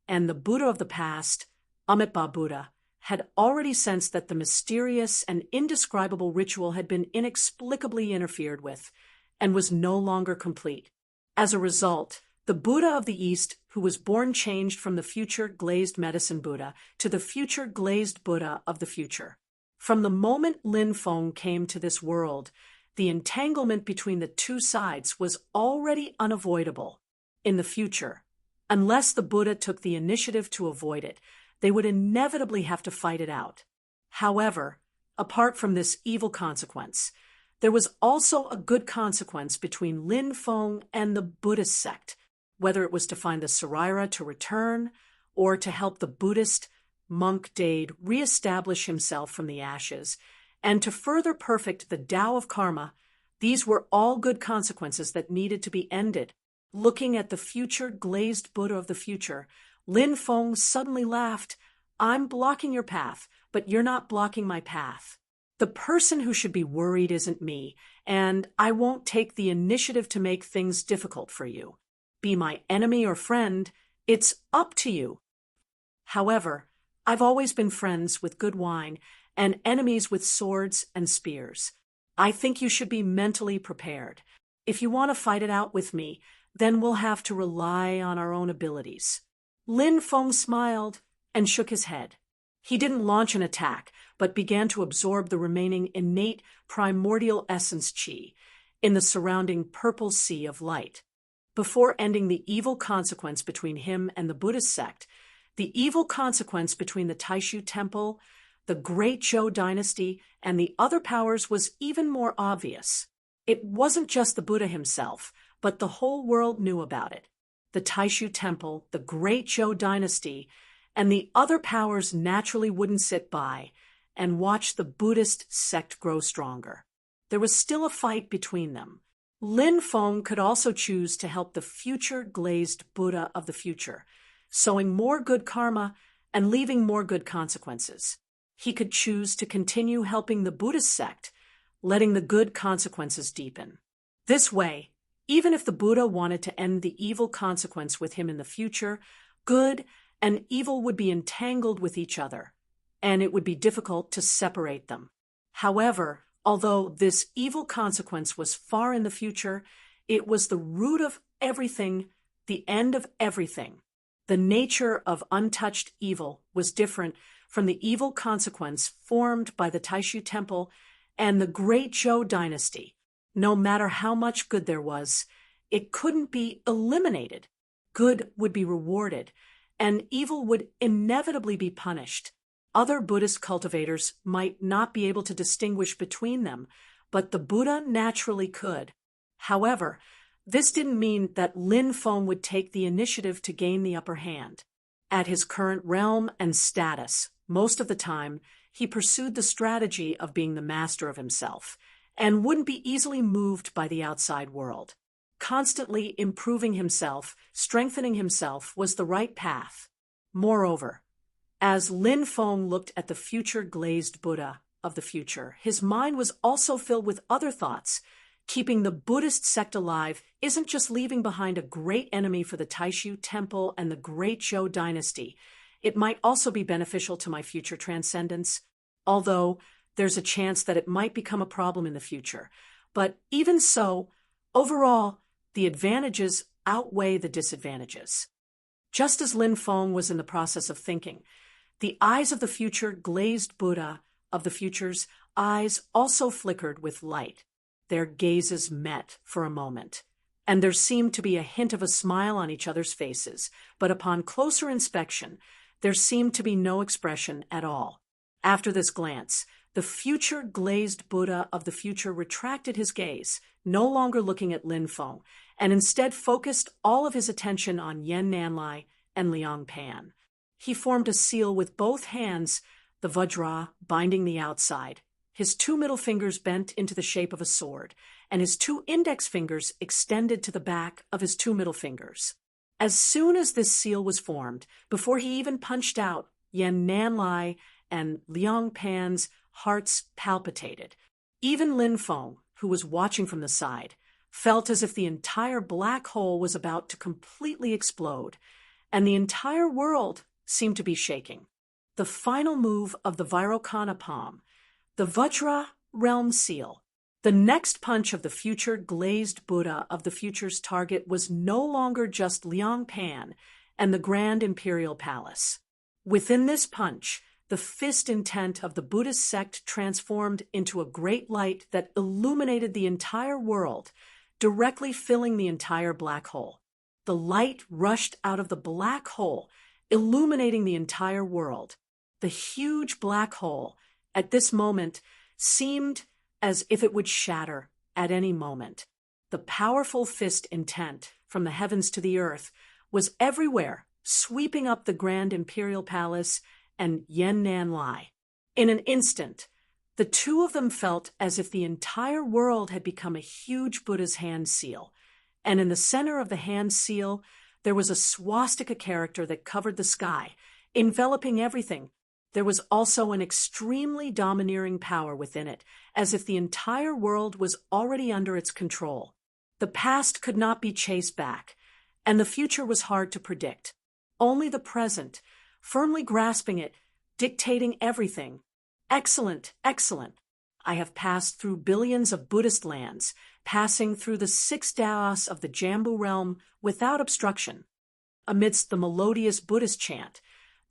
and the Buddha of the past, Amitabha Buddha, had already sensed that the mysterious and indescribable ritual had been inexplicably interfered with and was no longer complete. As a result, the Buddha of the East, who was born changed from the future glazed medicine Buddha to the future glazed Buddha of the future. From the moment Lin Feng came to this world, the entanglement between the two sides was already unavoidable. In the future, unless the Buddha took the initiative to avoid it, they would inevitably have to fight it out. However, apart from this evil consequence, there was also a good consequence between Lin Feng and the Buddhist sect, whether it was to find the Saraira to return or to help the Buddhist monk Dade reestablish himself from the ashes, and to further perfect the Tao of karma. These were all good consequences that needed to be ended. Looking at the future glazed Buddha of the future, Lin Feng suddenly laughed. I'm blocking your path, but you're not blocking my path. The person who should be worried isn't me, and I won't take the initiative to make things difficult for you. Be my enemy or friend, it's up to you. However, I've always been friends with good wine and enemies with swords and spears. I think you should be mentally prepared. If you want to fight it out with me, then we'll have to rely on our own abilities. Lin Feng smiled and shook his head. He didn't launch an attack, but began to absorb the remaining innate primordial essence Qi in the surrounding purple sea of light. Before ending the evil consequence between him and the Buddhist sect, The evil consequence between the Taishu Temple, the Great Zhou dynasty, and the other powers was even more obvious. It wasn't just the Buddha himself, but the whole world knew about it. The Taishu Temple, the Great Zhou dynasty, and the other powers naturally wouldn't sit by and watch the Buddhist sect grow stronger. There was still a fight between them. Lin Feng could also choose to help the future glazed Buddha of the future, sowing more good karma and leaving more good consequences. He could choose to continue helping the Buddhist sect, letting the good consequences deepen. This way, even if the Buddha wanted to end the evil consequence with him in the future, good and evil would be entangled with each other, and it would be difficult to separate them. However, although this evil consequence was far in the future, it was the root of everything, the end of everything. The nature of untouched evil was different from the evil consequence formed by the Taishu Temple and the Great Zhou dynasty. No matter how much good there was, it couldn't be eliminated. Good would be rewarded, and evil would inevitably be punished. Other Buddhist cultivators might not be able to distinguish between them, but the Buddha naturally could. However, this didn't mean that Lin Feng would take the initiative to gain the upper hand. At his current realm and status, most of the time, he pursued the strategy of being the master of himself, and wouldn't be easily moved by the outside world. Constantly improving himself, strengthening himself was the right path. Moreover, as Lin Feng looked at the future glazed Buddha of the future, his mind was also filled with other thoughts. Keeping the Buddhist sect alive isn't just leaving behind a great enemy for the Taishu Temple and the Great Zhou dynasty. It might also be beneficial to my future transcendence, although there's a chance that it might become a problem in the future. But even so, overall, the advantages outweigh the disadvantages. Just as Lin Feng was in the process of thinking, the eyes of the future glazed Buddha of the future's eyes also flickered with light. Their gazes met for a moment, and there seemed to be a hint of a smile on each other's faces, but upon closer inspection, there seemed to be no expression at all. After this glance, the future glazed Buddha of the future retracted his gaze, no longer looking at Lin Feng, and instead focused all of his attention on Yan Nanlai and Liang Pan. He formed a seal with both hands, the Vajra binding the outside, his 2 middle fingers bent into the shape of a sword, and his 2 index fingers extended to the back of his 2 middle fingers. As soon as this seal was formed, before he even punched out, Yan Nanlai and Liang Pan's hearts palpitated. Even Lin Feng, who was watching from the side, felt as if the entire black hole was about to completely explode, and the entire world seemed to be shaking. The final move of the Vairocana palm, the Vajra realm seal. The next punch of the future glazed Buddha of the future's target was no longer just Liang Pan and the Grand Imperial Palace. Within this punch, the fist intent of the Buddhist sect transformed into a great light that illuminated the entire world, directly filling the entire black hole. The light rushed out of the black hole, illuminating the entire world. The huge black hole, at this moment, seemed as if it would shatter at any moment. The powerful fist intent, from the heavens to the earth, was everywhere, sweeping up the Grand Imperial Palace and Yan Nanlai. In an instant, the two of them felt as if the entire world had become a huge Buddha's hand seal, and in the center of the hand seal, there was a swastika character that covered the sky, enveloping everything. There was also an extremely domineering power within it, as if the entire world was already under its control. The past could not be chased back, and the future was hard to predict. Only the present, firmly grasping it, dictating everything. Excellent, excellent. I have passed through billions of Buddhist lands, passing through the 6 Daos of the Jambu realm without obstruction. Amidst the melodious Buddhist chant,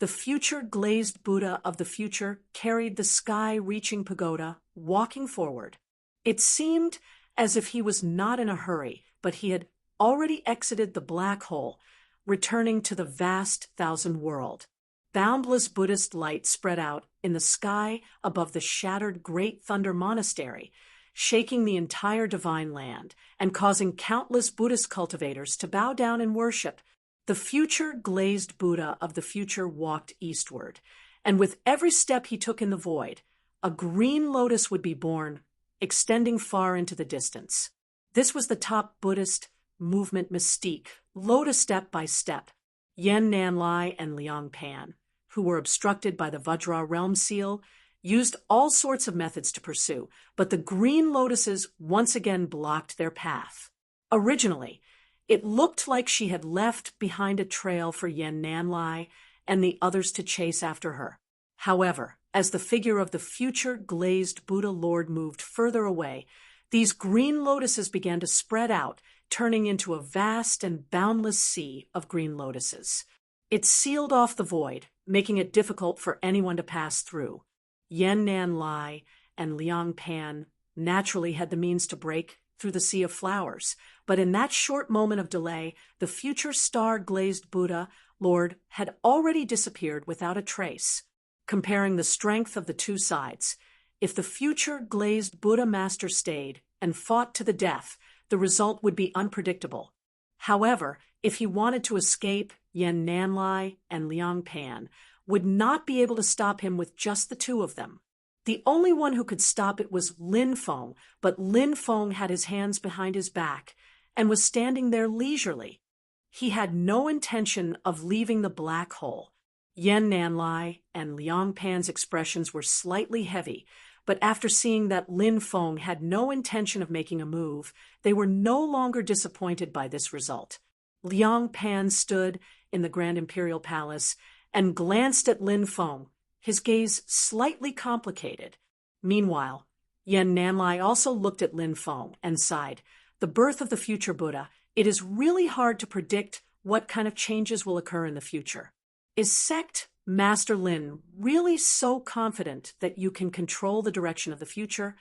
the future glazed Buddha of the future carried the sky-reaching pagoda, walking forward. It seemed as if he was not in a hurry, but he had already exited the black hole, returning to the vast thousand world. boundless Buddhist light spread out in the sky above the shattered Great Thunder Monastery, shaking the entire divine land and causing countless Buddhist cultivators to bow down and worship. The future glazed Buddha of the future walked eastward, and with every step he took in the void, a green lotus would be born, extending far into the distance. This was the top Buddhist movement mystique, lotus step by step. Yen Nanlai and Liang Pan, who were obstructed by the Vajra realm seal, used all sorts of methods to pursue, but the green lotuses once again blocked their path. Originally, it looked like she had left behind a trail for Yen Nanlai and the others to chase after her. However, as the figure of the future glazed Buddha Lord moved further away, these green lotuses began to spread out, turning into a vast and boundless sea of green lotuses. It sealed off the void, making it difficult for anyone to pass through. Yen Nanlai and Liang Pan naturally had the means to break through the sea of flowers, but in that short moment of delay, the future star-glazed Buddha Lord had already disappeared without a trace. Comparing the strength of the two sides, if the future glazed Buddha master stayed and fought to the death, the result would be unpredictable. However, if he wanted to escape, Yen Nanlai and Liang Pan would not be able to stop him with just the two of them. The only one who could stop it was Lin Feng, but Lin Feng had his hands behind his back and was standing there leisurely. He had no intention of leaving the black hole. Yen Nanlai and Liang Pan's expressions were slightly heavy, but after seeing that Lin Feng had no intention of making a move, they were no longer disappointed by this result. Liang Pan stood in the Grand Imperial Palace and glanced at Lin Feng, his gaze slightly complicated. Meanwhile, Yen Nanlai also looked at Lin Feng and sighed. The birth of the future Buddha, it is really hard to predict what kind of changes will occur in the future. Is sect Master Lin really so confident that you can control the direction of the future?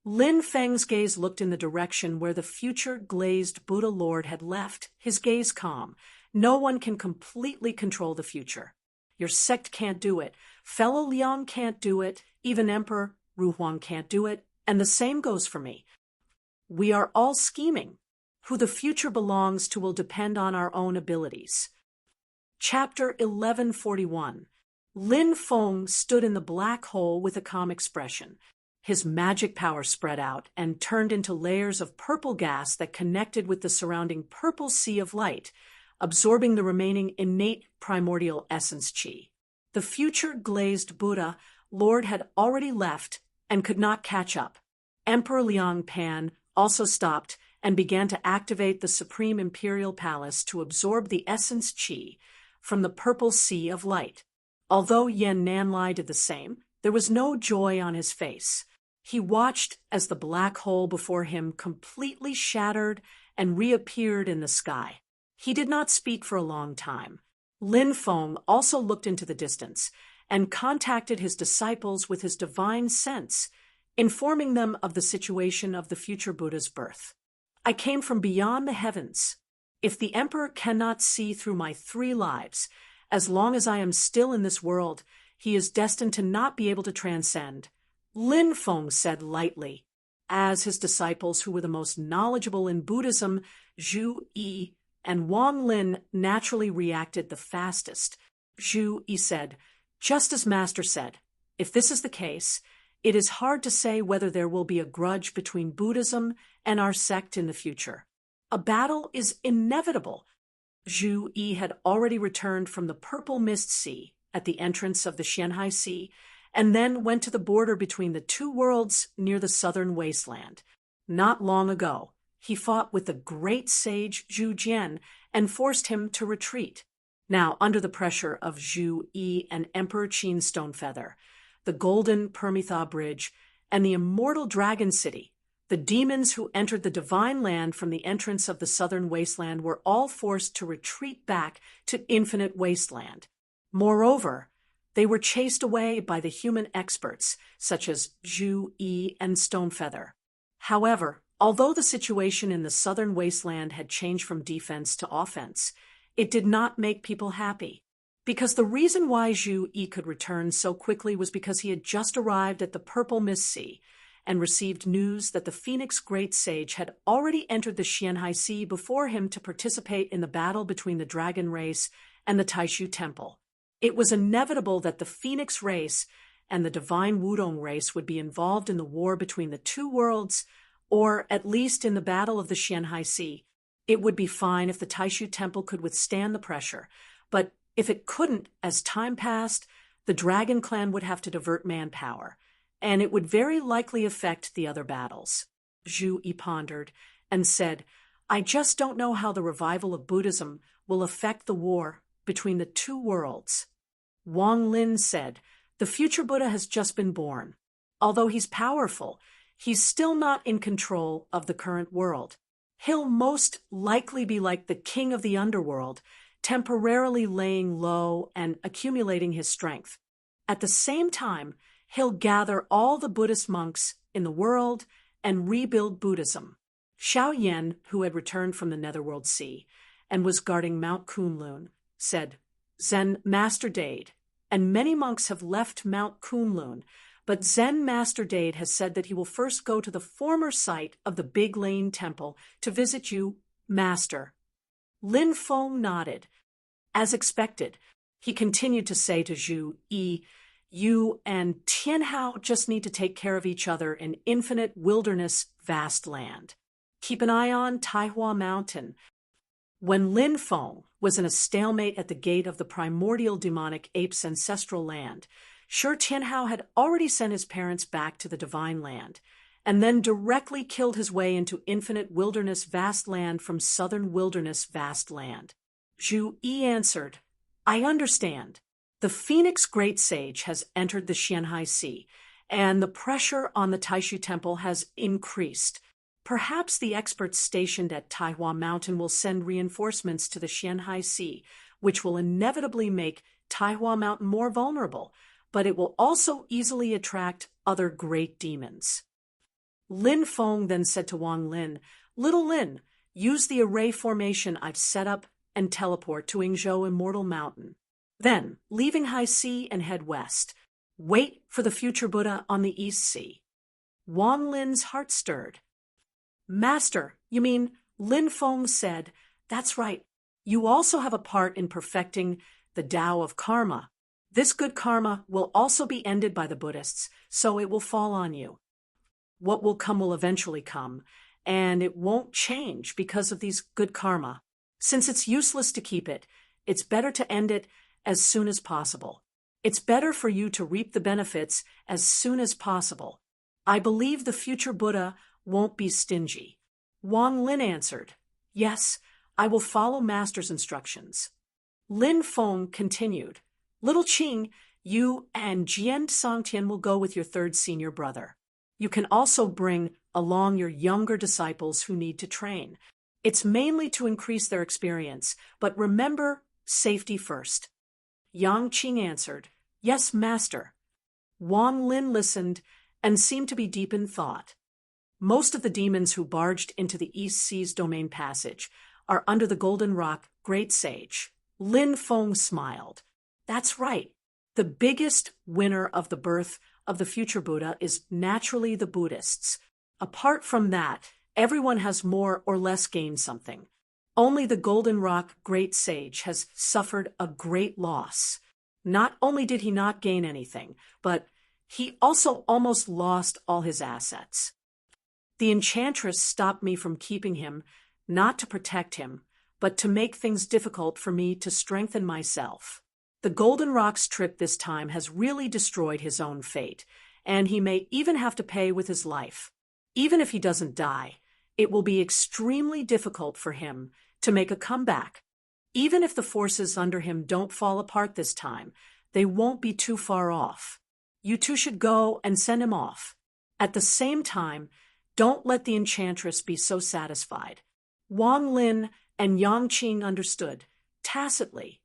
Lin Feng's gaze looked in the direction where the future glazed Buddha Lord had left, his gaze calm. No one can completely control the future. Your sect can't do it. Fellow Liang can't do it. Even Emperor Ruhuang can't do it. And the same goes for me. We are all scheming. Who the future belongs to will depend on our own abilities. Chapter 1141. Lin Feng stood in the black hole with a calm expression. His magic power spread out and turned into layers of purple gas that connected with the surrounding purple sea of light, absorbing the remaining innate primordial essence chi. The future glazed Buddha Lord had already left and could not catch up. Emperor Liang Pan also stopped and began to activate the Supreme Imperial Palace to absorb the essence chi from the purple sea of light. Although Yen Nanlai did the same, there was no joy on his face. He watched as the black hole before him completely shattered and reappeared in the sky. He did not speak for a long time. Lin Feng also looked into the distance and contacted his disciples with his divine sense, informing them of the situation of the future Buddha's birth. I came from beyond the heavens. If the emperor cannot see through my 3 lives, as long as I am still in this world, he is destined to not be able to transcend. Lin Feng said lightly, as his disciples, who were the most knowledgeable in Buddhism, Zhu Yi and Wang Lin, naturally reacted the fastest. Zhu Yi said, just as Master said, if this is the case, it is hard to say whether there will be a grudge between Buddhism and our sect in the future. A battle is inevitable. Zhu Yi had already returned from the Purple Mist Sea at the entrance of the Xianhai Sea, and then went to the border between the 2 worlds near the southern wasteland. Not long ago, he fought with the great sage Zhu Jian and forced him to retreat. Now, under the pressure of Zhu Yi and Emperor Qin Stonefeather, the Golden Permitha Bridge, and the Immortal Dragon City, the demons who entered the Divine Land from the entrance of the southern wasteland were all forced to retreat back to Infinite Wasteland. Moreover, they were chased away by the human experts, such as Zhu Yi and Stonefeather. However, although the situation in the southern wasteland had changed from defense to offense, it did not make people happy. Because the reason why Zhu Yi could return so quickly was because he had just arrived at the Purple Mist Sea and received news that the Phoenix Great Sage had already entered the Xianhai Sea before him to participate in the battle between the Dragon Race and the Taishu Temple. It was inevitable that the Phoenix Race and the Divine Wudong Race would be involved in the war between the two worlds, or at least in the battle of the Xianhai Sea. It would be fine if the Taishu Temple could withstand the pressure, but if it couldn't, as time passed, the Dragon Clan would have to divert manpower, and it would very likely affect the other battles. Zhu Yi pondered and said, I just don't know how the revival of Buddhism will affect the war between the two worlds. Wang Lin said, the future Buddha has just been born. Although he's powerful, he's still not in control of the current world. He'll most likely be like the king of the underworld, temporarily laying low and accumulating his strength. At the same time, he'll gather all the Buddhist monks in the world and rebuild Buddhism. Xiao Yan, who had returned from the Netherworld Sea and was guarding Mount Kunlun, said, Zen Master Dade, and many monks have left Mount Kunlun, but Zen Master Dade has said that he will first go to the former site of the Big Lane Temple to visit you, Master. Lin Feng nodded. As expected, he continued to say to Zhu Yi, you and Tianhao just need to take care of each other in infinite wilderness vast land. Keep an eye on Taihua Mountain. When Lin Feng was in a stalemate at the gate of the primordial demonic ape's ancestral land, sure Tianhao had already sent his parents back to the divine land, and then directly killed his way into infinite wilderness vast land from southern wilderness vast land. Zhu Yi answered, I understand. The Phoenix Great Sage has entered the Xianhai Sea, and the pressure on the Taishu Temple has increased. Perhaps the experts stationed at Taihua Mountain will send reinforcements to the Xianhai Sea, which will inevitably make Taihua Mountain more vulnerable, but it will also easily attract other great demons. Lin Feng then said to Wang Lin, Little Lin, use the array formation I've set up and teleport to Yingzhou Immortal Mountain. Then, leaving High Sea and head west. Wait for the future Buddha on the East Sea. Wang Lin's heart stirred. Master, you mean, Lin Feng said, that's right. You also have a part in perfecting the Tao of karma. This good karma will also be ended by the Buddhists, so it will fall on you. What will come will eventually come, and it won't change because of these good karma. Since it's useless to keep it, it's better to end it as soon as possible. It's better for you to reap the benefits as soon as possible. I believe the future Buddha won't be stingy. Wang Lin answered, Yes, I will follow Master's instructions. Lin Feng continued, Little Qing, you and Jian Songtian will go with your third senior brother. You can also bring along your younger disciples who need to train. It's mainly to increase their experience, but remember, safety first. Yang Qing answered, Yes, Master. Wang Lin listened and seemed to be deep in thought. Most of the demons who barged into the East Sea's domain passage are under the Golden Rock Great Sage. Lin Feng smiled. That's right. The biggest winner of the birth of the future Buddha is naturally the Buddhists. Apart from that, everyone has more or less gained something. Only the Golden Rock Great Sage has suffered a great loss. Not only did he not gain anything, but he also almost lost all his assets. The enchantress stopped me from keeping him, not to protect him, but to make things difficult for me to strengthen myself. The Golden Rock's trip this time has really destroyed his own fate, and he may even have to pay with his life. Even if he doesn't die, it will be extremely difficult for him to make a comeback. Even if the forces under him don't fall apart this time, they won't be too far off. You two should go and send him off. At the same time, don't let the enchantress be so satisfied. Wang Lin and Yang Qing understood, tacitly.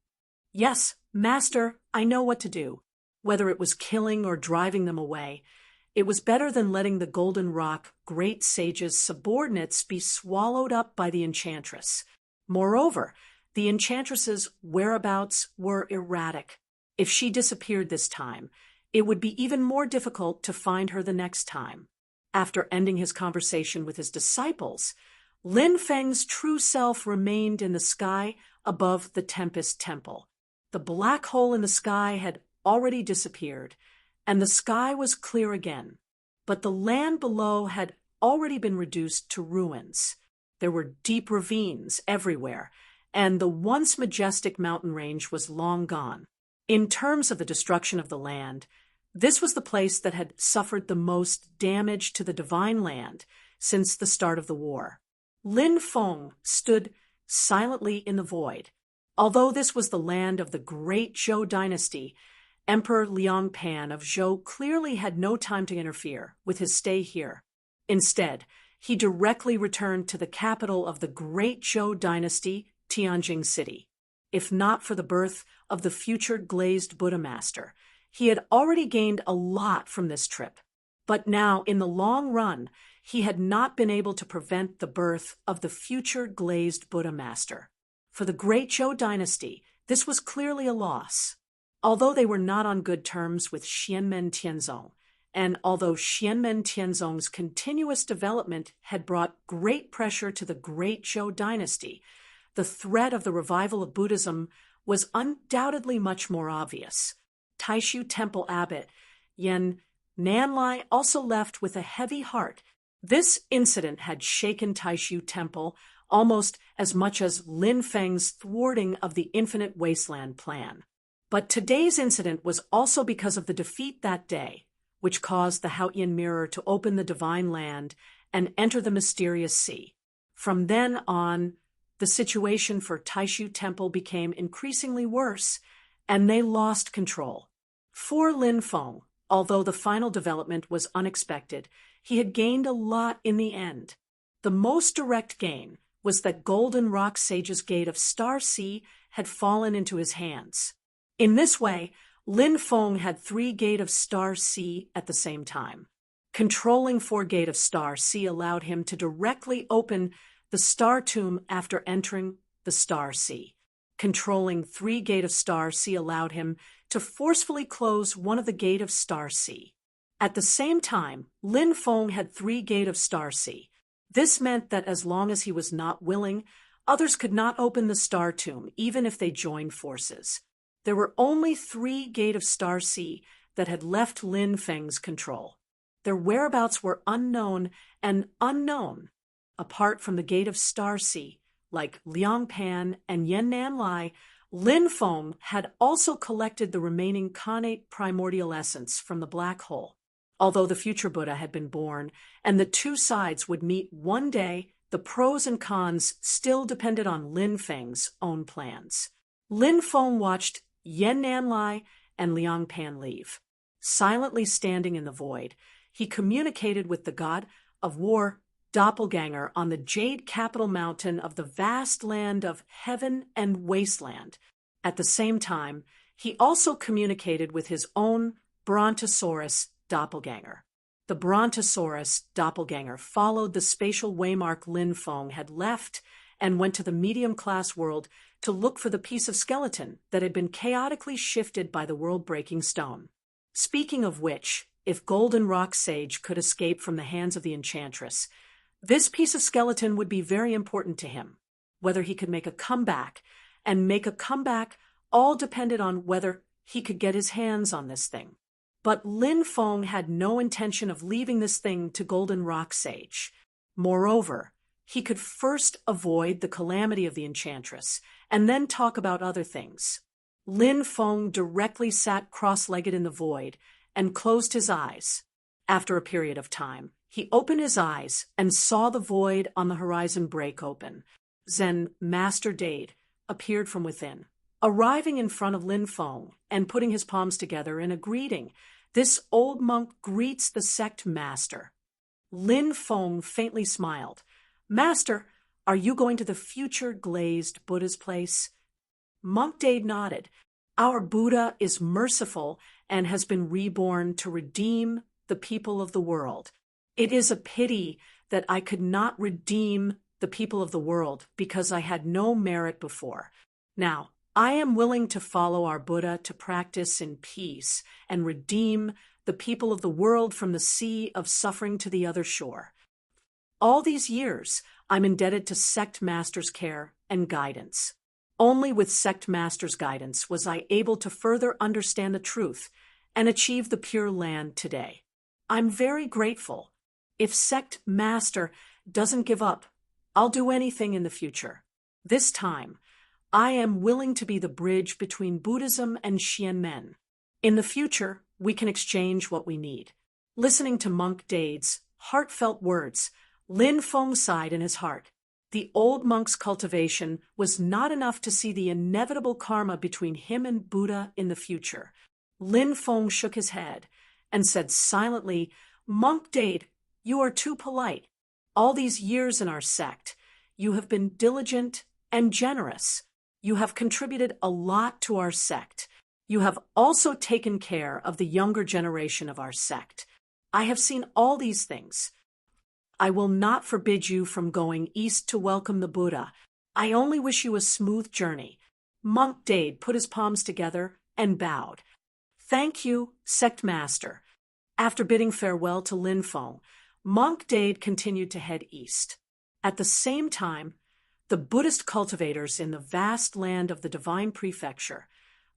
Yes, Master, I know what to do. Whether it was killing or driving them away, it was better than letting the Golden Rock Great Sage's subordinates be swallowed up by the enchantress. Moreover, The enchantress's whereabouts were erratic. If she disappeared this time, it would be even more difficult to find her the next time. After ending his conversation with his disciples, Lin Feng's true self remained in the sky above the Tempest Temple. The black hole in the sky had already disappeared, and the sky was clear again. But the land below had already been reduced to ruins. There were deep ravines everywhere, and the once majestic mountain range was long gone. In terms of the destruction of the land, this was the place that had suffered the most damage to the divine land since the start of the war. Lin Feng stood silently in the void. Although this was the land of the great Zhou dynasty, Emperor Liang Pan of Zhou clearly had no time to interfere with his stay here. Instead, he directly returned to the capital of the great Zhou dynasty, Tianjin City. If not for the birth of the future glazed Buddha master, he had already gained a lot from this trip. But now, in the long run, he had not been able to prevent the birth of the future glazed Buddha master. For the great Zhou dynasty, this was clearly a loss. Although they were not on good terms with Xianmen Tianzong, and although Xianmen Tianzong's continuous development had brought great pressure to the great Zhou dynasty, the threat of the revival of Buddhism was undoubtedly much more obvious. Taishu Temple abbot Yan Nanlai also left with a heavy heart. This incident had shaken Taishu Temple almost as much as Lin Feng's thwarting of the Infinite Wasteland plan. But today's incident was also because of the defeat that day, which caused the Haotian mirror to open the divine land and enter the mysterious sea. From then on, the situation for Taishu Temple became increasingly worse, and they lost control. For Lin Feng, although the final development was unexpected, he had gained a lot in the end. The most direct gain was that Golden Rock Sage's Gate of Star Sea had fallen into his hands. In this way, Lin Feng had 3 Gate of Star Sea at the same time. Controlling 4 Gate of Star Sea allowed him to directly open the Star Tomb after entering the Star Sea. Controlling 3 Gate of Star Sea allowed him to forcefully close 1 of the Gate of Star Sea. At the same time, Lin Feng had 3 Gate of Star Sea. This meant that as long as he was not willing, others could not open the Star Tomb, even if they joined forces. There were only 3 Gate of Star Sea that had left Lin Feng's control. Their whereabouts were unknown and unknown. Apart from the Gate of Star Sea, like Liang Pan and Yan Nanlai, Lin Feng had also collected the remaining connate primordial essence from the black hole. Although the future Buddha had been born and the 2 sides would meet one day, the pros and cons still depended on Lin Feng's own plans. Lin Feng watched Yan Nanlai and Liang Pan leave. Silently standing in the void, he communicated with the god of war, Doppelganger, on the jade capital mountain of the vast land of heaven and wasteland. At the same time, he also communicated with his own Brontosaurus Doppelganger. The Brontosaurus Doppelganger followed the spatial waymark Lin Feng had left and went to the medium-class world to look for the piece of skeleton that had been chaotically shifted by the world-breaking stone. Speaking of which, if Golden Rock Sage could escape from the hands of the enchantress, this piece of skeleton would be very important to him. Whether he could make a comeback, and make a comeback all depended on whether he could get his hands on this thing. But Lin Feng had no intention of leaving this thing to Golden Rock Sage. Moreover, he could first avoid the calamity of the enchantress, and then talk about other things. Lin Feng directly sat cross-legged in the void and closed his eyes. After a period of time, he opened his eyes and saw the void on the horizon break open. Zen Master Dade appeared from within, arriving in front of Lin Feng and putting his palms together in a greeting. This old monk greets the sect master. Lin Feng faintly smiled. "Master, are you going to the future glazed Buddha's place?" Monk Dade nodded. "Our Buddha is merciful and has been reborn to redeem the people of the world. It is a pity that I could not redeem the people of the world, because I had no merit before. Now, I am willing to follow our Buddha to practice in peace and redeem the people of the world from the sea of suffering to the other shore. All these years, I'm indebted to sect master's care and guidance. Only with sect master's guidance was I able to further understand the truth and achieve the Pure Land today. I'm very grateful. If sect master doesn't give up, I'll do anything in the future. This time, I am willing to be the bridge between Buddhism and Xianmen. In the future, we can exchange what we need. Listening to Monk Dade's heartfelt words, Lin Feng sighed in his heart. The old monk's cultivation was not enough to see the inevitable karma between him and Buddha in the future. Lin Feng shook his head and said silently, "Monk Dade, you are too polite. All these years in our sect, you have been diligent and generous. You have contributed a lot to our sect. You have also taken care of the younger generation of our sect. I have seen all these things. I will not forbid you from going east to welcome the Buddha. I only wish you a smooth journey." Monk Dade put his palms together and bowed. "Thank you, sect master." After bidding farewell to Lin Feng, Monk Dade continued to head east. At the same time, the Buddhist cultivators in the vast land of the Divine Prefecture,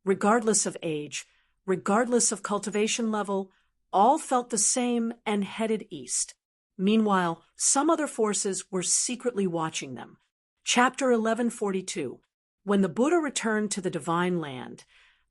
regardless of age, regardless of cultivation level, all felt the same and headed east. Meanwhile, some other forces were secretly watching them. Chapter 1142. When the Buddha returned to the Divine Land,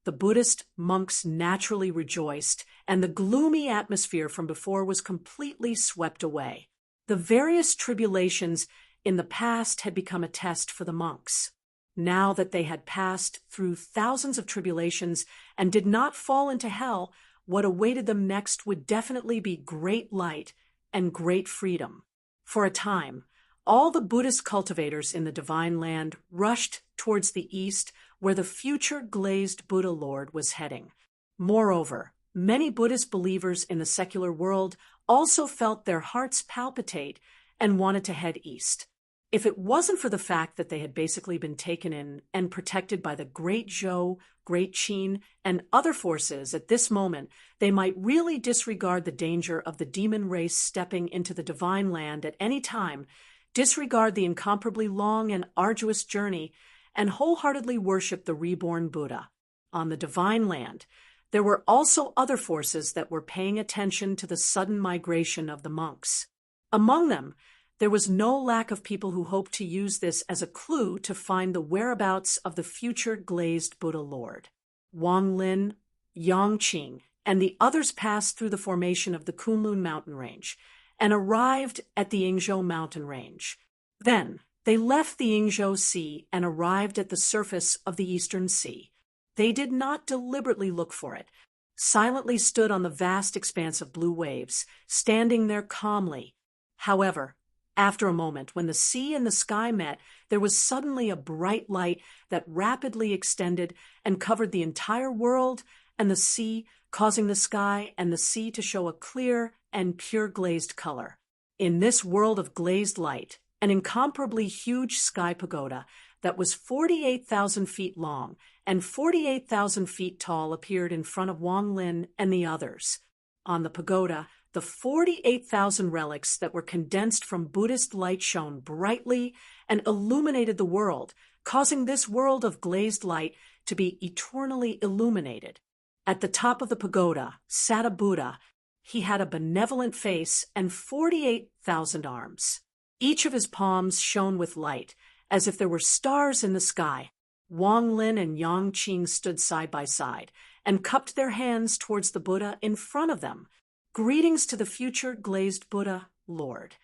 the Buddhist monks naturally rejoiced, and the gloomy atmosphere from before was completely swept away. The various tribulations in the past had become a test for the monks. Now that they had passed through thousands of tribulations and did not fall into hell, what awaited them next would definitely be great light and great freedom. For a time, all the Buddhist cultivators in the Divine Land rushed towards the east, where the future glazed Buddha Lord was heading. Moreover, many Buddhist believers in the secular world also felt their hearts palpitate and wanted to head east. If it wasn't for the fact that they had basically been taken in and protected by the Great Zhou, Great Qin, and other forces at this moment, they might really disregard the danger of the demon race stepping into the Divine Land at any time, disregard the incomparably long and arduous journey, and wholeheartedly worship the reborn Buddha. On the Divine Land, there were also other forces that were paying attention to the sudden migration of the monks. Among them, there was no lack of people who hoped to use this as a clue to find the whereabouts of the future glazed Buddha Lord. Wang Lin, Yang Qing, and the others passed through the formation of the Kunlun mountain range and arrived at the Yingzhou mountain range. Then, they left the Yingzhou Sea and arrived at the surface of the Eastern Sea. They did not deliberately look for it, silently stood on the vast expanse of blue waves, standing there calmly. However, after a moment, when the sea and the sky met, there was suddenly a bright light that rapidly extended and covered the entire world and the sea, causing the sky and the sea to show a clear and pure glazed color. In this world of glazed light, an incomparably huge sky pagoda that was 48,000 feet long and 48,000 feet tall appeared in front of Wang Lin and the others. On the pagoda, the 48,000 relics that were condensed from Buddhist light shone brightly and illuminated the world, causing this world of glazed light to be eternally illuminated. At the top of the pagoda sat a Buddha. He had a benevolent face and 48,000 arms. Each of his palms shone with light, as if there were stars in the sky. Wang Lin and Yang Qing stood side by side and cupped their hands towards the Buddha in front of them. Greetings to the future glazed Buddha Lord.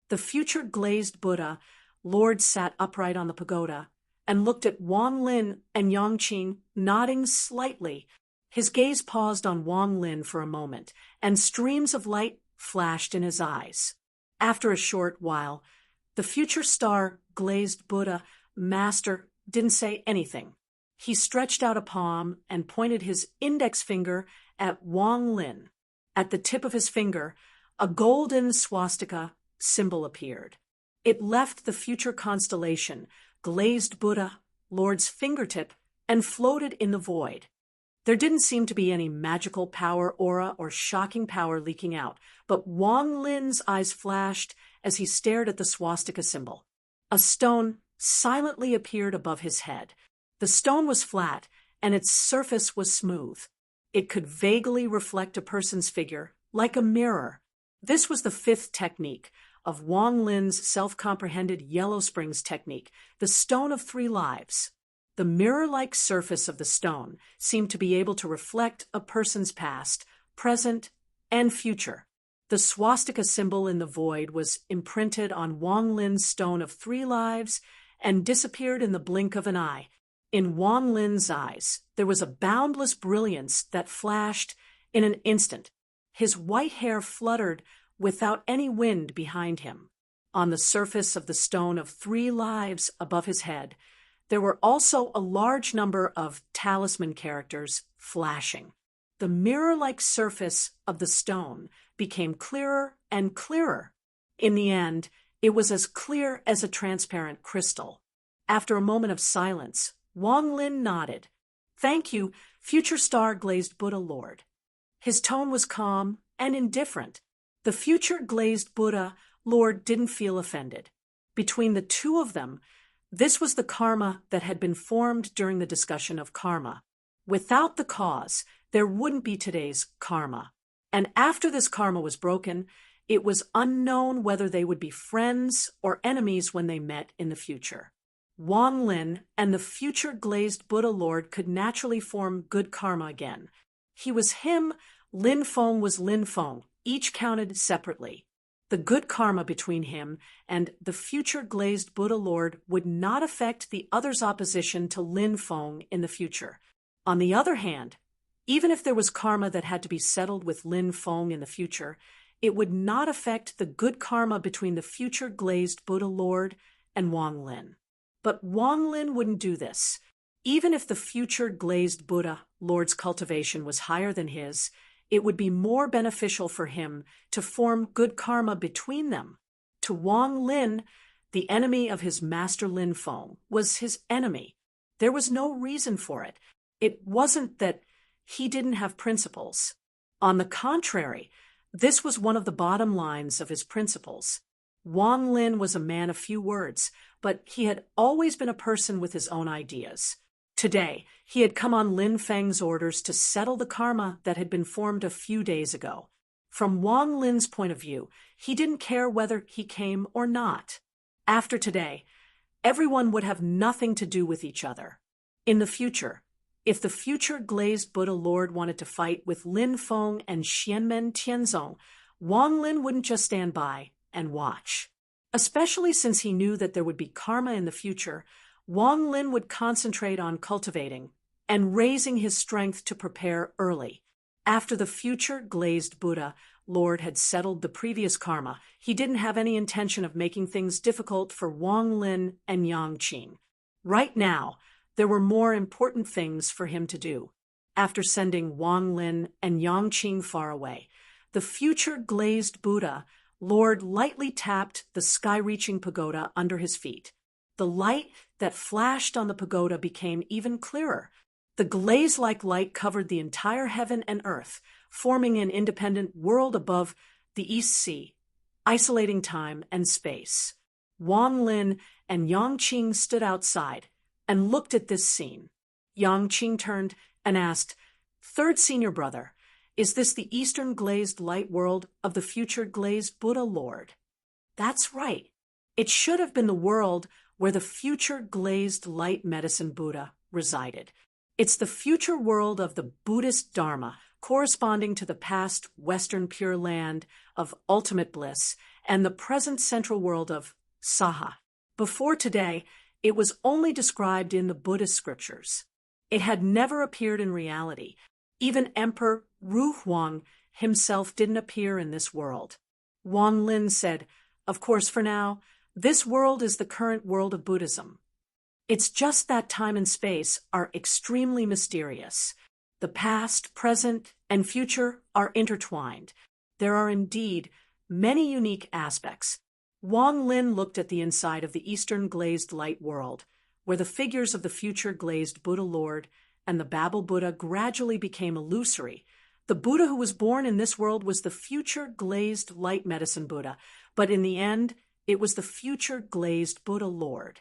The future glazed Buddha Lord sat upright on the pagoda and looked at Wang Lin and Yang Qing, nodding slightly. His gaze paused on Wang Lin for a moment, and streams of light flashed in his eyes. After a short while, the future star glazed Buddha Master didn't say anything. He stretched out a palm and pointed his index finger at Wang Lin. At the tip of his finger, a golden swastika symbol appeared. It left the future constellation, glazed Buddha, Lord's fingertip, and floated in the void. There didn't seem to be any magical power, aura, or shocking power leaking out, but Wang Lin's eyes flashed as he stared at the swastika symbol. A stone silently appeared above his head. The stone was flat, and its surface was smooth. It could vaguely reflect a person's figure, like a mirror. This was the fifth technique of Wang Lin's self-comprehended Yellow Springs technique, the Stone of Three Lives. The mirror-like surface of the stone seemed to be able to reflect a person's past, present, and future. The swastika symbol in the void was imprinted on Wang Lin's Stone of Three Lives and disappeared in the blink of an eye. In Wang Lin's eyes, there was a boundless brilliance that flashed in an instant. His white hair fluttered without any wind behind him. On the surface of the Stone of Three Lives above his head, there were also a large number of talisman characters flashing. The mirror-like surface of the stone became clearer and clearer. In the end, it was as clear as a transparent crystal. After a moment of silence, Wang Lin nodded. "Thank you, future star-glazed Buddha Lord." His tone was calm and indifferent. The future glazed Buddha Lord didn't feel offended. Between the two of them, this was the karma that had been formed during the discussion of karma. Without the cause, there wouldn't be today's karma. And after this karma was broken, it was unknown whether they would be friends or enemies when they met in the future. Wang Lin and the future glazed Buddha Lord could naturally form good karma again. He was him, Lin Feng was Lin Feng, each counted separately. The good karma between him and the future glazed Buddha Lord would not affect the other's opposition to Lin Feng in the future. On the other hand, even if there was karma that had to be settled with Lin Feng in the future, it would not affect the good karma between the future glazed Buddha Lord and Wang Lin. But Wang Lin wouldn't do this. Even if the future glazed Buddha Lord's cultivation was higher than his, it would be more beneficial for him to form good karma between them. To Wang Lin, the enemy of his master Lin Feng was his enemy. There was no reason for it. It wasn't that he didn't have principles. On the contrary, this was one of the bottom lines of his principles. Wang Lin was a man of few words, but he had always been a person with his own ideas. Today, he had come on Lin Feng's orders to settle the karma that had been formed a few days ago. From Wang Lin's point of view, he didn't care whether he came or not. After today, everyone would have nothing to do with each other. In the future, if the future glazed Buddha Lord wanted to fight with Lin Feng and Xianmen Tianzong, Wang Lin wouldn't just stand by and watch. Especially since he knew that there would be karma in the future, Wang Lin would concentrate on cultivating and raising his strength to prepare early. After the future glazed Buddha Lord had settled the previous karma, he didn't have any intention of making things difficult for Wang Lin and Yang Qing. Right now, there were more important things for him to do. After sending Wang Lin and Yang Qing far away, the future glazed Buddha Lord lightly tapped the sky-reaching pagoda under his feet. The light that flashed on the pagoda became even clearer. The glaze-like light covered the entire heaven and earth, forming an independent world above the East Sea, isolating time and space. Wang Lin and Yang Qing stood outside and looked at this scene. Yang Qing turned and asked, "Third senior brother, is this the eastern glazed light world of the future glazed Buddha Lord?" "That's right. It should have been the world where the future glazed light medicine Buddha resided. It's the future world of the Buddhist Dharma, corresponding to the past Western Pure Land of ultimate bliss and the present central world of Saha. Before today, it was only described in the Buddhist scriptures. It had never appeared in reality. Even Emperor Ru Huang himself didn't appear in this world." Wang Lin said, "Of course, for now, this world is the current world of Buddhism. It's just that time and space are extremely mysterious. The past, present, and future are intertwined. There are indeed many unique aspects. Wang Lin looked at the inside of the Eastern glazed light world, where the figures of the future glazed Buddha Lord and the Babel Buddha gradually became illusory. The Buddha who was born in this world was the future glazed light medicine Buddha, but in the end, it was the future glazed Buddha Lord.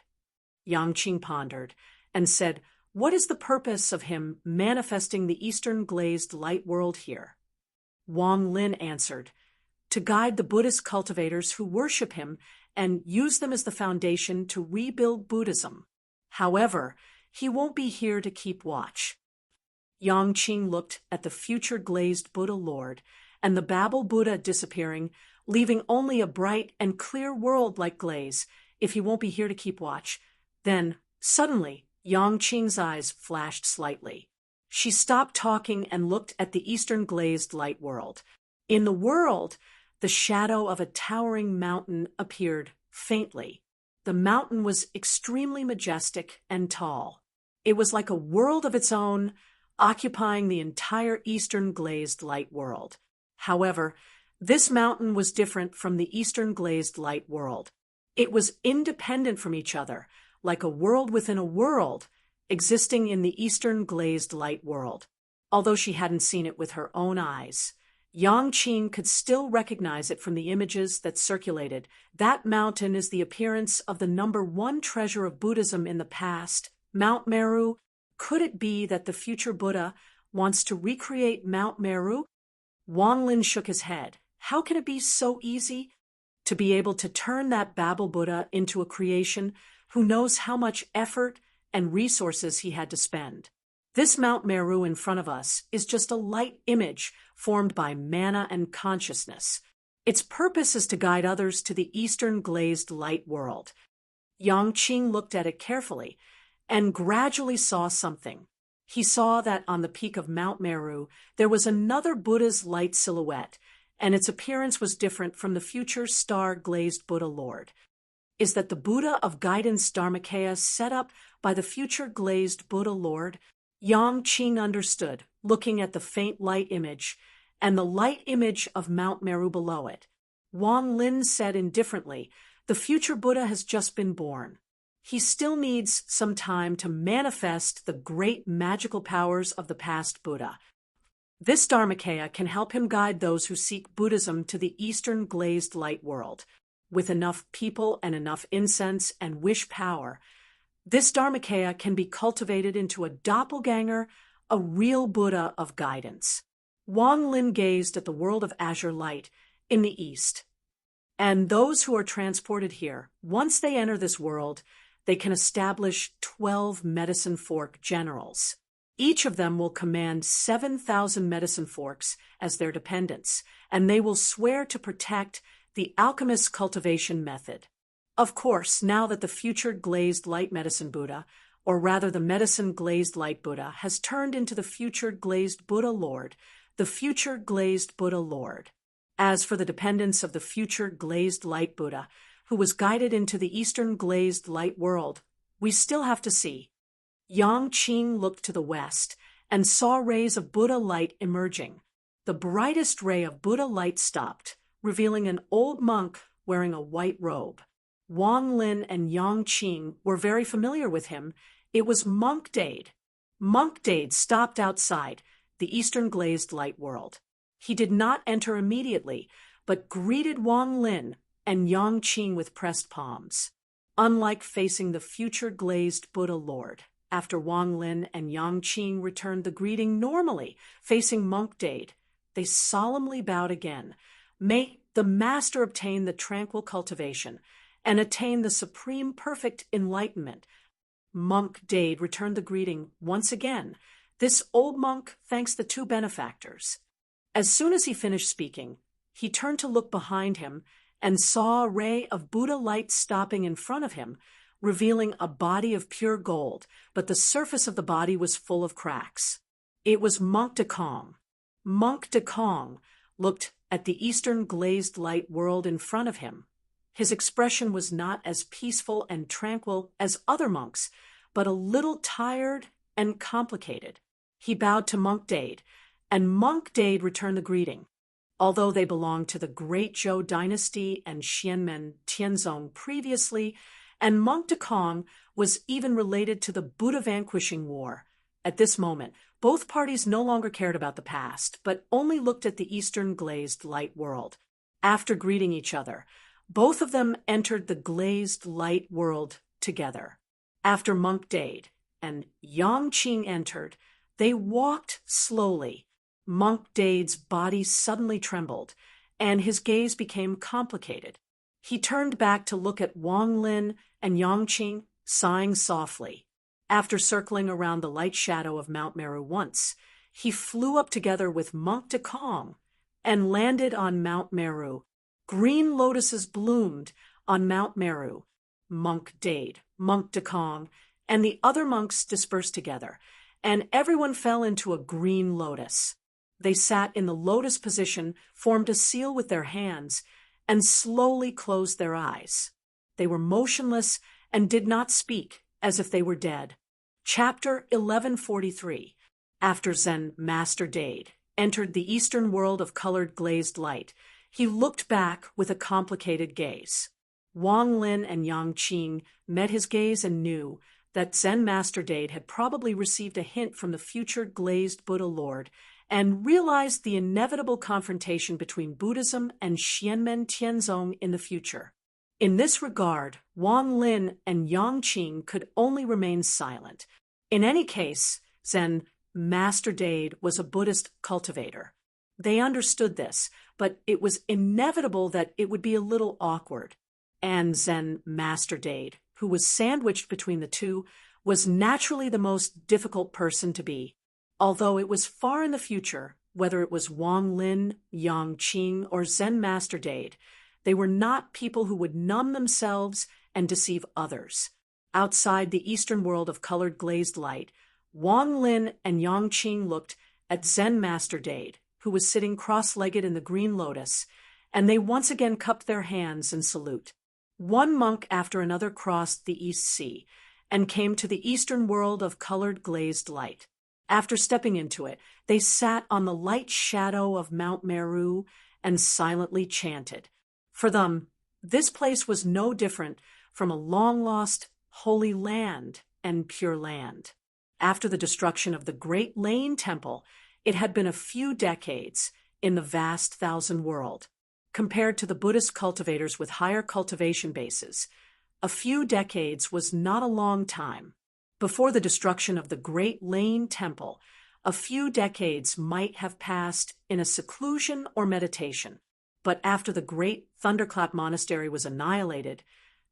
Yang Qing pondered and said, "What is the purpose of him manifesting the Eastern glazed light world here?" Wang Lin answered, "To guide the Buddhist cultivators who worship him and use them as the foundation to rebuild Buddhism. However, he won't be here to keep watch." Yang Qing looked at the future glazed Buddha Lord and the Babel Buddha disappearing, leaving only a bright and clear world like glaze, if he won't be here to keep watch. Then, suddenly, Yang Qing's eyes flashed slightly. She stopped talking and looked at the Eastern glazed light world. In the world, the shadow of a towering mountain appeared faintly. The mountain was extremely majestic and tall. It was like a world of its own, occupying the entire Eastern glazed light world. However, this mountain was different from the Eastern glazed light world. It was independent from each other, like a world within a world, existing in the Eastern glazed light world. Although she hadn't seen it with her own eyes, Yang Qing could still recognize it from the images that circulated. That mountain is the appearance of the #1 treasure of Buddhism in the past, Mount Meru. Could it be that the future Buddha wants to recreate Mount Meru? Wang Lin shook his head. How can it be so easy? To be able to turn that Babel Buddha into a creation who knows how much effort and resources he had to spend. This Mount Meru in front of us is just a light image formed by mana and consciousness. Its purpose is to guide others to the Eastern glazed light world. Yang Qing looked at it carefully and gradually saw something. He saw that on the peak of Mount Meru there was another Buddha's light silhouette, and its appearance was different from the future star-glazed Buddha Lord. Is that the Buddha of guidance Dharmakaya set up by the future glazed Buddha Lord? Yang Qing understood, looking at the faint light image and the light image of Mount Meru below it. Wang Lin said indifferently, "The future Buddha has just been born. He still needs some time to manifest the great magical powers of the past Buddha. This Dharmakaya can help him guide those who seek Buddhism to the Eastern glazed light world. With enough people and enough incense and wish power, this Dharmakaya can be cultivated into a doppelganger, a real Buddha of guidance." Wang Lin gazed at the world of azure light in the east. "And those who are transported here, once they enter this world, they can establish 12 medicine fork generals. Each of them will command 7,000 medicine forks as their dependents, and they will swear to protect the alchemist's cultivation method. Of course, now that the future glazed light medicine Buddha, or rather the medicine glazed light Buddha, has turned into the future glazed Buddha Lord, the future glazed Buddha Lord. As for the dependents of the future glazed light Buddha, who was guided into the Eastern glazed light world, we still have to see." Yang Qing looked to the west and saw rays of Buddha light emerging. The brightest ray of Buddha light stopped, revealing an old monk wearing a white robe. Wang Lin and Yang Qing were very familiar with him. It was Monk Dade. Monk Dade stopped outside the Eastern glazed light world. He did not enter immediately, but greeted Wang Lin and Yang Qing with pressed palms. Unlike facing the future glazed Buddha Lord, after Wang Lin and Yang Qing returned the greeting normally, facing Monk Dade, they solemnly bowed again. "May the Master obtain the tranquil cultivation and attain the supreme perfect enlightenment." Monk Dade returned the greeting once again. This old monk thanks the two benefactors. As soon as he finished speaking, he turned to look behind him and saw a ray of Buddha light stopping in front of him, revealing a body of pure gold, but the surface of the body was full of cracks. It was Monk de Kong. Monk de Kong looked at the Eastern glazed light world in front of him. His expression was not as peaceful and tranquil as other monks, but a little tired and complicated. He bowed to Monk Dade, and Monk Dade returned the greeting. Although they belonged to the Great Zhou dynasty and Xianmen Tianzong previously, and Monk Dekong was even related to the Buddha Vanquishing War. At this moment, both parties no longer cared about the past, but only looked at the Eastern glazed light world. After greeting each other, both of them entered the glazed light world together. After Monk Dade and Yang Qing entered, they walked slowly. Monk Dade's body suddenly trembled, and his gaze became complicated. He turned back to look at Wang Lin and Yang Qing, sighing softly. After circling around the light shadow of Mount Meru once, he flew up together with Monk Dekong and landed on Mount Meru. Green lotuses bloomed on Mount Meru. Monk Dade, Monk Dekong, and the other monks dispersed together, and everyone fell into a green lotus. They sat in the lotus position, formed a seal with their hands, and slowly closed their eyes. They were motionless and did not speak, as if they were dead. Chapter 1143. After Zen Master Dade entered the eastern world of colored glazed light, he looked back with a complicated gaze. Wang Lin and Yang Qing met his gaze and knew that Zen Master Dade had probably received a hint from the future glazed Buddha Lord and realized the inevitable confrontation between Buddhism and Xianmen Tianzong in the future. In this regard, Wang Lin and Yang Qing could only remain silent. In any case, Zen Master Dade was a Buddhist cultivator. They understood this, but it was inevitable that it would be a little awkward. And Zen Master Dade, who was sandwiched between the two, was naturally the most difficult person to be. Although it was far in the future, whether it was Wang Lin, Yang Qing, or Zen Master Dade, they were not people who would numb themselves and deceive others. Outside the eastern world of colored glazed light, Wang Lin and Yang Qing looked at Zen Master Dade, who was sitting cross-legged in the green lotus, and they once again cupped their hands in salute. One monk after another crossed the East Sea and came to the eastern world of colored glazed light. After stepping into it, they sat on the light shadow of Mount Meru and silently chanted. For them, this place was no different from a long-lost holy land and pure land. After the destruction of the Great Lane Temple, it had been a few decades in the vast thousand world. Compared to the Buddhist cultivators with higher cultivation bases, a few decades was not a long time. Before the destruction of the Great Lane Temple, a few decades might have passed in a seclusion or meditation. But after the great Thunderclap Monastery was annihilated,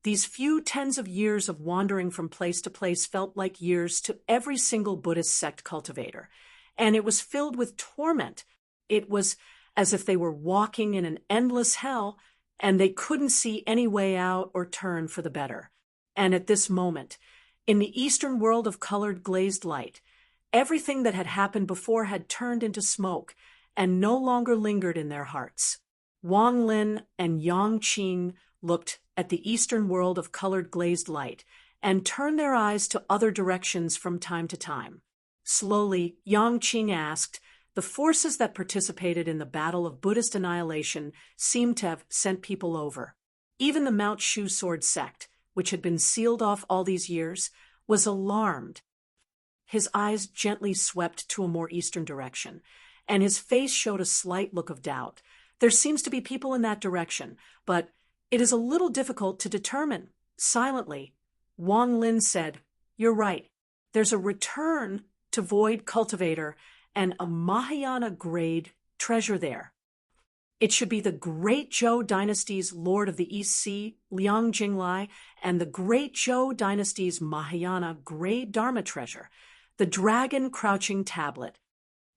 these few tens of years of wandering from place to place felt like years to every single Buddhist sect cultivator, and it was filled with torment. It was as if they were walking in an endless hell, and they couldn't see any way out or turn for the better. And at this moment, in the eastern world of colored glazed light, everything that had happened before had turned into smoke and no longer lingered in their hearts. Wang Lin and Yang Qing looked at the eastern world of colored glazed light and turned their eyes to other directions from time to time. Slowly, Yang Qing asked, "The forces that participated in the battle of Buddhist annihilation seemed to have sent people over. Even the Mount Shu Sword sect, which had been sealed off all these years, was alarmed." His eyes gently swept to a more eastern direction, and his face showed a slight look of doubt. "There seems to be people in that direction, but it is a little difficult to determine." Silently, Wang Lin said, "You're right. There's a return to Void Cultivator and a Mahayana-grade treasure there. It should be the Great Zhou Dynasty's Lord of the East Sea, Liang Jinglai, and the Great Zhou Dynasty's Mahayana-grade Dharma treasure, the Dragon Crouching Tablet."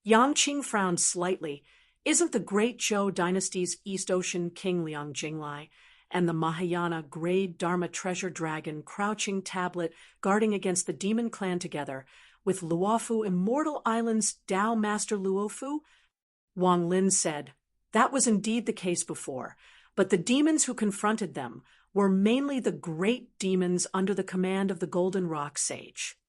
Yang Qing frowned slightly. "Isn't the Great Zhou Dynasty's East Ocean King Liang Jinglai and the Mahayana-grade Dharma treasure dragon Crouching Tablet guarding against the demon clan together with Luofu Immortal Island's Tao Master Luofu?" Wang Lin said, "That was indeed the case before, but the demons who confronted them were mainly the great demons under the command of the Golden Rock Sage.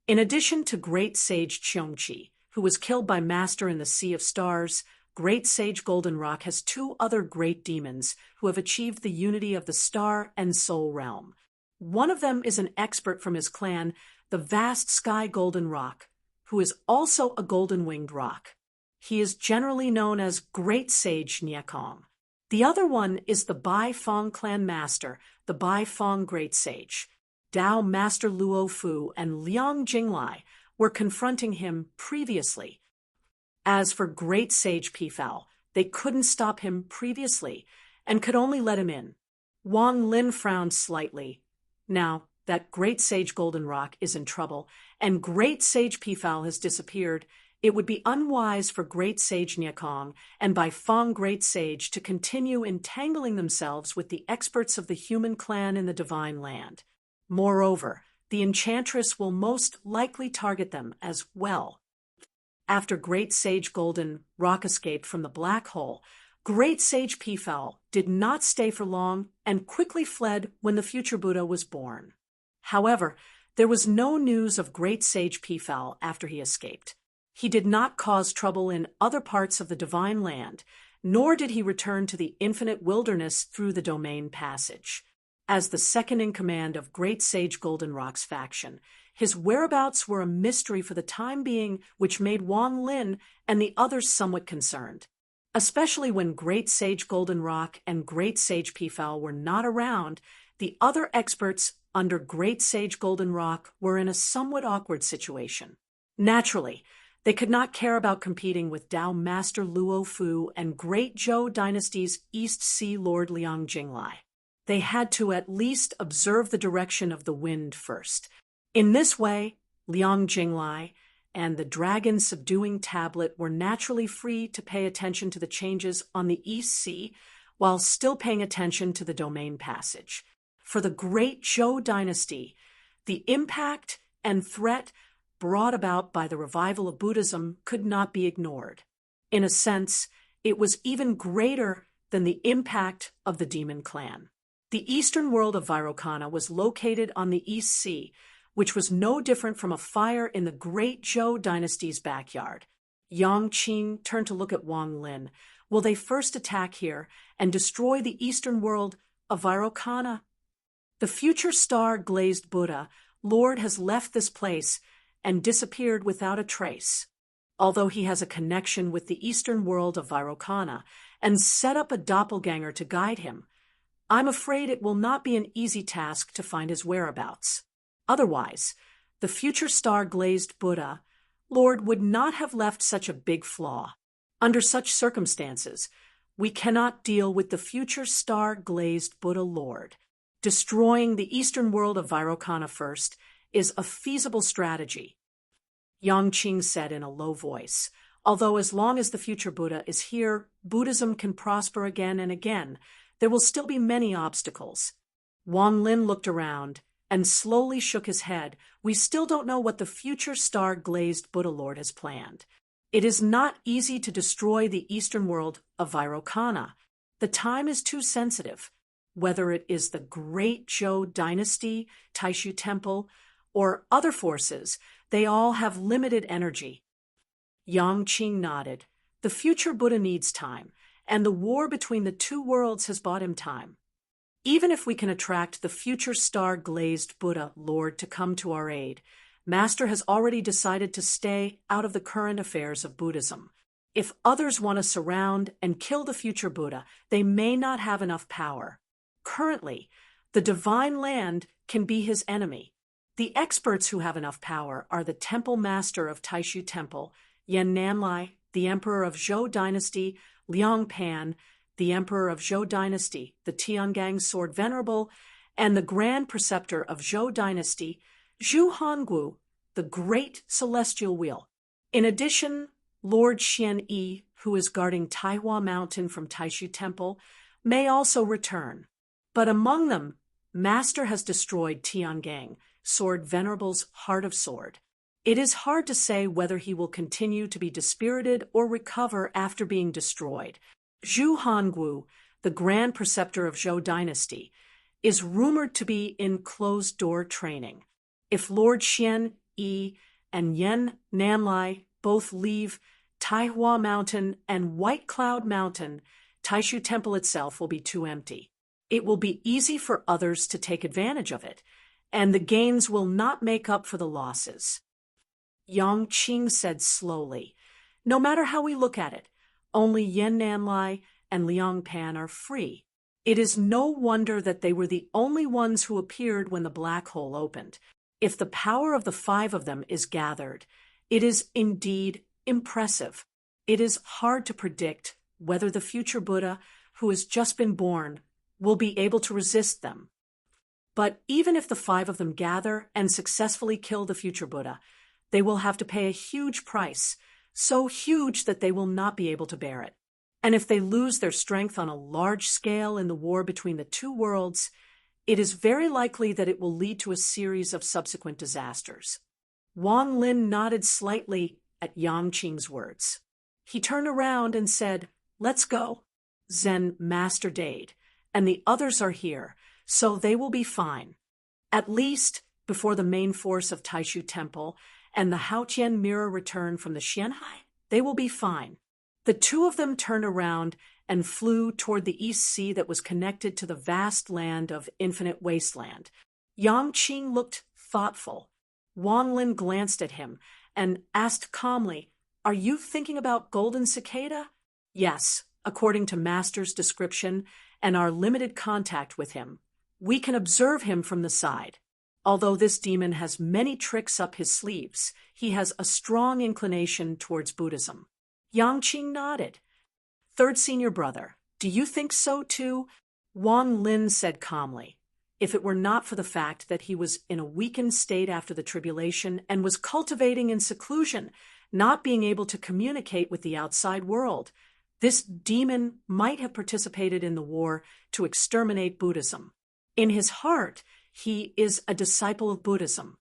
In addition to Great Sage Qiongqi, who was killed by Master in the Sea of Stars, Great Sage Goldenrock has two other great demons who have achieved the unity of the star and soul realm. One of them is an expert from his clan, the vast Sky Goldenrock, who is also a golden-winged rock. He is generally known as Great Sage Nyekong. The other one is the Bai Fong clan master, the Bai Fong Great Sage. Dao Master Luo Fu and Liang Jinglai were confronting him previously. As for Great Sage Pifao, they couldn't stop him previously and could only let him in. Wang Lin frowned slightly. Now that Great Sage Goldenrock is in trouble and Great Sage Pifao has disappeared, it would be unwise for Great Sage Nyekong and Bai Fong Great Sage to continue entangling themselves with the experts of the human clan in the Divine Land. Moreover, the Enchantress will most likely target them as well. After Great Sage Golden Rock escaped from the black hole, Great Sage Pifao did not stay for long and quickly fled when the future Buddha was born. However, there was no news of Great Sage Pifao after he escaped. He did not cause trouble in other parts of the Divine Land, nor did he return to the infinite wilderness through the Domain Passage. As the second-in-command of Great Sage Goldenrock's faction, his whereabouts were a mystery for the time being, which made Wang Lin and the others somewhat concerned. Especially when Great Sage Goldenrock and Great Sage Pifao were not around, the other experts under Great Sage Goldenrock were in a somewhat awkward situation. Naturally, they could not care about competing with Dao Master Luo Fu and Great Zhou Dynasty's East Sea Lord Liang Jinglai. They had to at least observe the direction of the wind first. In this way, Liang Jinglai and the dragon subduing tablet were naturally free to pay attention to the changes on the East Sea while still paying attention to the Domain Passage. For the Great Zhou Dynasty, the impact and threat brought about by the revival of Buddhism could not be ignored. In a sense, it was even greater than the impact of the demon clan. The eastern world of Vairocana was located on the East Sea, which was no different from a fire in the Great Zhou Dynasty's backyard. Yang Qing turned to look at Wang Lin. Will they first attack here and destroy the eastern world of Vairocana? The future star-glazed Buddha, Lord, has left this place and disappeared without a trace. Although he has a connection with the eastern world of Vairocana and set up a doppelganger to guide him, I'm afraid it will not be an easy task to find his whereabouts. Otherwise, the future star-glazed Buddha, Lord, would not have left such a big flaw. Under such circumstances, we cannot deal with the future star-glazed Buddha, Lord. Destroying the eastern world of Vairocana first is a feasible strategy, Yang Qing said in a low voice. Although as long as the future Buddha is here, Buddhism can prosper again and again, there will still be many obstacles. Wang Lin looked around and slowly shook his head. We still don't know what the future star-glazed Buddha Lord has planned. It is not easy to destroy the eastern world of Vairocana. The time is too sensitive. Whether it is the Great Zhou Dynasty, Taishu Temple, or other forces, they all have limited energy. Yang Qing nodded. The future Buddha needs time, and the war between the two worlds has bought him time. Even if we can attract the future star-glazed Buddha Lord to come to our aid, Master has already decided to stay out of the current affairs of Buddhism. If others want to surround and kill the future Buddha, they may not have enough power. Currently, the Divine Land can be his enemy. The experts who have enough power are the Temple Master of Taishu Temple, Yan Nanlai, the Emperor of Zhou Dynasty, Liang Pan, the Emperor of Zhou Dynasty, the Tiangang Sword Venerable, and the Grand Preceptor of Zhou Dynasty, Zhu Honggu, the Great Celestial Wheel. In addition, Lord Xian Yi, who is guarding Taihua Mountain from Taishu Temple, may also return. But among them, Master has destroyed Tiangang, Sword Venerable's Heart of Sword. It is hard to say whether he will continue to be dispirited or recover after being destroyed. Zhu Honggu, the Grand Preceptor of Zhou Dynasty, is rumored to be in closed-door training. If Lord Xian Yi and Yan Nanlai both leave, Taihua Mountain and White Cloud Mountain, Taishu Temple itself will be too empty. It will be easy for others to take advantage of it, and the gains will not make up for the losses. Yang Qing said slowly, "No matter how we look at it, only Yan Nanlai and Liang Pan are free. It is no wonder that they were the only ones who appeared when the black hole opened. If the power of the 5 of them is gathered, it is indeed impressive. It is hard to predict whether the future Buddha, who has just been born, will be able to resist them. But even if the 5 of them gather and successfully kill the future Buddha, they will have to pay a huge price, so huge that they will not be able to bear it. And if they lose their strength on a large scale in the war between the 2 worlds, it is very likely that it will lead to a series of subsequent disasters." Wang Lin nodded slightly at Yang Qing's words. He turned around and said, "Let's go." Zen Master Dade, and the others are here, so they will be fine. At least, before the main force of Taishu Temple and the Haotian mirror return from the Xianhai, they will be fine. The 2 of them turned around and flew toward the East Sea that was connected to the vast land of infinite wasteland. Yang Qing looked thoughtful. Wang Lin glanced at him and asked calmly, "Are you thinking about Golden Cicada?" "Yes, according to Master's description and our limited contact with him. We can observe him from the side. Although this demon has many tricks up his sleeves, he has a strong inclination towards Buddhism." Yang Qing nodded. "Third senior brother, do you think so too?" Wang Lin said calmly. If it were not for the fact that he was in a weakened state after the tribulation and was cultivating in seclusion, not being able to communicate with the outside world, this demon might have participated in the war to exterminate Buddhism. In his heart, he is a disciple of Buddhism.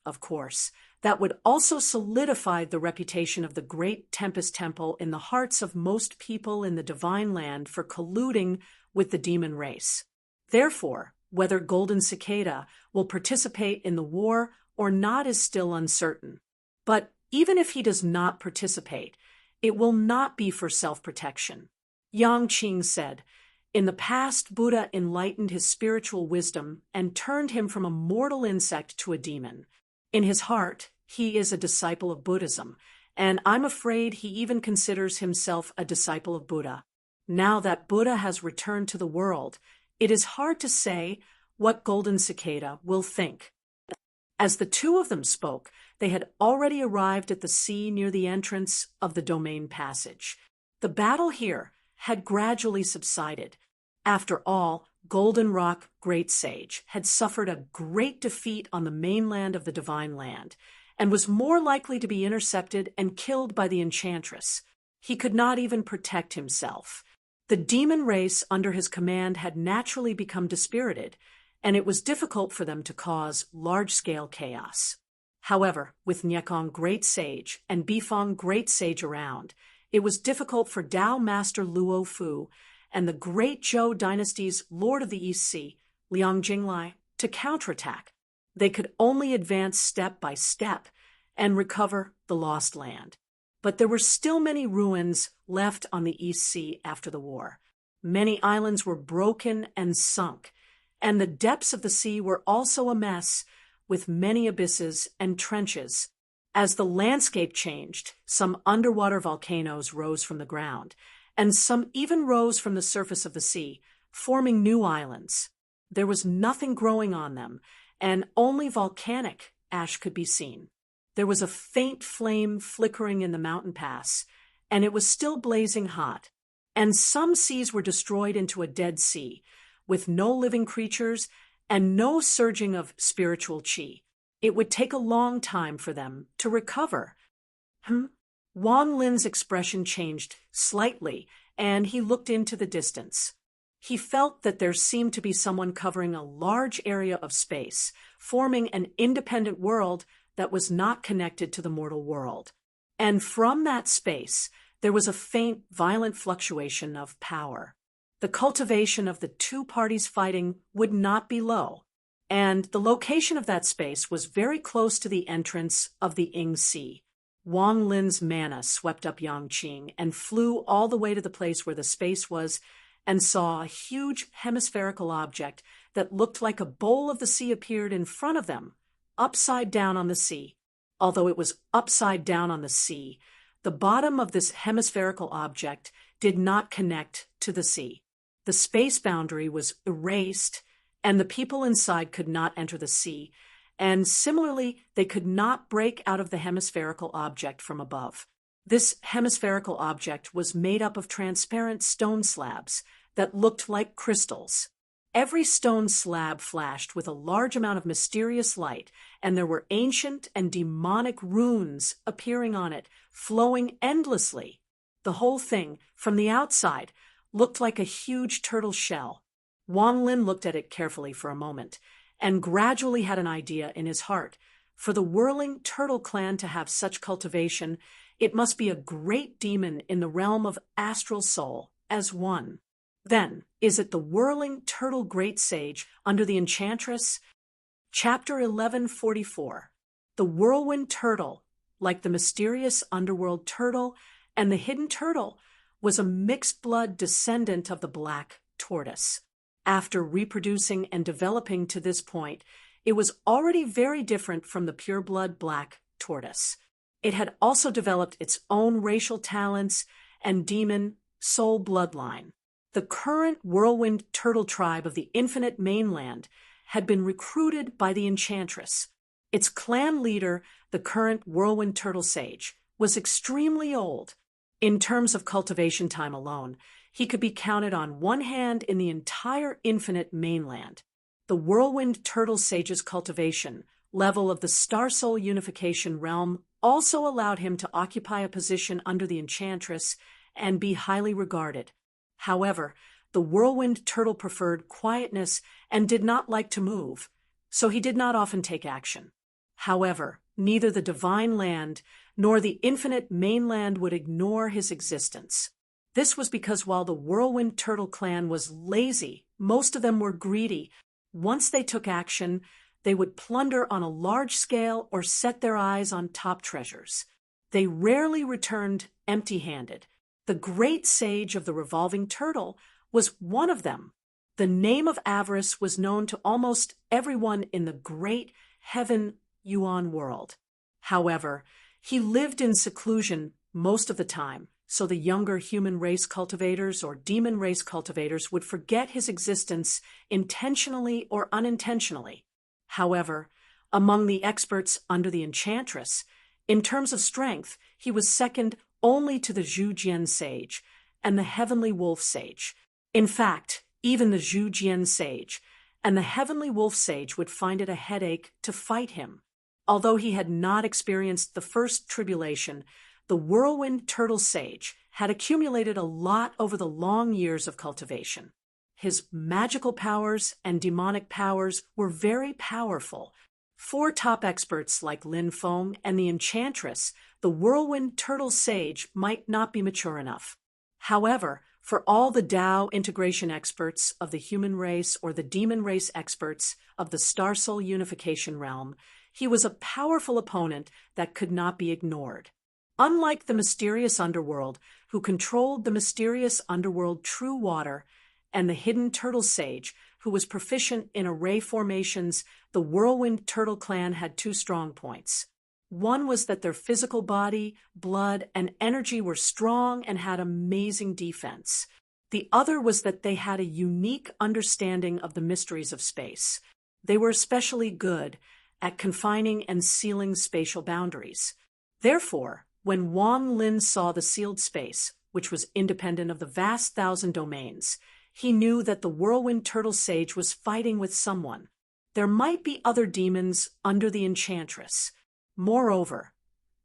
Of course, that would also solidify the reputation of the Great Tempest Temple in the hearts of most people in the Divine Land for colluding with the demon race. Therefore, whether Golden Cicada will participate in the war or not is still uncertain. But even if he does not participate, it will not be for self-protection. Yang Qing said, "In the past, Buddha enlightened his spiritual wisdom and turned him from a mortal insect to a demon. In his heart, he is a disciple of Buddhism, and I'm afraid he even considers himself a disciple of Buddha. Now that Buddha has returned to the world, it is hard to say what Golden Cicada will think." As the 2 of them spoke, they had already arrived at the sea near the entrance of the domain passage. The battle here had gradually subsided. After all, Golden Rock Great Sage had suffered a great defeat on the mainland of the Divine Land, and was more likely to be intercepted and killed by the Enchantress. He could not even protect himself. The demon race under his command had naturally become dispirited, and it was difficult for them to cause large-scale chaos. However, with Nyekong Great Sage and Bifong Great Sage around, it was difficult for Tao Master Luo Fu and the Great Zhou Dynasty's Lord of the East Sea, Liang Jinglai, to counterattack. They could only advance step by step and recover the lost land. But there were still many ruins left on the East Sea after the war. Many islands were broken and sunk, and the depths of the sea were also a mess, with many abysses and trenches. As the landscape changed, some underwater volcanoes rose from the ground, and some even rose from the surface of the sea, forming new islands. There was nothing growing on them, and only volcanic ash could be seen. There was a faint flame flickering in the mountain pass, and it was still blazing hot. And some seas were destroyed into a dead sea, with no living creatures and no surging of spiritual qi. It would take a long time for them to recover. Wang Lin's expression changed slightly, and he looked into the distance. He felt that there seemed to be someone covering a large area of space, forming an independent world that was not connected to the mortal world. And from that space, there was a faint, violent fluctuation of power. The cultivation of the 2 parties fighting would not be low, and the location of that space was very close to the entrance of the Ing Sea. Wang Lin's mana swept up Yangqing and flew all the way to the place where the space was and saw a huge hemispherical object that looked like a bowl of the sea appeared in front of them, upside down on the sea. Although it was upside down on the sea, the bottom of this hemispherical object did not connect to the sea. The space boundary was erased, and the people inside could not enter the sea, and similarly, they could not break out of the hemispherical object from above. This hemispherical object was made up of transparent stone slabs that looked like crystals. Every stone slab flashed with a large amount of mysterious light, and there were ancient and demonic runes appearing on it, flowing endlessly. The whole thing, from the outside, looked like a huge turtle shell. Wang Lin looked at it carefully for a moment, and gradually had an idea in his heart. For the whirling turtle clan to have such cultivation, it must be a great demon in the realm of astral soul as one. Then, is it the whirling turtle great sage under the enchantress? Chapter 1144. The whirlwind turtle, like the mysterious underworld turtle and the hidden turtle, was a mixed-blood descendant of the black tortoise. After reproducing and developing to this point, it was already very different from the pure-blood black tortoise. It had also developed its own racial talents and demon soul bloodline. The current whirlwind turtle tribe of the infinite mainland had been recruited by the enchantress. Its clan leader, the current whirlwind turtle sage, was extremely old. In terms of cultivation time alone, he could be counted on one hand in the entire infinite mainland. The whirlwind turtle sage's cultivation level of the star soul unification realm also allowed him to occupy a position under the enchantress and be highly regarded. However, the whirlwind turtle preferred quietness and did not like to move, so he did not often take action. However, neither the divine land nor the infinite mainland would ignore his existence. This was because while the whirlwind turtle clan was lazy, most of them were greedy. Once they took action, they would plunder on a large scale or set their eyes on top treasures. They rarely returned empty-handed. The great sage of the revolving turtle was one of them. The name of avarice was known to almost everyone in the great heaven Yuan world. However, he lived in seclusion most of the time, so the younger human race cultivators or demon race cultivators would forget his existence intentionally or unintentionally. However, among the experts under the enchantress, in terms of strength, he was second only to the Zhujian sage and the heavenly wolf sage. In fact, even the Zhujian sage and the heavenly wolf sage would find it a headache to fight him. Although he had not experienced the first tribulation, the whirlwind turtle sage had accumulated a lot over the long years of cultivation. His magical powers and demonic powers were very powerful. 4 top experts like Lin Feng and the enchantress, the whirlwind turtle sage might not be mature enough. However, for all the Tao integration experts of the human race or the demon race experts of the star soul unification realm, he was a powerful opponent that could not be ignored. Unlike the mysterious underworld, who controlled the mysterious underworld true water, and the hidden turtle sage, who was proficient in array formations, the whirlwind turtle clan had 2 strong points. One was that their physical body, blood, and energy were strong and had amazing defense. The other was that they had a unique understanding of the mysteries of space. They were especially good at confining and sealing spatial boundaries. Therefore, when Wang Lin saw the sealed space, which was independent of the vast 1,000 domains, he knew that the whirlwind turtle sage was fighting with someone. There might be other demons under the enchantress. Moreover,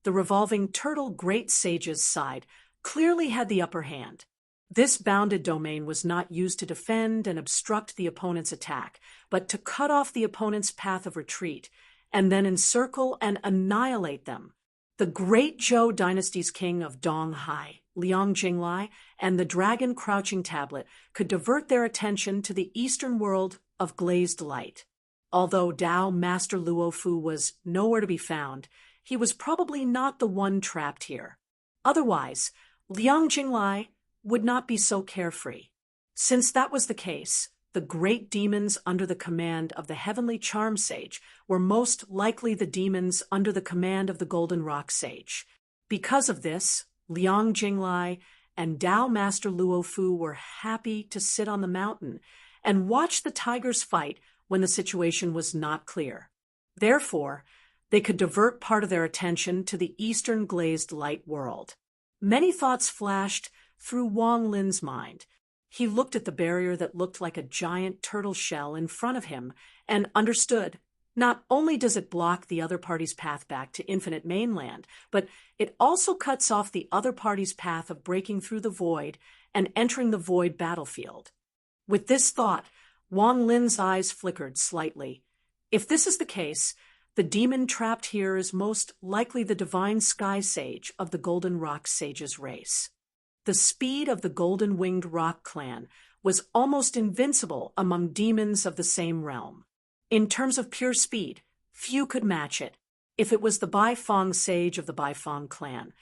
the revolving turtle great sage's side clearly had the upper hand. This bounded domain was not used to defend and obstruct the opponent's attack, but to cut off the opponent's path of retreat, and then encircle and annihilate them. The great Zhou dynasty's king of Donghai, Liang Jinglai, and the dragon crouching tablet could divert their attention to the eastern world of glazed light. Although Tao Master Luo Fu was nowhere to be found, he was probably not the one trapped here. Otherwise, Liang Jinglai would not be so carefree. Since that was the case, the great demons under the command of the heavenly charm sage were most likely the demons under the command of the golden rock sage. Because of this, Liang Jinglai and Tao Master Luo Fu were happy to sit on the mountain and watch the tigers fight when the situation was not clear. Therefore, they could divert part of their attention to the eastern glazed light world. Many thoughts flashed through Wang Lin's mind. He looked at the barrier that looked like a giant turtle shell in front of him and understood. Not only does it block the other party's path back to Infinite Mainland, but it also cuts off the other party's path of breaking through the void and entering the void battlefield. With this thought, Wang Lin's eyes flickered slightly. If this is the case, the demon trapped here is most likely the divine sky sage of the Golden Rock Sage's race. The speed of the Golden Winged Rock clan was almost invincible among demons of the same realm. In terms of pure speed, few could match it, if it was the Baifeng sage of the Baifeng clan,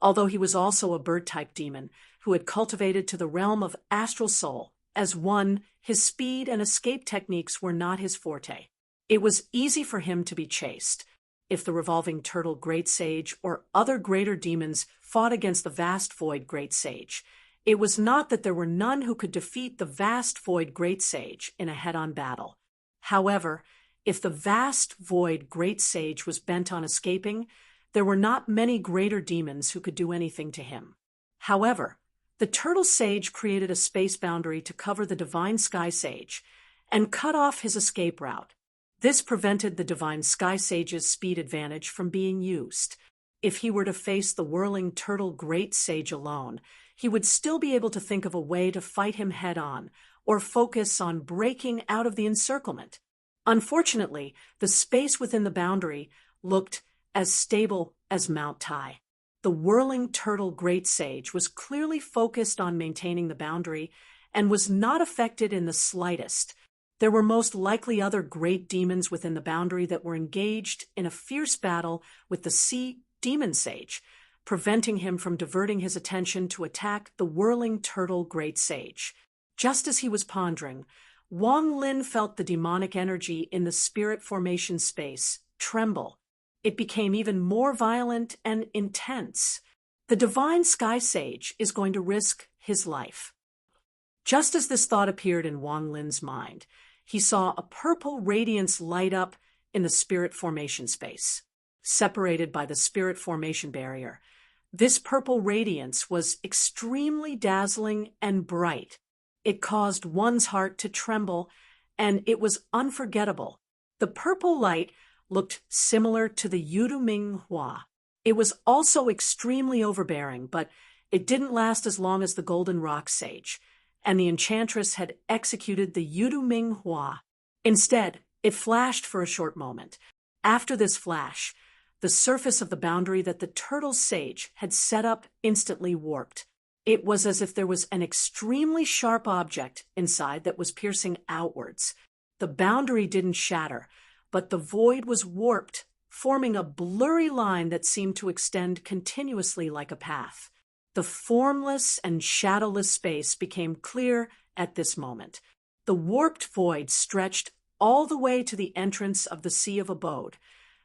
although he was also a bird-type demon who had cultivated to the realm of astral soul. As one, his speed and escape techniques were not his forte. It was easy for him to be chased. If the revolving turtle great sage or other greater demons fought against the vast void great sage, it was not that there were none who could defeat the vast void great sage in a head-on battle. However, if the vast void great sage was bent on escaping, there were not many greater demons who could do anything to him. However, the turtle sage created a space boundary to cover the divine sky sage and cut off his escape route. This prevented the divine sky sage's speed advantage from being used. If he were to face the whirling turtle great sage alone, he would still be able to think of a way to fight him head-on or focus on breaking out of the encirclement. Unfortunately, the space within the boundary looked as stable as Mount Tai. The whirling turtle great sage was clearly focused on maintaining the boundary and was not affected in the slightest. There were most likely other great demons within the boundary that were engaged in a fierce battle with the sea demon sage, preventing him from diverting his attention to attack the whirling turtle great sage. Just as he was pondering, Wang Lin felt the demonic energy in the spirit formation space tremble. It became even more violent and intense. The divine sky sage is going to risk his life. Just as this thought appeared in Wang Lin's mind, he saw a purple radiance light up in the spirit formation space, separated by the spirit formation barrier. This purple radiance was extremely dazzling and bright. It caused one's heart to tremble, and it was unforgettable. The purple light looked similar to the Yudu Ming Hua. It was also extremely overbearing, but it didn't last as long as the Golden Rock Sage, and the enchantress had executed the Yudu Ming Hua. Instead, it flashed for a short moment. After this flash, the surface of the boundary that the turtle sage had set up instantly warped. It was as if there was an extremely sharp object inside that was piercing outwards. The boundary didn't shatter, but the void was warped, forming a blurry line that seemed to extend continuously like a path. The formless and shadowless space became clear at this moment. The warped void stretched all the way to the entrance of the Sea of Abode,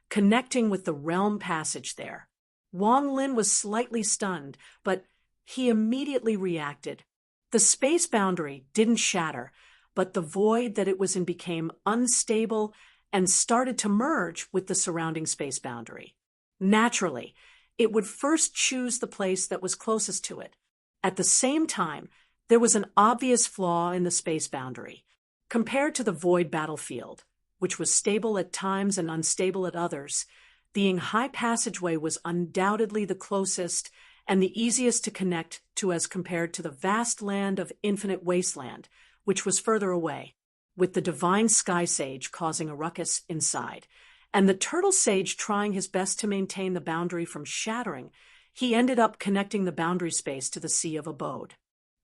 connecting with the realm passage there. Wang Lin was slightly stunned, but he immediately reacted. The space boundary didn't shatter, but the void that it was in became unstable and started to merge with the surrounding space boundary. Naturally, it would first choose the place that was closest to it. At the same time, there was an obvious flaw in the space boundary. Compared to the void battlefield, which was stable at times and unstable at others, the Yinghai passageway was undoubtedly the closest and the easiest to connect to as compared to the vast land of Infinite Wasteland, which was further away, with the divine sky sage causing a ruckus inside, and the turtle sage trying his best to maintain the boundary from shattering. He ended up connecting the boundary space to the Sea of Abode.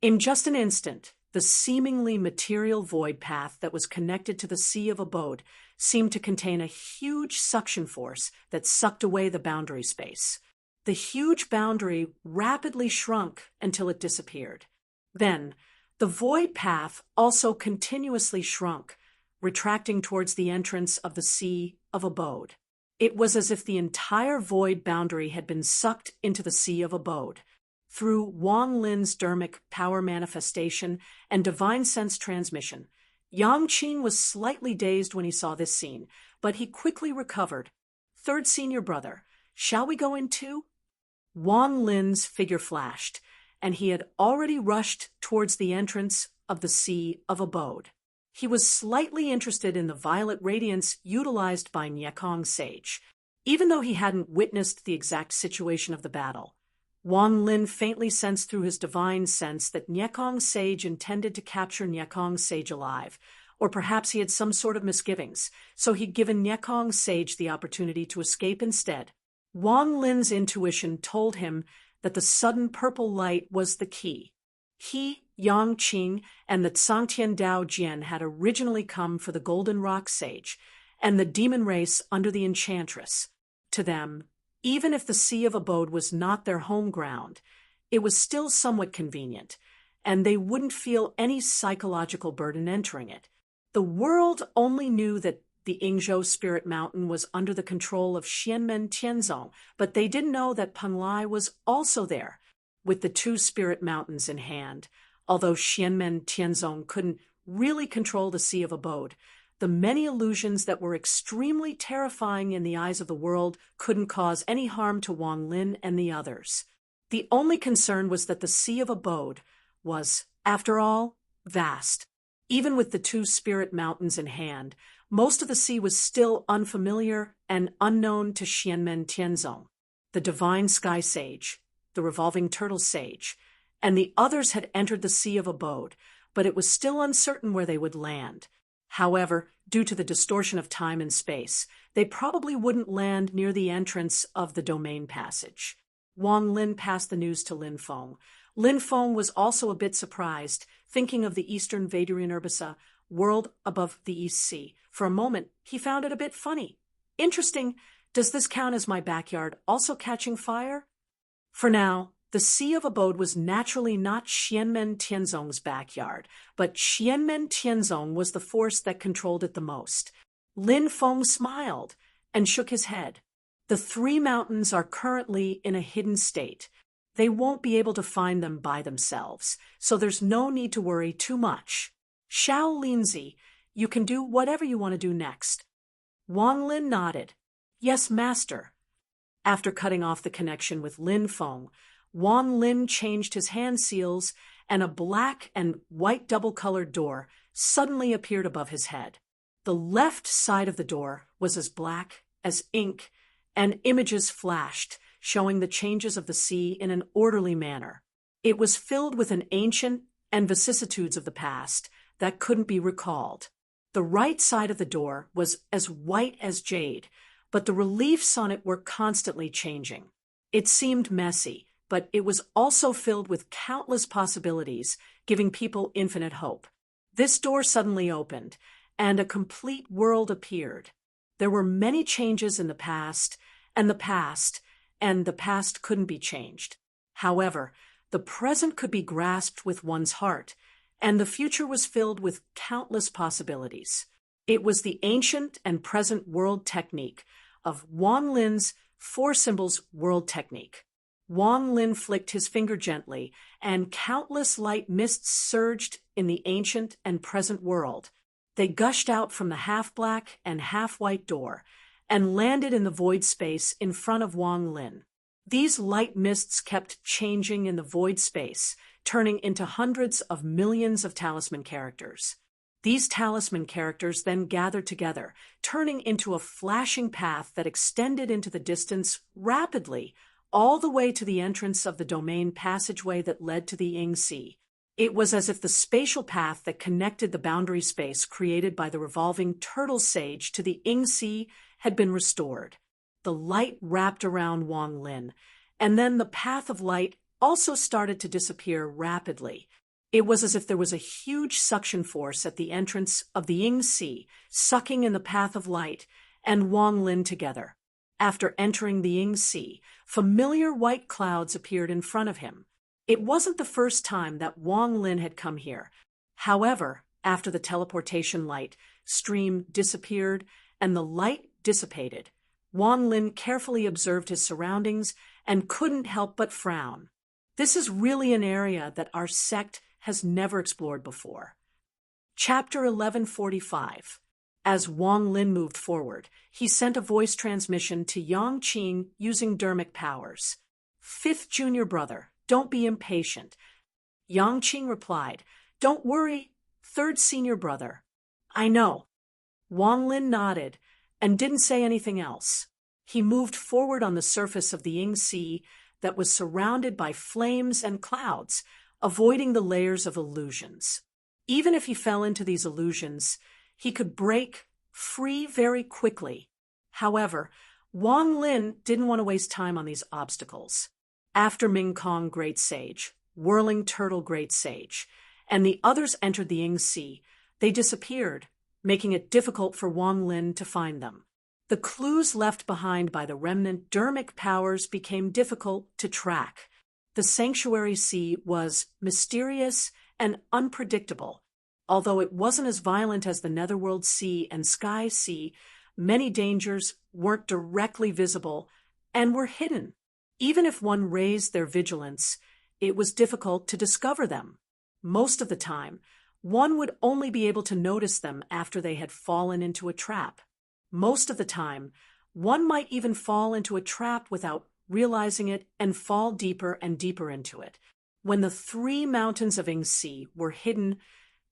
In just an instant, The seemingly material void path that was connected to the Sea of Abode seemed to contain a huge suction force that sucked away the boundary space. The huge boundary rapidly shrunk until it disappeared. Then, the void path also continuously shrunk, retracting towards the entrance of the Sea of Abode. It was as if the entire void boundary had been sucked into the Sea of Abode. Through Wang Lin's dermic power manifestation and divine sense transmission, Yang Qing was slightly dazed when he saw this scene, but he quickly recovered. "Third senior brother, shall we go in too?" Wang Lin's figure flashed, and he had already rushed towards the entrance of the Sea of Abode. He was slightly interested in the violet radiance utilized by Niekong Sage, even though he hadn't witnessed the exact situation of the battle. Wang Lin faintly sensed through his divine sense that Niekong Sage intended to capture Niekong Sage alive, or perhaps he had some sort of misgivings, so he'd given Niekong Sage the opportunity to escape instead. Wang Lin's intuition told him that the sudden purple light was the key. He, Yang Qing, and the Tsangtian Dao Jian had originally come for the Golden Rock Sage and the demon race under the Enchantress. To them, even if the Sea of Abode was not their home ground, it was still somewhat convenient, and they wouldn't feel any psychological burden entering it. The world only knew that the Yingzhou Spirit Mountain was under the control of Xianmen Tianzong, but they didn't know that Penglai was also there, with the two Spirit Mountains in hand. Although Xianmen Tianzong couldn't really control the Sea of Abode, the many illusions that were extremely terrifying in the eyes of the world couldn't cause any harm to Wang Lin and the others. The only concern was that the Sea of Abode was, after all, vast. Even with the two Spirit Mountains in hand, most of the sea was still unfamiliar and unknown to Xianmen Tianzong. The Divine Sky Sage, the Revolving Turtle Sage, and the others had entered the Sea of Abode, but it was still uncertain where they would land. However, due to the distortion of time and space, they probably wouldn't land near the entrance of the domain passage. Wang Lin passed the news to Lin Feng. Lin Feng was also a bit surprised, thinking of the Eastern Vadurian Urbisa, world above the East Sea. For a moment, he found it a bit funny. "Interesting. Does this count as my backyard also catching fire?" For now, the Sea of Abode was naturally not Xianmen Tianzong's backyard, but Xianmen Tianzong was the force that controlled it the most. Lin Feng smiled and shook his head. "The three mountains are currently in a hidden state. They won't be able to find them by themselves, so there's no need to worry too much. Xiao Linzi, you can do whatever you want to do next." Wang Lin nodded. "Yes, master." After cutting off the connection with Lin Feng, Wang Lin changed his hand seals, and a black and white double-colored door suddenly appeared above his head. The left side of the door was as black as ink, and images flashed, showing the changes of the sea in an orderly manner. It was filled with an ancient and vicissitudes of the past that couldn't be recalled. The right side of the door was as white as jade, but the reliefs on it were constantly changing. It seemed messy, but it was also filled with countless possibilities, giving people infinite hope. This door suddenly opened, and a complete world appeared. There were many changes in the past, and the past couldn't be changed. However, the present could be grasped with one's heart, and the future was filled with countless possibilities. It was the ancient and present world technique of Wang Lin's four symbols world technique. Wang Lin flicked his finger gently, and countless light mists surged in the ancient and present world. They gushed out from the half-black and half-white door and landed in the void space in front of Wang Lin. These light mists kept changing in the void space, turning into hundreds of millions of talisman characters. These talisman characters then gathered together, turning into a flashing path that extended into the distance rapidly, all the way to the entrance of the domain passageway that led to the Ying Sea. It was as if the spatial path that connected the boundary space created by the revolving turtle sage to the Ying Sea had been restored. The light wrapped around Wang Lin, and then the path of light also started to disappear rapidly. It was as if there was a huge suction force at the entrance of the Ying Sea, sucking in the path of light and Wang Lin together. After entering the Ying Sea, familiar white clouds appeared in front of him. It wasn't the first time that Wang Lin had come here. However, after the teleportation light stream disappeared and the light dissipated, Wang Lin carefully observed his surroundings and couldn't help but frown. This is really an area that our sect has never explored before. Chapter 1145. As Wang Lin moved forward, he sent a voice transmission to Yang Qing using dermic powers. "Fifth junior brother, don't be impatient." Yang Qing replied, "Don't worry, third senior brother." "I know." Wang Lin nodded and didn't say anything else. He moved forward on the surface of the Ying Sea that was surrounded by flames and clouds, avoiding the layers of illusions. Even if he fell into these illusions, he could break free very quickly. However, Wang Lin didn't want to waste time on these obstacles. After Ming Kong Great Sage, Whirling Turtle Great Sage, and the others entered the Ying Sea, they disappeared, making it difficult for Wang Lin to find them. The clues left behind by the remnant dermic powers became difficult to track. The Sanctuary Sea was mysterious and unpredictable. Although it wasn't as violent as the Netherworld Sea and Sky Sea, many dangers weren't directly visible and were hidden. Even if one raised their vigilance, it was difficult to discover them. Most of the time, one would only be able to notice them after they had fallen into a trap. Most of the time, one might even fall into a trap without realizing it and fall deeper and deeper into it. When the three mountains of Ying Sea were hidden,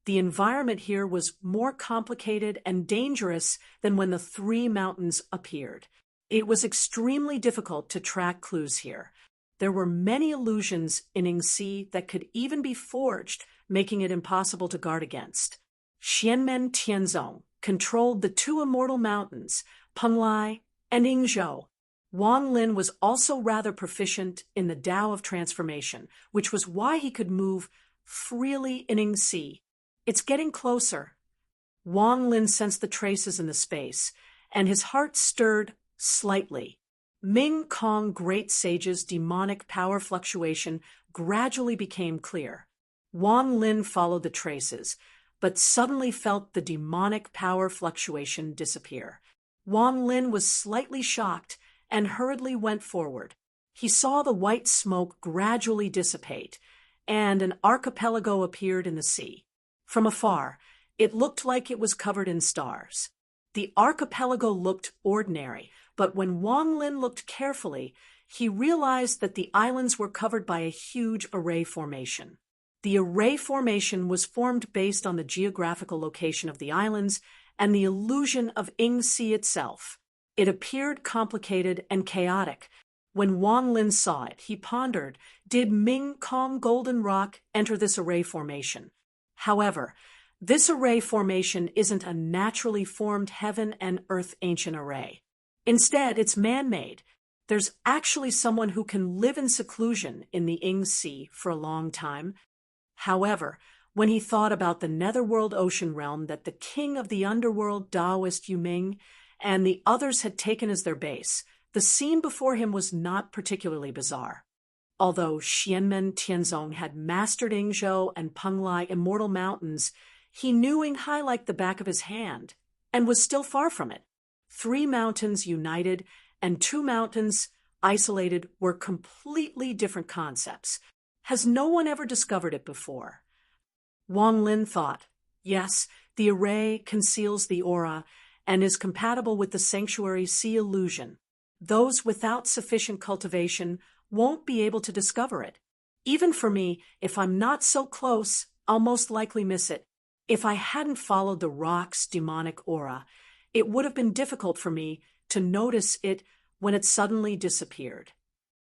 the environment here was more complicated and dangerous than when the three mountains appeared. It was extremely difficult to track clues here. There were many illusions in Ying Sea that could even be forged, making it impossible to guard against. Xianmen Tianzong controlled the two immortal mountains, Penglai and Yingzhou. Wang Lin was also rather proficient in the Tao of Transformation, which was why he could move freely in Ying Sea. "It's getting closer." Wang Lin sensed the traces in the space, and his heart stirred slightly. Ming Kong Great Sage's demonic power fluctuation gradually became clear. Wang Lin followed the traces, but suddenly felt the demonic power fluctuation disappear. Wang Lin was slightly shocked and hurriedly went forward. He saw the white smoke gradually dissipate, and an archipelago appeared in the sea. From afar, it looked like it was covered in stars. The archipelago looked ordinary, but when Wang Lin looked carefully, he realized that the islands were covered by a huge array formation. The array formation was formed based on the geographical location of the islands and the illusion of Ying Sea itself. It appeared complicated and chaotic. When Wang Lin saw it, he pondered, did Ming Kong Golden Rock enter this array formation? However, this array formation isn't a naturally formed heaven and earth ancient array. Instead, it's man-made. There's actually someone who can live in seclusion in the Ying Sea for a long time. However, when he thought about the netherworld ocean realm that the king of the underworld Taoist Yu Ming and the others had taken as their base, the scene before him was not particularly bizarre. Although Xianmen Tianzong had mastered Yingzhou and Penglai immortal mountains, he knew Yinghai like the back of his hand, and was still far from it. 3 mountains united and 2 mountains isolated were completely different concepts. Has no one ever discovered it before? Wang Lin thought, yes, the array conceals the aura and is compatible with the Sanctuary Sea illusion. Those without sufficient cultivation won't be able to discover it. Even for me, if I'm not so close, I'll most likely miss it. If I hadn't followed the rock's demonic aura, it would have been difficult for me to notice it when it suddenly disappeared.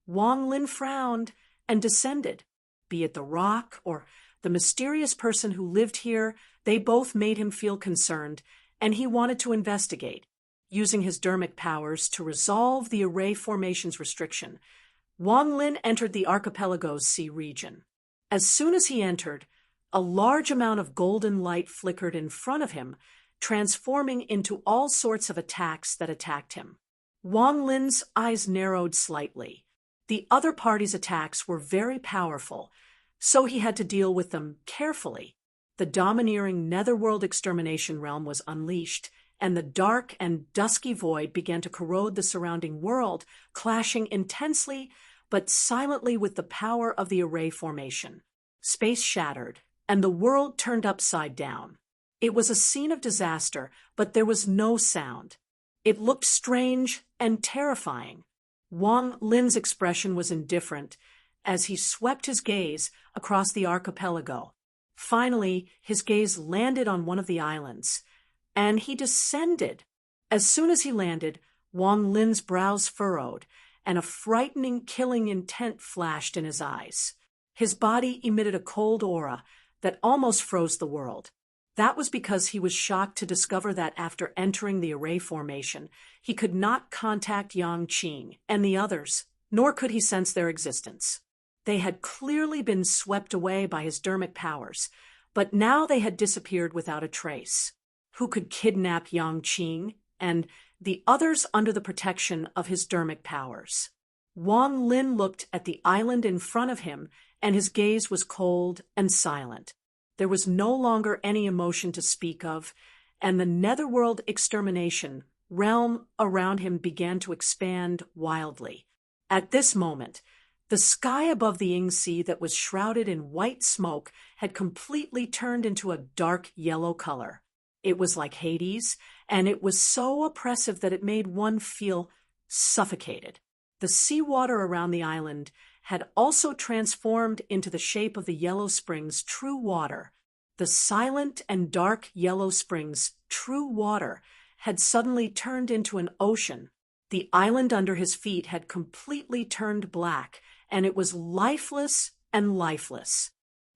Wang Lin frowned and descended. Be it the rock or the mysterious person who lived here, they both made him feel concerned, and he wanted to investigate. Using his dermic powers to resolve the array formation's restriction, Wang Lin entered the archipelago's sea region. As soon as he entered, A large amount of golden light flickered in front of him, transforming into all sorts of attacks that attacked him. Wang Lin's eyes narrowed slightly. The other party's attacks were very powerful, so he had to deal with them carefully. The domineering netherworld extermination realm was unleashed, and the dark and dusky void began to corrode the surrounding world, clashing intensely but silently with the power of the array formation. Space shattered, and the world turned upside down. It was a scene of disaster, but there was no sound. It looked strange and terrifying. Wang Lin's expression was indifferent as he swept his gaze across the archipelago. Finally, his gaze landed on one of the islands, and he descended. As soon as he landed, Wang Lin's brows furrowed, and a frightening, killing intent flashed in his eyes. His body emitted a cold aura that almost froze the world. That was because he was shocked to discover that after entering the array formation, he could not contact Yang Qing and the others, nor could he sense their existence. They had clearly been swept away by his dermic powers, but now they had disappeared without a trace. Who could kidnap Yang Qing and the others under the protection of his dermic powers? Wang Lin looked at the island in front of him, and his gaze was cold and silent. There was no longer any emotion to speak of, and the netherworld extermination realm around him began to expand wildly. At this moment, the sky above the Ing Sea that was shrouded in white smoke had completely turned into a dark yellow color. It was like Hades, and it was so oppressive that it made one feel suffocated. The seawater around the island had also transformed into the shape of the Yellow Springs' true water. The silent and dark Yellow Springs' true water had suddenly turned into an ocean. The island under his feet had completely turned black, and it was lifeless and lifeless.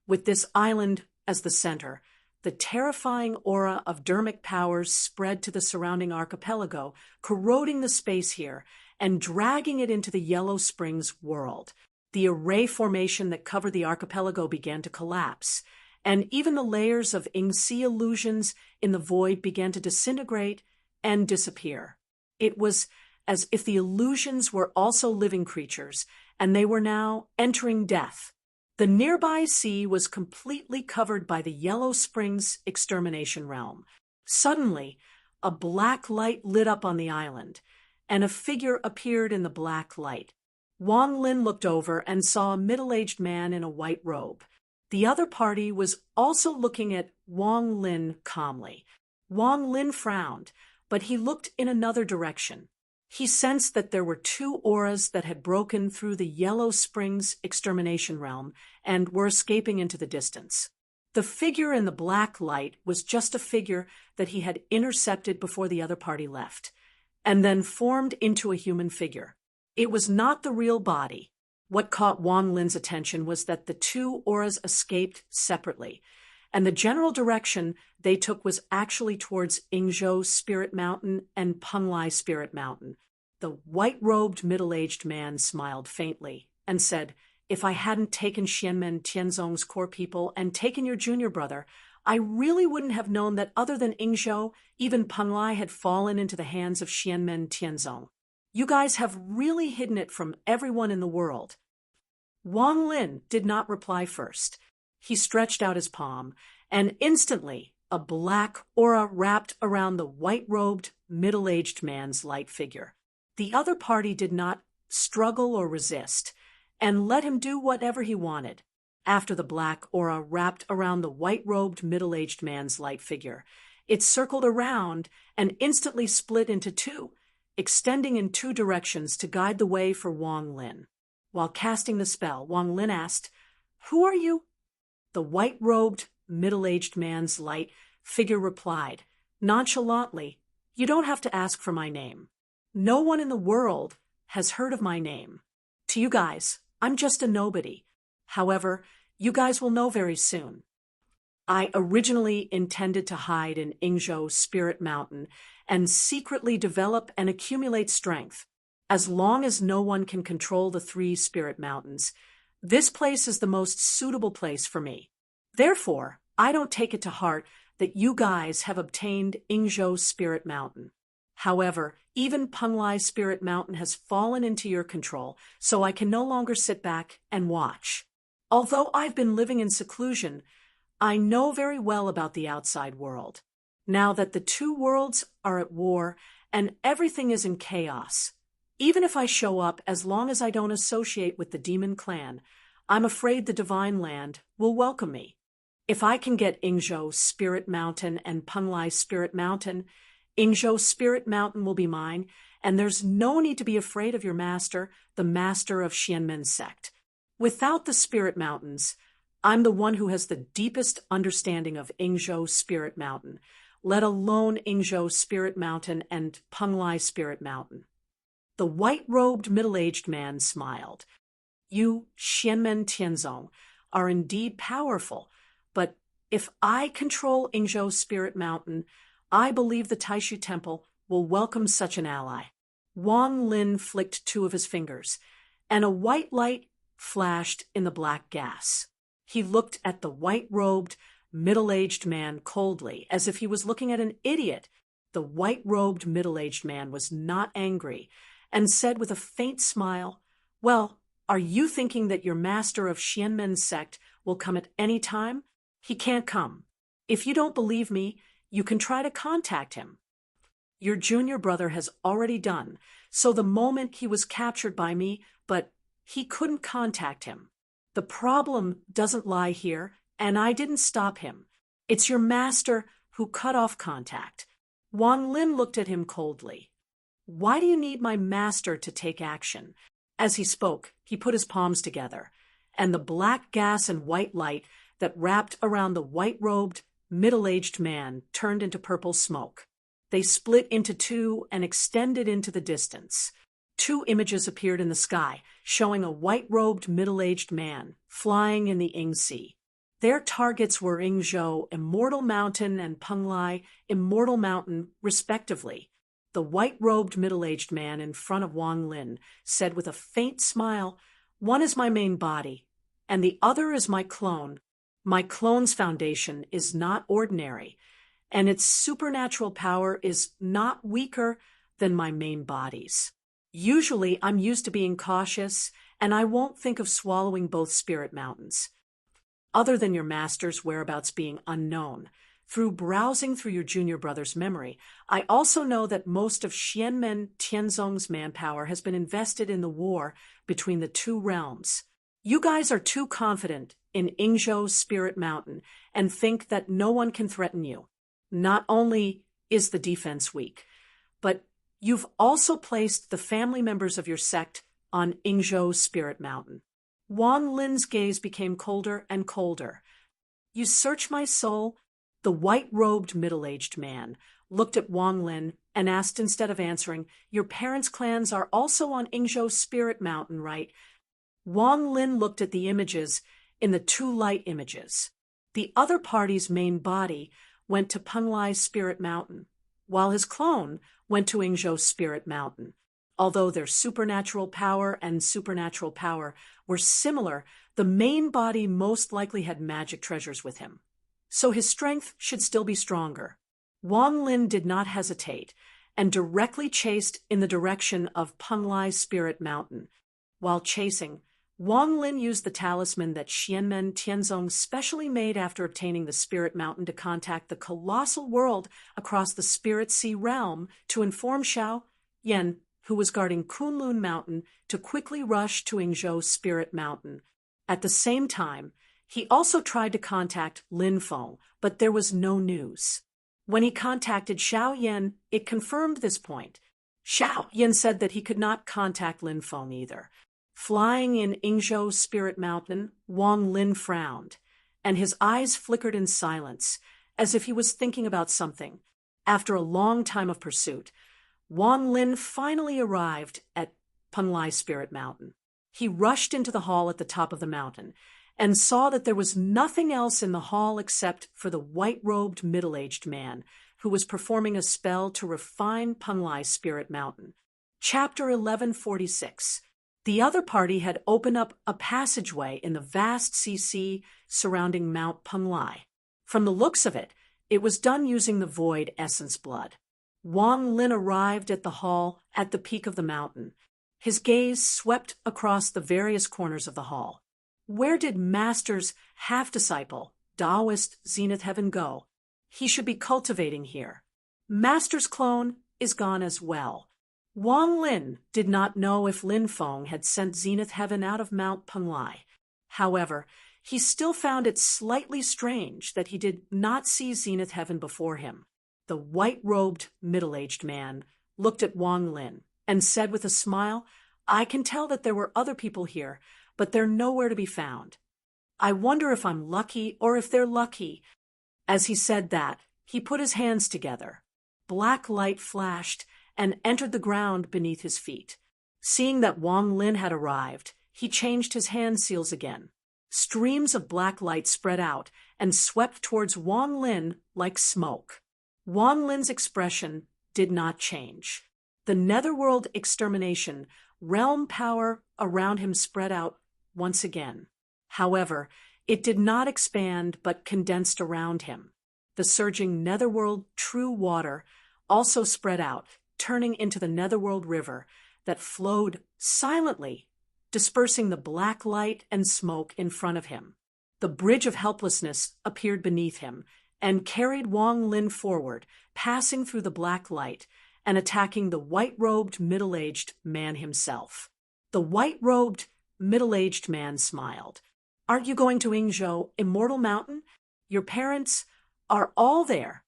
With this island as the center, the terrifying aura of dermic powers spread to the surrounding archipelago, corroding the space here and dragging it into the Yellow Springs world. The array formation that covered the archipelago began to collapse, and even the layers of Ing Sea illusions in the void began to disintegrate and disappear. It was as if the illusions were also living creatures, and they were now entering death. The nearby sea was completely covered by the Yellow Springs extermination realm. Suddenly, a black light lit up on the island, and a figure appeared in the black light. Wang Lin looked over and saw a middle-aged man in a white robe. The other party was also looking at Wang Lin calmly. Wang Lin frowned, but he looked in another direction. He sensed that there were two auras that had broken through the Yellow Springs extermination realm and were escaping into the distance. The figure in the black light was just a figure that he had intercepted before the other party left, and then formed into a human figure. It was not the real body. What caught Wang Lin's attention was that the two auras escaped separately, and the general direction they took was actually towards Ingzhou Spirit Mountain and Penglai Spirit Mountain. The white-robed middle-aged man smiled faintly and said, "If I hadn't taken Xianmen Tianzong's core people and taken your junior brother, I really wouldn't have known that other than Ingzhou, even Penglai had fallen into the hands of Xianmen Tianzong. You guys have really hidden it from everyone in the world." Wang Lin did not reply first. He stretched out his palm, and instantly a black aura wrapped around the white-robed, middle-aged man's light figure. The other party did not struggle or resist, and let him do whatever he wanted. After the black aura wrapped around the white-robed, middle-aged man's light figure, it circled around and instantly split into two, extending in two directions to guide the way for Wang Lin. While casting the spell, Wang Lin asked, "Who are you?" The white-robed, middle-aged man's light figure replied, nonchalantly, "You don't have to ask for my name. No one in the world has heard of my name. To you guys, I'm just a nobody. However, you guys will know very soon. I originally intended to hide in Ingzhou Spirit Mountain and secretly develop and accumulate strength. As long as no one can control the three spirit mountains, this place is the most suitable place for me. Therefore, I don't take it to heart that you guys have obtained Ingzhou Spirit Mountain. However, even Penglai Spirit Mountain has fallen into your control, so I can no longer sit back and watch. Although I've been living in seclusion, I know very well about the outside world. Now that the two worlds are at war and everything is in chaos, even if I show up, as long as I don't associate with the demon clan, I'm afraid the Divine Land will welcome me. If I can get Ingzhou Spirit Mountain and Penglai Spirit Mountain, Ingzhou Spirit Mountain will be mine, and there's no need to be afraid of your master, the master of Xianmen sect. Without the Spirit Mountains, I'm the one who has the deepest understanding of Ingzhou Spirit Mountain, let alone Ingzhou Spirit Mountain and Penglai Spirit Mountain. The white-robed middle-aged man smiled. You, Xianmen Tianzong, are indeed powerful, but if I control Ingzhou Spirit Mountain, I believe the Taishu Temple will welcome such an ally. Wang Lin flicked two of his fingers, and a white light flashed in the black gas. He looked at the white-robed, middle-aged man coldly, as if he was looking at an idiot. The white-robed, middle-aged man was not angry, and said with a faint smile, "Well, are you thinking that your master of Xianmen sect will come at any time? He can't come. If you don't believe me, you can try to contact him. Your junior brother has already done, so the moment he was captured by me, but he couldn't contact him. The problem doesn't lie here, and I didn't stop him. It's your master who cut off contact." Wang Lin looked at him coldly. "Why do you need my master to take action?" As he spoke, he put his palms together, and the black gas and white light that wrapped around the white-robed, middle-aged man turned into purple smoke. They split into two and extended into the distance. Two images appeared in the sky, showing a white-robed, middle-aged man flying in the Ing Sea. Their targets were Ingzhou Immortal Mountain and Penglai Immortal Mountain, respectively. The white-robed, middle-aged man in front of Wang Lin said with a faint smile, "One is my main body, and the other is my clone. My clone's foundation is not ordinary, and its supernatural power is not weaker than my main body's. Usually, I'm used to being cautious, and I won't think of swallowing both spirit mountains. Other than your master's whereabouts being unknown, through browsing through your junior brother's memory, I also know that most of Xianmen Tianzong's manpower has been invested in the war between the two realms. You guys are too confident in Ingzhou Spirit Mountain and think that no one can threaten you. Not only is the defense weak, but you've also placed the family members of your sect on Ingzhou Spirit Mountain." Wang Lin's gaze became colder and colder. "You search my soul?" The white-robed middle-aged man looked at Wang Lin and asked instead of answering, "Your parents' clans are also on Ingzhou Spirit Mountain, right?" Wang Lin looked at the images in the two light images. The other party's main body went to Penglai Spirit Mountain, while his clone went to Ingzhou Spirit Mountain. Although their supernatural power and supernatural power were similar, the main body most likely had magic treasures with him, so his strength should still be stronger. Wang Lin did not hesitate and directly chased in the direction of Penglai Spirit Mountain. While chasing, Wang Lin used the talisman that Xianmen Tianzong specially made after obtaining the Spirit Mountain to contact the colossal world across the Spirit Sea realm to inform Xiao Yan, who was guarding Kunlun Mountain, to quickly rush to Ingzhou Spirit Mountain. At the same time, he also tried to contact Lin Feng, but there was no news. When he contacted Xiao Yan, it confirmed this point. Xiao Yan said that he could not contact Lin Feng either. Flying in Ingzhou Spirit Mountain, Wang Lin frowned, and his eyes flickered in silence, as if he was thinking about something. After a long time of pursuit, Wang Lin finally arrived at Penglai Spirit Mountain. He rushed into the hall at the top of the mountain and saw that there was nothing else in the hall except for the white-robed middle-aged man who was performing a spell to refine Penglai Spirit Mountain. Chapter 1146. The other party had opened up a passageway in the vast CC surrounding Mount Penglai. From the looks of it, it was done using the void essence blood. Wang Lin arrived at the hall at the peak of the mountain. His gaze swept across the various corners of the hall. Where did Master's half-disciple, Taoist Zenith Heaven go? He should be cultivating here. Master's clone is gone as well. Wang Lin did not know if Lin Feng had sent Zenith Heaven out of Mount Penglai. However, he still found it slightly strange that he did not see Zenith Heaven before him. The white-robed, middle-aged man looked at Wang Lin and said with a smile, "I can tell that there were other people here, but they're nowhere to be found. I wonder if I'm lucky or if they're lucky." As he said that, he put his hands together. Black light flashed and entered the ground beneath his feet. Seeing that Wang Lin had arrived, he changed his hand seals again. Streams of black light spread out and swept towards Wang Lin like smoke. Wang Lin's expression did not change. The netherworld extermination, realm power around him spread out once again. However, it did not expand but condensed around him. The surging netherworld true water also spread out, turning into the netherworld river that flowed silently, dispersing the black light and smoke in front of him. The bridge of helplessness appeared beneath him and carried Wang Lin forward, passing through the black light and attacking the white-robed, middle-aged man himself. The white-robed, middle-aged man smiled. "Aren't you going to Yingzhou, Immortal Mountain? Your parents are all there."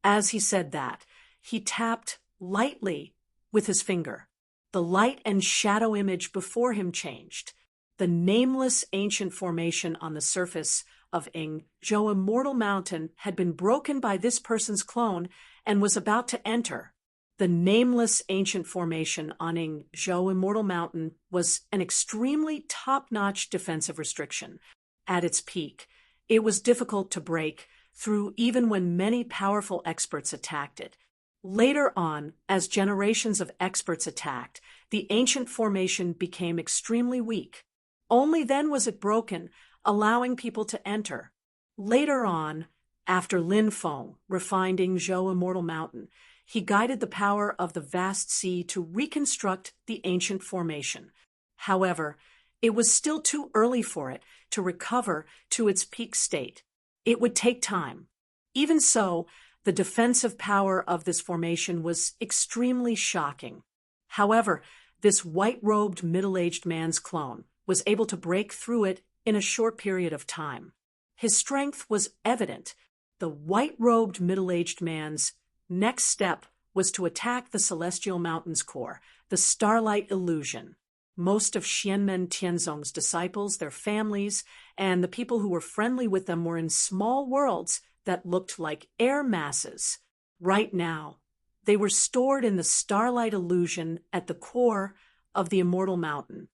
As he said that, he tapped lightly with his finger. The light and shadow image before him changed. The nameless ancient formation on the surface of Yingzhou Immortal Mountain had been broken by this person's clone and was about to enter. The nameless ancient formation on Yingzhou Immortal Mountain was an extremely top-notch defensive restriction. At its peak, it was difficult to break through even when many powerful experts attacked it. Later on, as generations of experts attacked, the ancient formation became extremely weak. Only then was it broken, allowing people to enter. Later on, after Lin Feng refined Yingzhou Immortal Mountain, he guided the power of the vast sea to reconstruct the ancient formation. However, it was still too early for it to recover to its peak state. It would take time. Even so, the defensive power of this formation was extremely shocking. However, this white-robed, middle-aged man's clone was able to break through it in a short period of time. His strength was evident. The white-robed, middle-aged man's next step was to attack the Celestial Mountain's core, the Starlight Illusion. Most of Xianmen Tianzong's disciples, their families, and the people who were friendly with them were in small worlds that looked like air masses. Right now, they were stored in the Starlight Illusion at the core of the Immortal Mountain.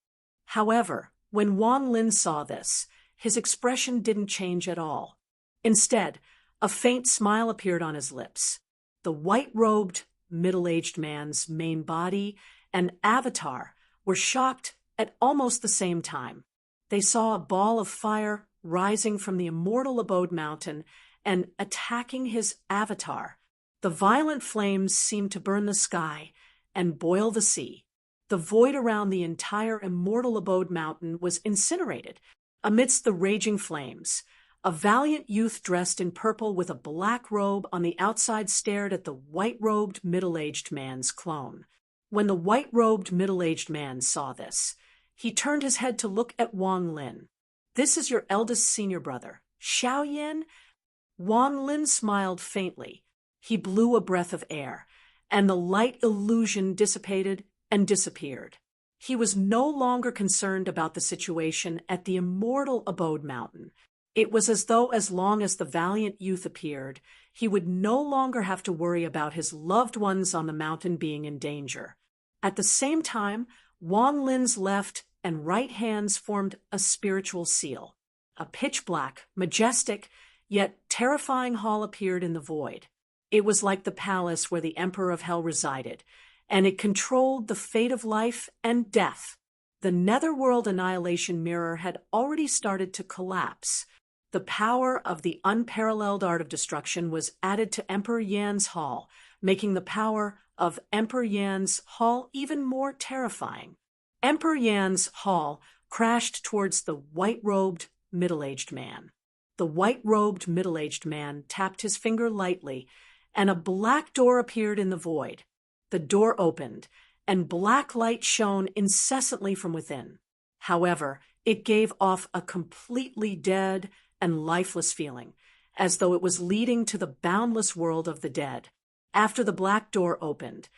However, when Wang Lin saw this, his expression didn't change at all. Instead, a faint smile appeared on his lips. The white-robed, middle-aged man's main body and avatar were shocked at almost the same time. They saw a ball of fire rising from the Immortal Abode Mountain and attacking his avatar. The violent flames seemed to burn the sky and boil the sea. The void around the entire Immortal Abode Mountain was incinerated. Amidst the raging flames, a valiant youth dressed in purple with a black robe on the outside stared at the white-robed, middle-aged man's clone. When the white-robed, middle-aged man saw this, he turned his head to look at Wang Lin. "This is your eldest senior brother, Xiaoyan?" Wang Lin smiled faintly. He blew a breath of air, and the light illusion dissipated and disappeared. He was no longer concerned about the situation at the Immortal Abode Mountain. It was as though as long as the valiant youth appeared, he would no longer have to worry about his loved ones on the mountain being in danger. At the same time, Wang Lin's left and right hands formed a spiritual seal. A pitch-black, majestic, yet terrifying hall appeared in the void. It was like the palace where the Emperor of Hell resided, and it controlled the fate of life and death. The netherworld annihilation mirror had already started to collapse. The power of the unparalleled art of destruction was added to Emperor Yan's hall, making the power of Emperor Yan's hall even more terrifying. Emperor Yan's hall crashed towards the white-robed, middle-aged man. The white-robed, middle-aged man tapped his finger lightly, and a black door appeared in the void. The door opened, and black light shone incessantly from within. However, it gave off a completely dead and lifeless feeling, as though it was leading to the boundless world of the dead. After the black door opened,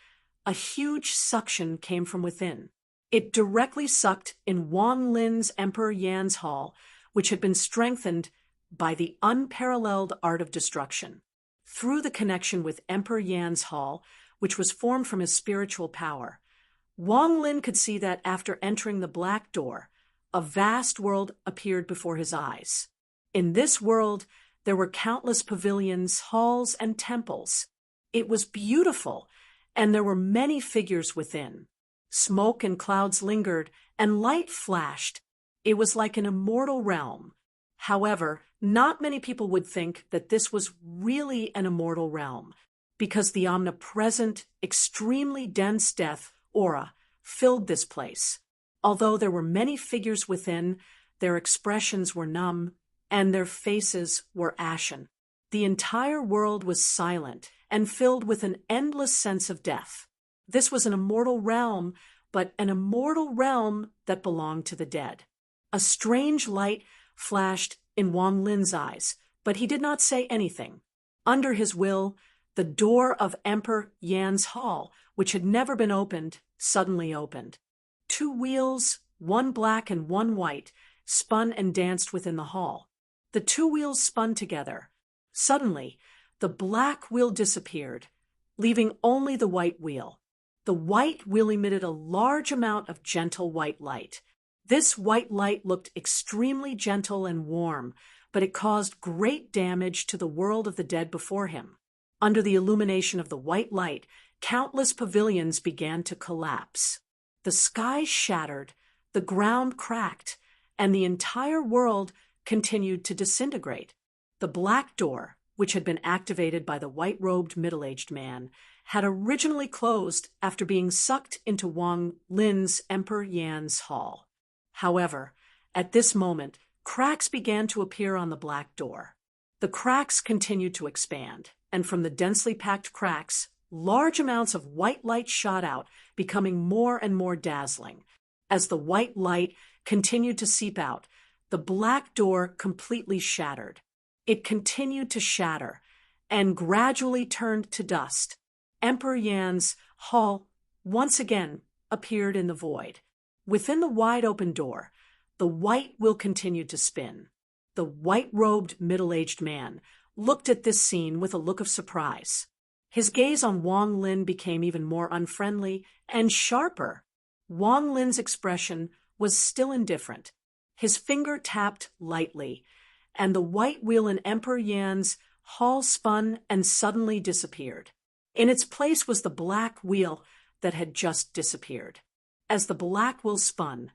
a huge suction came from within. It directly sucked in Wang Lin's Emperor Yan's hall, which had been strengthened by the unparalleled art of destruction. Through the connection with Emperor Yan's hall, which was formed from his spiritual power, Wang Lin could see that after entering the black door, a vast world appeared before his eyes. In this world, there were countless pavilions, halls, and temples. It was beautiful, and there were many figures within. Smoke and clouds lingered, and light flashed. It was like an immortal realm. However, not many people would think that this was really an immortal realm, because the omnipresent, extremely dense death aura filled this place. Although there were many figures within, their expressions were numb, and their faces were ashen. The entire world was silent and filled with an endless sense of death. This was an immortal realm, but an immortal realm that belonged to the dead. A strange light flashed in Wang Lin's eyes, but he did not say anything. Under his will, the door of Emperor Yan's hall, which had never been opened, suddenly opened. Two wheels, one black and one white, spun and danced within the hall. The two wheels spun together. Suddenly, the black wheel disappeared, leaving only the white wheel. The white wheel emitted a large amount of gentle white light. This white light looked extremely gentle and warm, but it caused great damage to the world of the dead before him. Under the illumination of the white light, countless pavilions began to collapse. The sky shattered, the ground cracked, and the entire world continued to disintegrate. The black door, which had been activated by the white-robed middle-aged man, had originally closed after being sucked into Wang Lin's Emperor Yan's hall. However, at this moment, cracks began to appear on the black door. The cracks continued to expand, and from the densely packed cracks, large amounts of white light shot out, becoming more and more dazzling. As the white light continued to seep out, the black door completely shattered. It continued to shatter and gradually turned to dust. Emperor Yan's hall once again appeared in the void. Within the wide-open door, the white wheel continued to spin. The white-robed middle-aged man looked at this scene with a look of surprise. His gaze on Wang Lin became even more unfriendly and sharper. Wang Lin's expression was still indifferent. His finger tapped lightly, and the white wheel in Emperor Yan's hall spun and suddenly disappeared. In its place was the black wheel that had just disappeared. As the black wheel spun,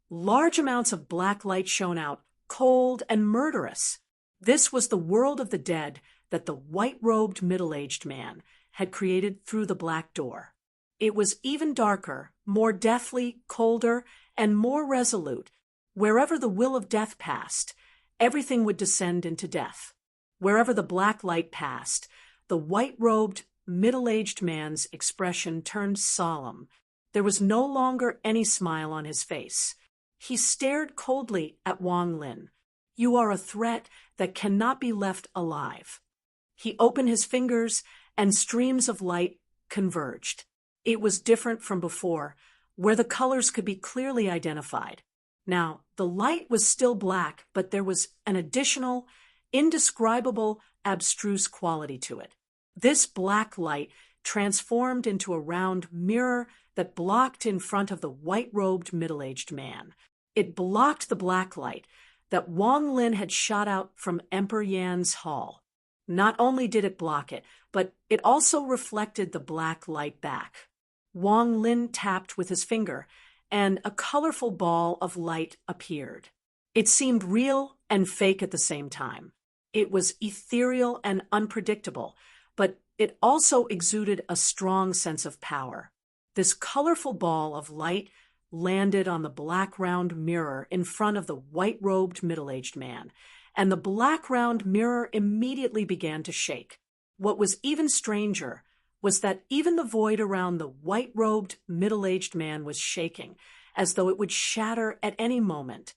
large amounts of black light shone out, cold and murderous. This was the world of the dead that the white-robed middle-aged man had created through the black door. It was even darker, more deathly, colder, and more resolute. Wherever the will of death passed, everything would descend into death. Wherever the black light passed, the white-robed, middle-aged man's expression turned solemn. There was no longer any smile on his face. He stared coldly at Wang Lin. "You are a threat that cannot be left alive." He opened his fingers, and streams of light converged. It was different from before, where the colors could be clearly identified. Now, the light was still black, but there was an additional, indescribable, abstruse quality to it. This black light transformed into a round mirror that blocked in front of the white-robed middle-aged man. It blocked the black light that Wang Lin had shot out from Emperor Yan's hall. Not only did it block it, but it also reflected the black light back. Wang Lin tapped with his finger, and a colorful ball of light appeared. It seemed real and fake at the same time. It was ethereal and unpredictable, but it also exuded a strong sense of power. This colorful ball of light landed on the black round mirror in front of the white-robed middle-aged man, and the black round mirror immediately began to shake. What was even stranger was that even the void around the white-robed middle-aged man was shaking, as though it would shatter at any moment.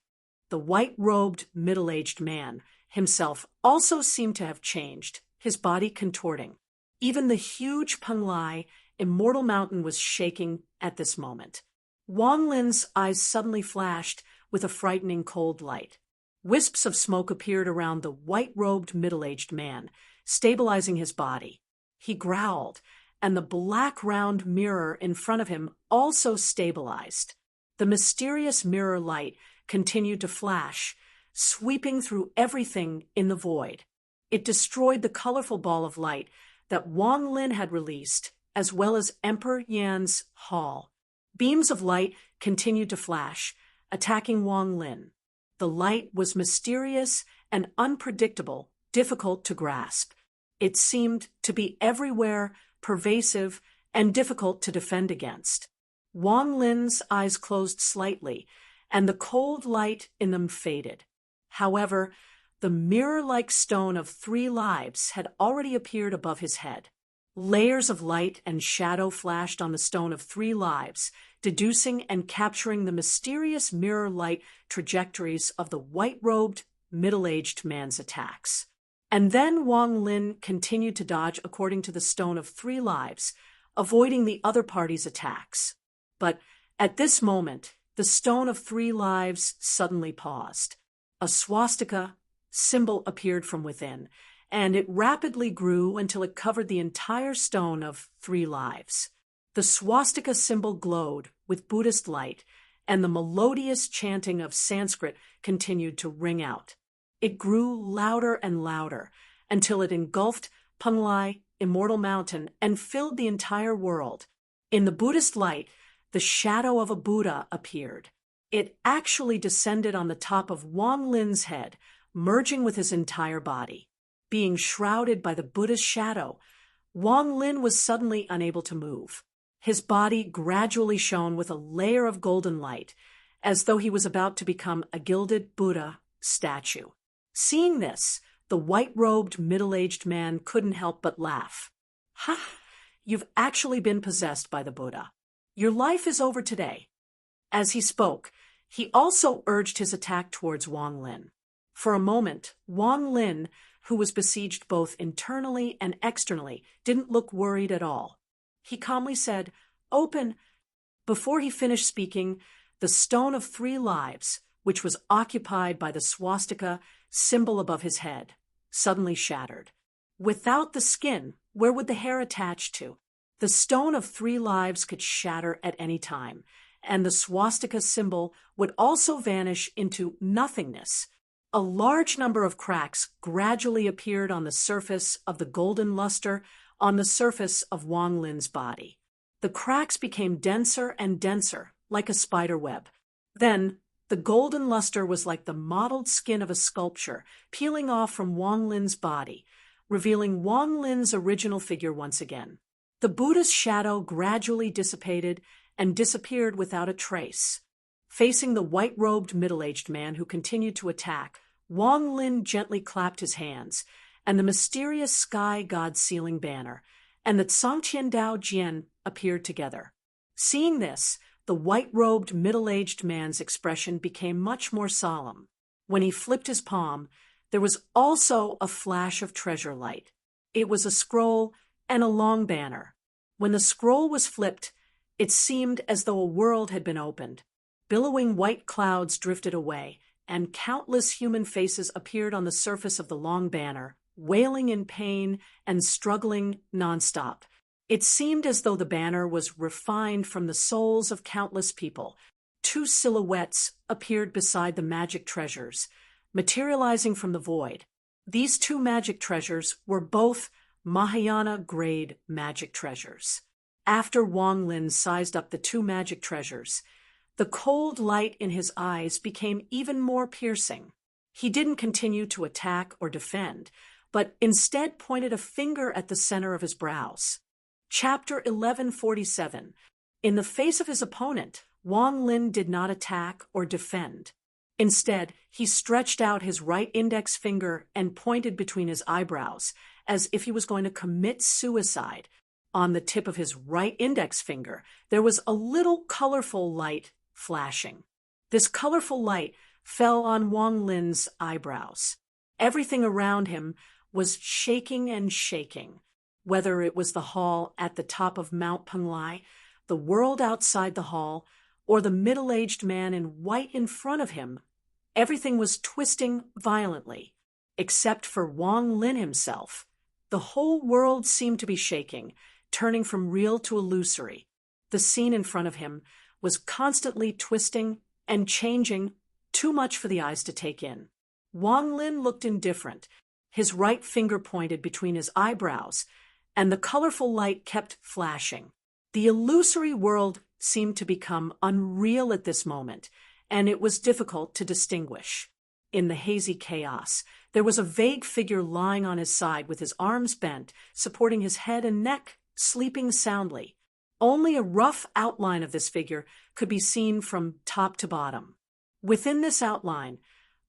The white-robed middle-aged man himself also seemed to have changed, his body contorting. Even the huge Penglai, immortal mountain, was shaking at this moment. Wang Lin's eyes suddenly flashed with a frightening cold light. Wisps of smoke appeared around the white-robed middle-aged man, stabilizing his body. He growled, and the black round mirror in front of him also stabilized. The mysterious mirror light continued to flash, sweeping through everything in the void. It destroyed the colorful ball of light that Wang Lin had released, as well as Emperor Yan's hall. Beams of light continued to flash, attacking Wang Lin. The light was mysterious and unpredictable, difficult to grasp. It seemed to be everywhere, pervasive, and difficult to defend against. Wang Lin's eyes closed slightly, and the cold light in them faded. However, the mirror-like stone of 3 lives had already appeared above his head. Layers of light and shadow flashed on the stone of 3 lives, deducing and capturing the mysterious mirror-light trajectories of the white-robed, middle-aged man's attacks. And then Wang Lin continued to dodge according to the stone of 3 lives, avoiding the other party's attacks. But at this moment, the stone of 3 lives suddenly paused. A swastika symbol appeared from within, and it rapidly grew until it covered the entire stone of 3 lives. The swastika symbol glowed with Buddhist light, and the melodious chanting of Sanskrit continued to ring out. It grew louder and louder until it engulfed Penglai, immortal mountain, and filled the entire world. In the Buddhist light, the shadow of a Buddha appeared. It actually descended on the top of Wang Lin's head, merging with his entire body. Being shrouded by the Buddha's shadow, Wang Lin was suddenly unable to move. His body gradually shone with a layer of golden light, as though he was about to become a gilded Buddha statue. Seeing this, the white-robed, middle-aged man couldn't help but laugh. "Ha! You've actually been possessed by the Buddha. Your life is over today." As he spoke, he also urged his attack towards Wang Lin. For a moment, Wang Lin, who was besieged both internally and externally, didn't look worried at all. He calmly said, "Open." Before he finished speaking, the stone of 3 lives, which was occupied by the swastika symbol above his head, suddenly shattered. Without the skin, where would the hair attach to? The stone of 3 lives could shatter at any time, and the swastika symbol would also vanish into nothingness. A large number of cracks gradually appeared on the surface of the golden luster on the surface of Wang Lin's body. The cracks became denser and denser, like a spider web. Then, the golden luster was like the mottled skin of a sculpture peeling off from Wang Lin's body, revealing Wang Lin's original figure once again. The Buddha's shadow gradually dissipated and disappeared without a trace. Facing the white-robed middle-aged man who continued to attack, Wang Lin gently clapped his hands, and the mysterious sky god sealing banner and the Tsangtian Dao Jian appeared together. Seeing this, the white-robed middle-aged man's expression became much more solemn. When he flipped his palm, there was also a flash of treasure light. It was a scroll and a long banner. When the scroll was flipped, it seemed as though a world had been opened. Billowing white clouds drifted away, and countless human faces appeared on the surface of the long banner, wailing in pain and struggling nonstop. It seemed as though the banner was refined from the souls of countless people. 2 silhouettes appeared beside the magic treasures, materializing from the void. These 2 magic treasures were both Mahayana-grade magic treasures. After Wang Lin sized up the 2 magic treasures, The cold light in his eyes became even more piercing. He didn't continue to attack or defend, but instead pointed a finger at the center of his brows. Chapter 1147. In the face of his opponent, Wang Lin did not attack or defend. Instead, he stretched out his right index finger and pointed between his eyebrows, as if he was going to commit suicide. On the tip of his right index finger, there was a little colorful light flashing. This colorful light fell on Wang Lin's eyebrows. Everything around him was shaking and shaking. Whether it was the hall at the top of Mount Penglai, the world outside the hall, or the middle-aged man in white in front of him, everything was twisting violently. Except for Wang Lin himself, the whole world seemed to be shaking, turning from real to illusory. The scene in front of him was constantly twisting and changing, too much for the eyes to take in. Wang Lin looked indifferent. His right finger pointed between his eyebrows, and the colorful light kept flashing. The illusory world seemed to become unreal at this moment, and it was difficult to distinguish. In the hazy chaos, there was a vague figure lying on his side with his arms bent, supporting his head and neck, sleeping soundly. Only a rough outline of this figure could be seen from top to bottom. Within this outline,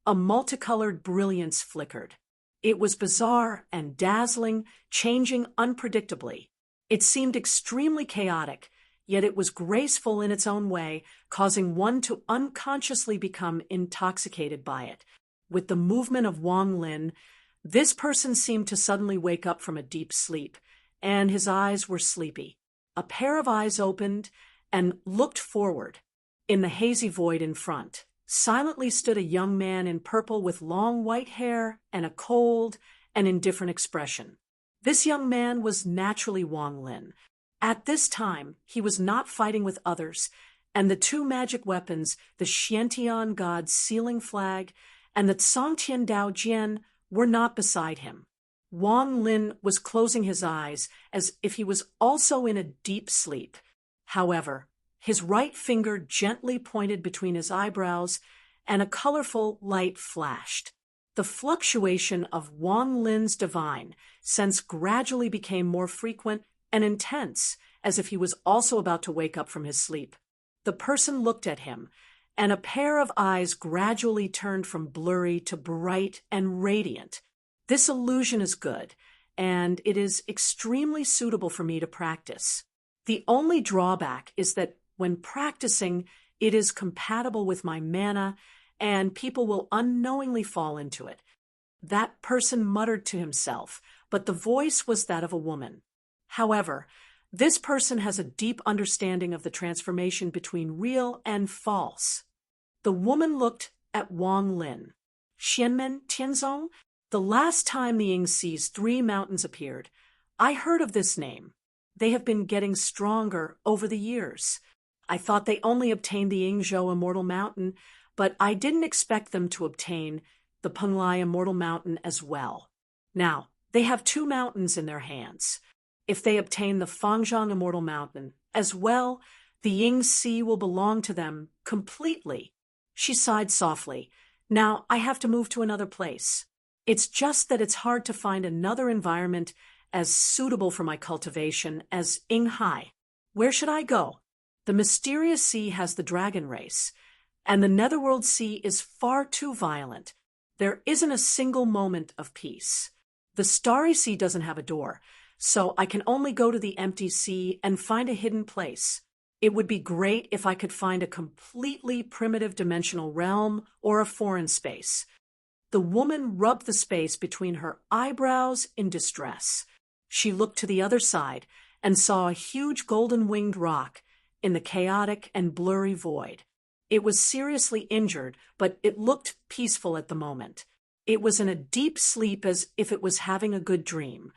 a multicolored brilliance flickered. It was bizarre and dazzling, changing unpredictably. It seemed extremely chaotic, yet it was graceful in its own way, causing one to unconsciously become intoxicated by it. With the movement of Wang Lin, this person seemed to suddenly wake up from a deep sleep, and his eyes were sleepy. A pair of eyes opened and looked forward. In the hazy void in front, silently stood a young man in purple with long white hair and a cold and indifferent expression. This young man was naturally Wang Lin. At this time, he was not fighting with others, and the two magic weapons, the Xiantian God's sealing flag and the Songtian Dao Jian, were not beside him. Wang Lin was closing his eyes as if he was also in a deep sleep. However, his right finger gently pointed between his eyebrows, and a colorful light flashed. The fluctuation of Wang Lin's divine sense gradually became more frequent and intense, as if he was also about to wake up from his sleep. The person looked at him, and a pair of eyes gradually turned from blurry to bright and radiant. This illusion is good, and it is extremely suitable for me to practice. The only drawback is that when practicing, it is compatible with my mana, and people will unknowingly fall into it. That person muttered to himself, but the voice was that of a woman. However, this person has a deep understanding of the transformation between real and false. The woman looked at Wang Lin. Xianmen Tianzong? The last time the Yingxi's 3 mountains appeared, I heard of this name. They have been getting stronger over the years. I thought they only obtained the Yingzhou Immortal Mountain, but I didn't expect them to obtain the Penglai Immortal Mountain as well. Now, they have 2 mountains in their hands. If they obtain the Fangzhang Immortal Mountain as well, the Yingxi will belong to them completely. She sighed softly. Now I have to move to another place. It's just that it's hard to find another environment as suitable for my cultivation as Yinghai. Where should I go? The mysterious sea has the dragon race, and the Netherworld Sea is far too violent. There isn't a single moment of peace. The Starry Sea doesn't have a door, so I can only go to the empty sea and find a hidden place. It would be great if I could find a completely primitive dimensional realm or a foreign space. The woman rubbed the space between her eyebrows in distress. She looked to the other side and saw a huge golden-winged rock in the chaotic and blurry void. It was seriously injured, but it looked peaceful at the moment. It was in a deep sleep as if it was having a good dream.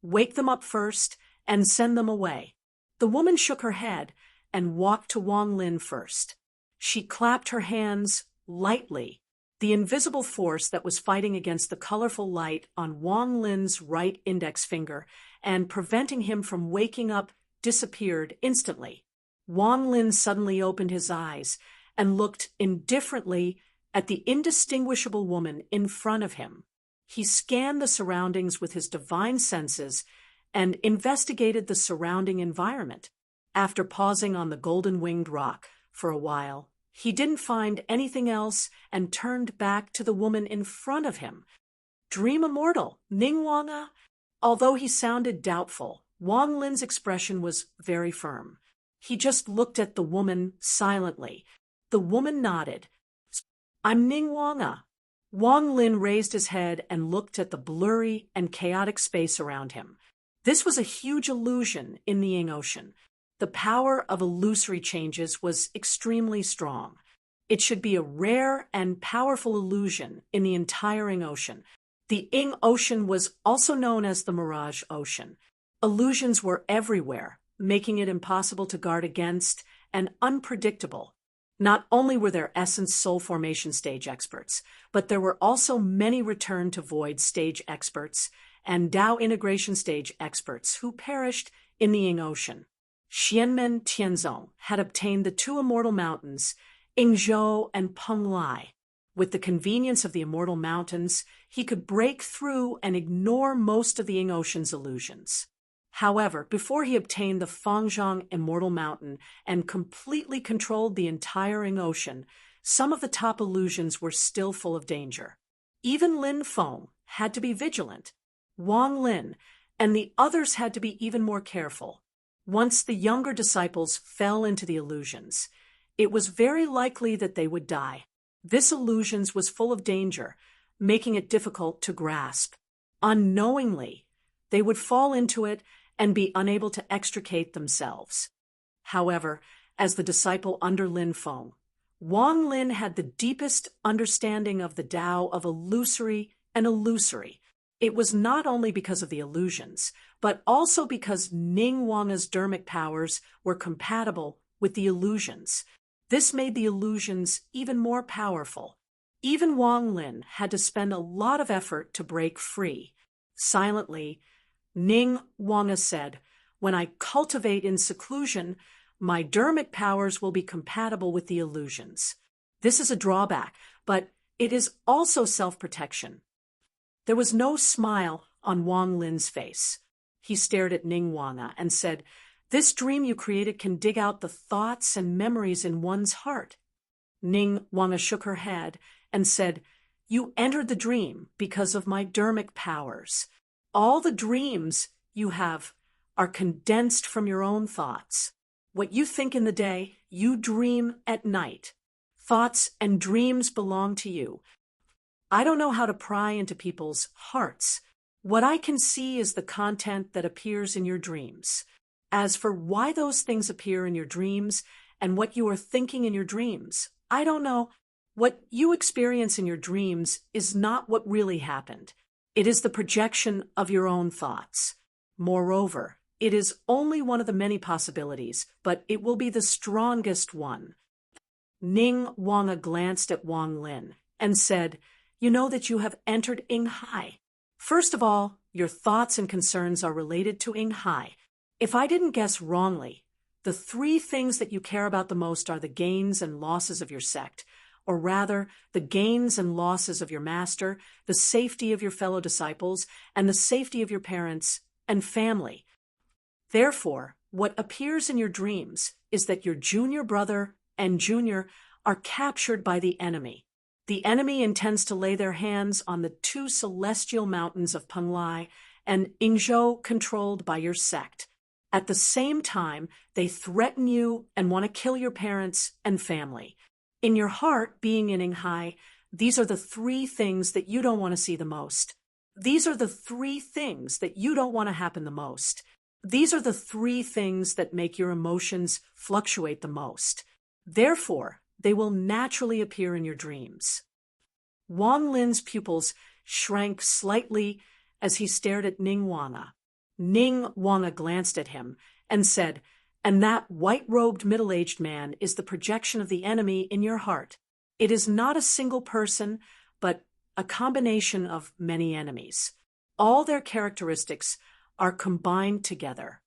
Wake them up first and send them away. The woman shook her head and walked to Wang Lin first. She clapped her hands lightly. The invisible force that was fighting against the colorful light on Wang Lin's right index finger and preventing him from waking up disappeared instantly. Wang Lin suddenly opened his eyes and looked indifferently at the indistinguishable woman in front of him. He scanned the surroundings with his divine senses and investigated the surrounding environment. After pausing on the golden-winged rock for a while, he didn't find anything else and turned back to the woman in front of him. Dream immortal, Ning Wanga? Although he sounded doubtful, Wang Lin's expression was very firm. He just looked at the woman silently. The woman nodded. I'm Ning Wanga. Wang Lin raised his head and looked at the blurry and chaotic space around him. This was a huge illusion in the Ying Ocean. The power of illusory changes was extremely strong. It should be a rare and powerful illusion in the entire Ying Ocean. The Ying Ocean was also known as the Mirage Ocean. Illusions were everywhere, making it impossible to guard against and unpredictable. Not only were there Essence Soul Formation stage experts, but there were also many Return to Void stage experts and Dao Integration stage experts who perished in the Ying Ocean. Xianmen Tianzong had obtained the two immortal mountains, Yingzhou and Penglai. With the convenience of the immortal mountains, he could break through and ignore most of the Ying Ocean's illusions. However, before he obtained the Fangzhong Immortal Mountain and completely controlled the entire Ying Ocean, some of the top illusions were still full of danger. Even Lin Feng had to be vigilant. Wang Lin and the others had to be even more careful. Once the younger disciples fell into the illusions, it was very likely that they would die. This illusion was full of danger, making it difficult to grasp. Unknowingly, they would fall into it and be unable to extricate themselves. However, as the disciple under Lin Feng, Wang Lin had the deepest understanding of the Tao of illusory and illusory. It was not only because of the illusions, but also because Ning Wanga's dermic powers were compatible with the illusions. This made the illusions even more powerful. Even Wang Lin had to spend a lot of effort to break free. Silently, Ning Wanga said, "When I cultivate in seclusion, my dermic powers will be compatible with the illusions. This is a drawback, but it is also self-protection." There was no smile on Wang Lin's face. He stared at Ning Wanga and said, "This dream you created can dig out the thoughts and memories in one's heart." Ning Wanga shook her head and said, "You entered the dream because of my dermic powers. All the dreams you have are condensed from your own thoughts. What you think in the day, you dream at night. Thoughts and dreams belong to you. I don't know how to pry into people's hearts. What I can see is the content that appears in your dreams. As for why those things appear in your dreams and what you are thinking in your dreams, I don't know. What you experience in your dreams is not what really happened. It is the projection of your own thoughts. Moreover, it is only one of the many possibilities, but it will be the strongest one." Ning Wanga glanced at Wang Lin and said, "You know that you have entered Ying Hai. First of all, your thoughts and concerns are related to Ying Hai. If I didn't guess wrongly, the three things that you care about the most are the gains and losses of your sect, or rather, the gains and losses of your master, the safety of your fellow disciples, and the safety of your parents and family. Therefore, what appears in your dreams is that your junior brother and junior are captured by the enemy. The enemy intends to lay their hands on the two celestial mountains of Penglai and Yingzhou controlled by your sect. At the same time, they threaten you and want to kill your parents and family. In your heart, being in Ying Hai, these are the three things that you don't want to see the most. These are the three things that you don't want to happen the most. These are the three things that make your emotions fluctuate the most. Therefore, they will naturally appear in your dreams." Wang Lin's pupils shrank slightly as he stared at Ning Wanga. Ning Wanga glanced at him and said, "And that white-robed middle-aged man is the projection of the enemy in your heart. It is not a single person, but a combination of many enemies. All their characteristics are combined together.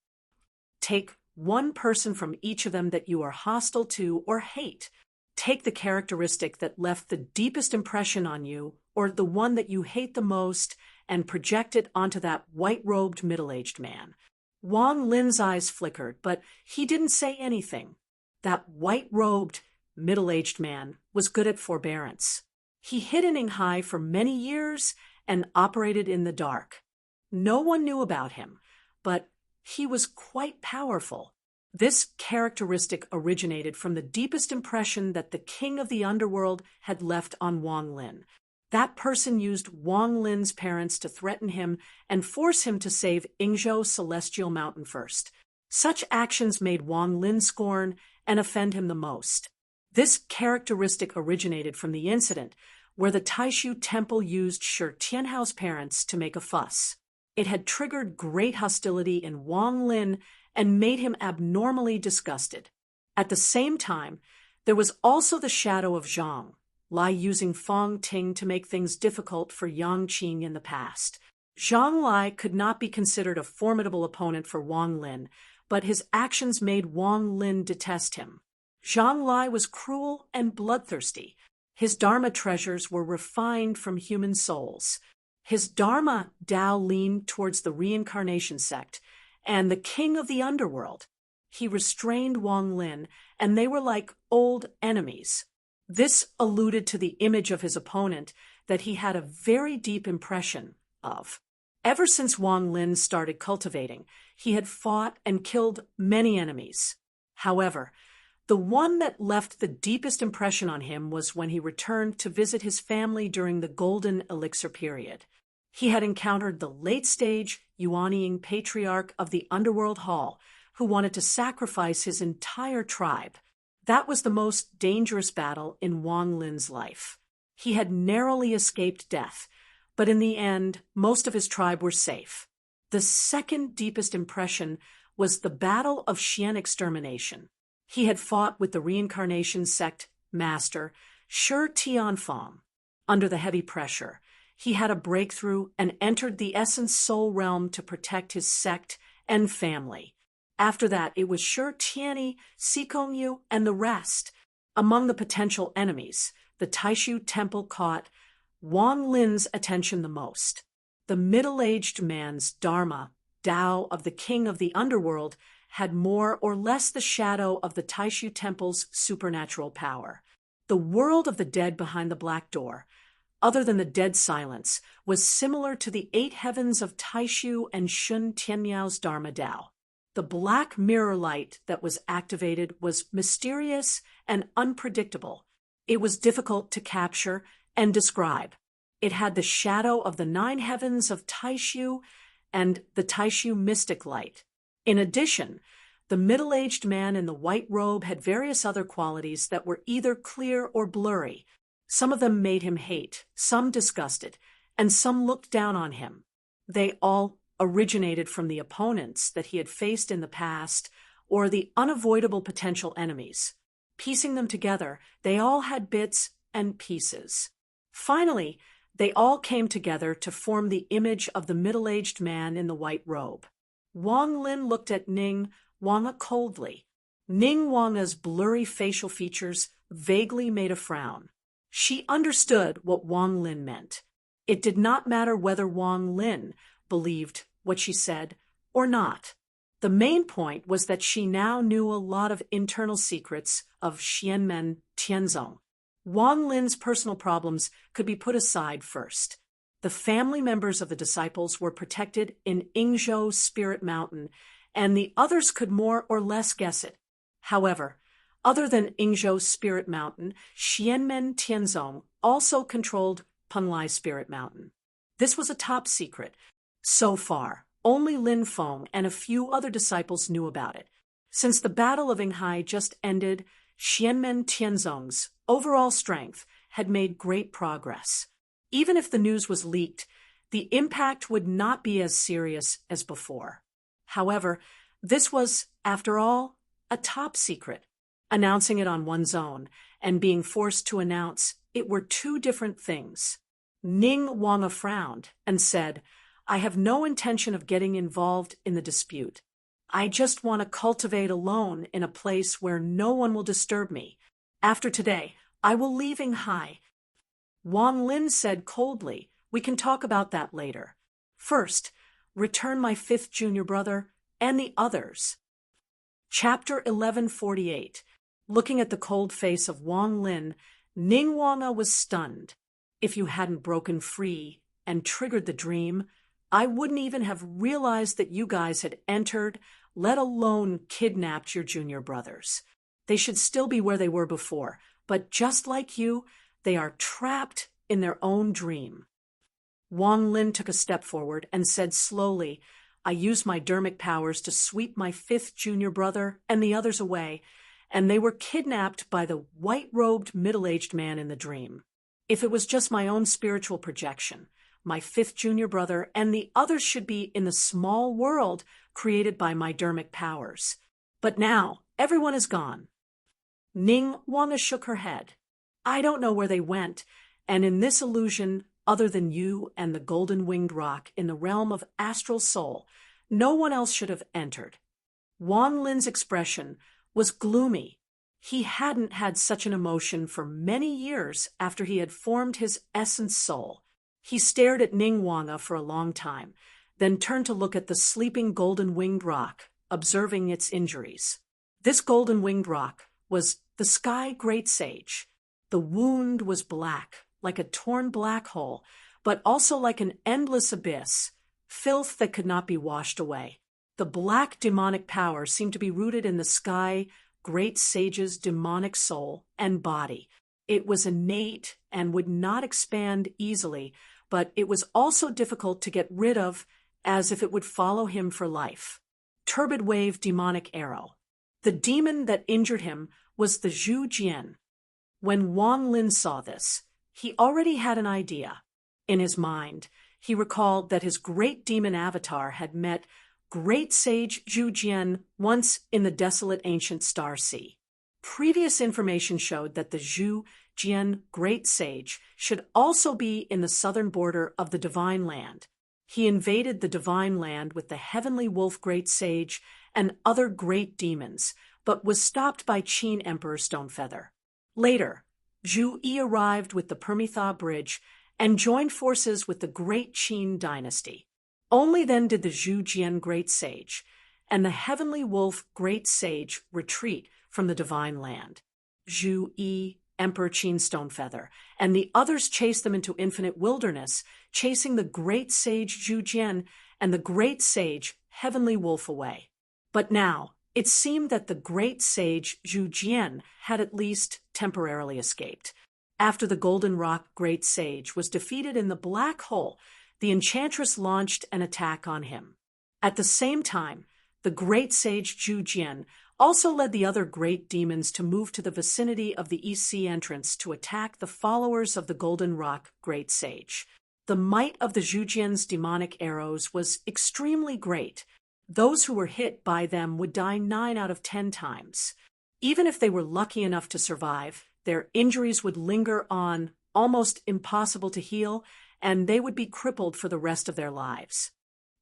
Take one person from each of them that you are hostile to or hate. Take the characteristic that left the deepest impression on you, or the one that you hate the most, and project it onto that white-robed middle-aged man. Wang Lin's eyes flickered, but he didn't say anything. That white-robed, middle-aged man was good at forbearance. He hid in Yinghai for many years and operated in the dark. No one knew about him, but he was quite powerful. This characteristic originated from the deepest impression that the king of the underworld had left on Wang Lin. That person used Wang Lin's parents to threaten him and force him to save Yingzhou Celestial Mountain first. Such actions made Wang Lin scorn and offend him the most. This characteristic originated from the incident where the Taishu Temple used Shi Tianhao's parents to make a fuss. It had triggered great hostility in Wang Lin and made him abnormally disgusted. At the same time, there was also the shadow of Zhang Lai using Fong Ting to make things difficult for Yang Qing in the past. Zhang Lai could not be considered a formidable opponent for Wang Lin, but his actions made Wang Lin detest him. Zhang Lai was cruel and bloodthirsty. His Dharma treasures were refined from human souls. His Dharma Tao leaned towards the reincarnation sect and the king of the underworld. He restrained Wang Lin, and they were like old enemies. This alluded to the image of his opponent that he had a very deep impression of. Ever since Wang Lin started cultivating, he had fought and killed many enemies. However, the one that left the deepest impression on him was when he returned to visit his family during the Golden Elixir period. He had encountered the late-stage Yuanying patriarch of the Underworld Hall, who wanted to sacrifice his entire tribe. That was the most dangerous battle in Wang Lin's life. He had narrowly escaped death, but in the end, most of his tribe were safe. The second deepest impression was the Battle of Xian Extermination. He had fought with the reincarnation sect master, Shi Tianfang. Under the heavy pressure, he had a breakthrough and entered the Essence Soul realm to protect his sect and family. After that, it was Shi Tianyi, Sikongyu, and the rest. Among the potential enemies, the Taishu Temple caught Wang Lin's attention the most. The middle-aged man's Dharma, Tao of the king of the underworld, had more or less the shadow of the Taishu Temple's supernatural power. The world of the dead behind the black door, other than the dead silence, was similar to the 8 heavens of Taishu and Shun Tianmiao's Dharma Tao. The black mirror light that was activated was mysterious and unpredictable. It was difficult to capture and describe. It had the shadow of the 9 heavens of Taishu and the Taishu mystic light. In addition, the middle-aged man in the white robe had various other qualities that were either clear or blurry. Some of them made him hate, some disgusted, and some looked down on him. They all originated from the opponents that he had faced in the past or the unavoidable potential enemies. Piecing them together, they all had bits and pieces. Finally, they all came together to form the image of the middle-aged man in the white robe. Wang Lin looked at Ning Wang coldly. Ning Wang's blurry facial features vaguely made a frown. She understood what Wang Lin meant. It did not matter whether Wang Lin believed what she said or not. The main point was that she now knew a lot of internal secrets of Xianmen Tianzong. Wang Lin's personal problems could be put aside first. The family members of the disciples were protected in Yingzhou Spirit Mountain, and the others could more or less guess it. However, other than Yingzhou Spirit Mountain, Xianmen Tianzong also controlled Penglai Spirit Mountain. This was a top secret. So far, only Lin Feng and a few other disciples knew about it. Since the Battle of Yinghai just ended, Xianmen Tianzong's overall strength had made great progress. Even if the news was leaked, the impact would not be as serious as before. However, this was, after all, a top secret. Announcing it on one's own and being forced to announce it were 2 different things. Ning Wang frowned and said, "I have no intention of getting involved in the dispute. I just want to cultivate alone in a place where no one will disturb me. After today, I will leaving high. Wang Lin said coldly, we can talk about that later. First, return my fifth junior brother and the others. Chapter 1148. Looking at the cold face of Wang Lin, Ningguang was stunned. If you hadn't broken free and triggered the dream, I wouldn't even have realized that you guys had entered, let alone kidnapped your junior brothers. They should still be where they were before, but just like you, they are trapped in their own dream. Wang Lin took a step forward and said slowly, I used my dermic powers to sweep my fifth junior brother and the others away, and they were kidnapped by the white-robed middle-aged man in the dream. If it was just my own spiritual projection, my fifth junior brother and the others should be in the small world created by my dermic powers. But now, everyone is gone. Ningguang shook her head. I don't know where they went, and in this illusion, other than you and the golden-winged rock in the realm of astral soul, no one else should have entered. Wang Lin's expression was gloomy. He hadn't had such an emotion for many years after he had formed his essence soul. He stared at Ningguang for a long time, then turned to look at the sleeping golden-winged rock, observing its injuries. This golden-winged rock was the Sky Great Sage. The wound was black, like a torn black hole, but also like an endless abyss, filth that could not be washed away. The black demonic power seemed to be rooted in the Sky Great Sage's demonic soul and body. It was innate and would not expand easily, but it was also difficult to get rid of, as if it would follow him for life. Turbid Wave Demonic Arrow. The demon that injured him was the Zhu Jian. When Wang Lin saw this, he already had an idea. In his mind, he recalled that his great demon avatar had met Great Sage Zhu Jian once in the desolate ancient Star Sea. Previous information showed that the Zhu Jian Great Sage should also be in the southern border of the Divine Land. He invaded the Divine Land with the Heavenly Wolf Great Sage and other great demons, but was stopped by Qin Emperor Stonefeather. Later, Zhu Yi arrived with the Permitha Bridge and joined forces with the Great Qin dynasty. Only then did the Zhu Jian Great Sage and the Heavenly Wolf Great Sage retreat from the Divine Land. Zhu Yi, Emperor Qin Stonefeather, and the others chased them into infinite wilderness, chasing the Great Sage Zhu Jian and the Great Sage Heavenly Wolf away. But now, it seemed that the Great Sage Zhu Jian had at least temporarily escaped. After the Golden Rock Great Sage was defeated in the Black Hole, the Enchantress launched an attack on him. At the same time, the Great Sage Zhu Jian also led the other great demons to move to the vicinity of the East Sea entrance to attack the followers of the Golden Rock Great Sage. The might of the Zhu Jian's demonic arrows was extremely great. Those who were hit by them would die 9 out of 10 times. Even if they were lucky enough to survive, their injuries would linger on, almost impossible to heal, and they would be crippled for the rest of their lives.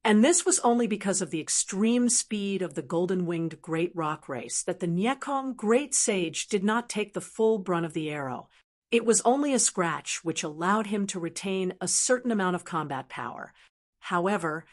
And this was only because of the extreme speed of the golden-winged Great Rock Race that the Niekong Great Sage did not take the full brunt of the arrow. It was only a scratch which allowed him to retain a certain amount of combat power. However,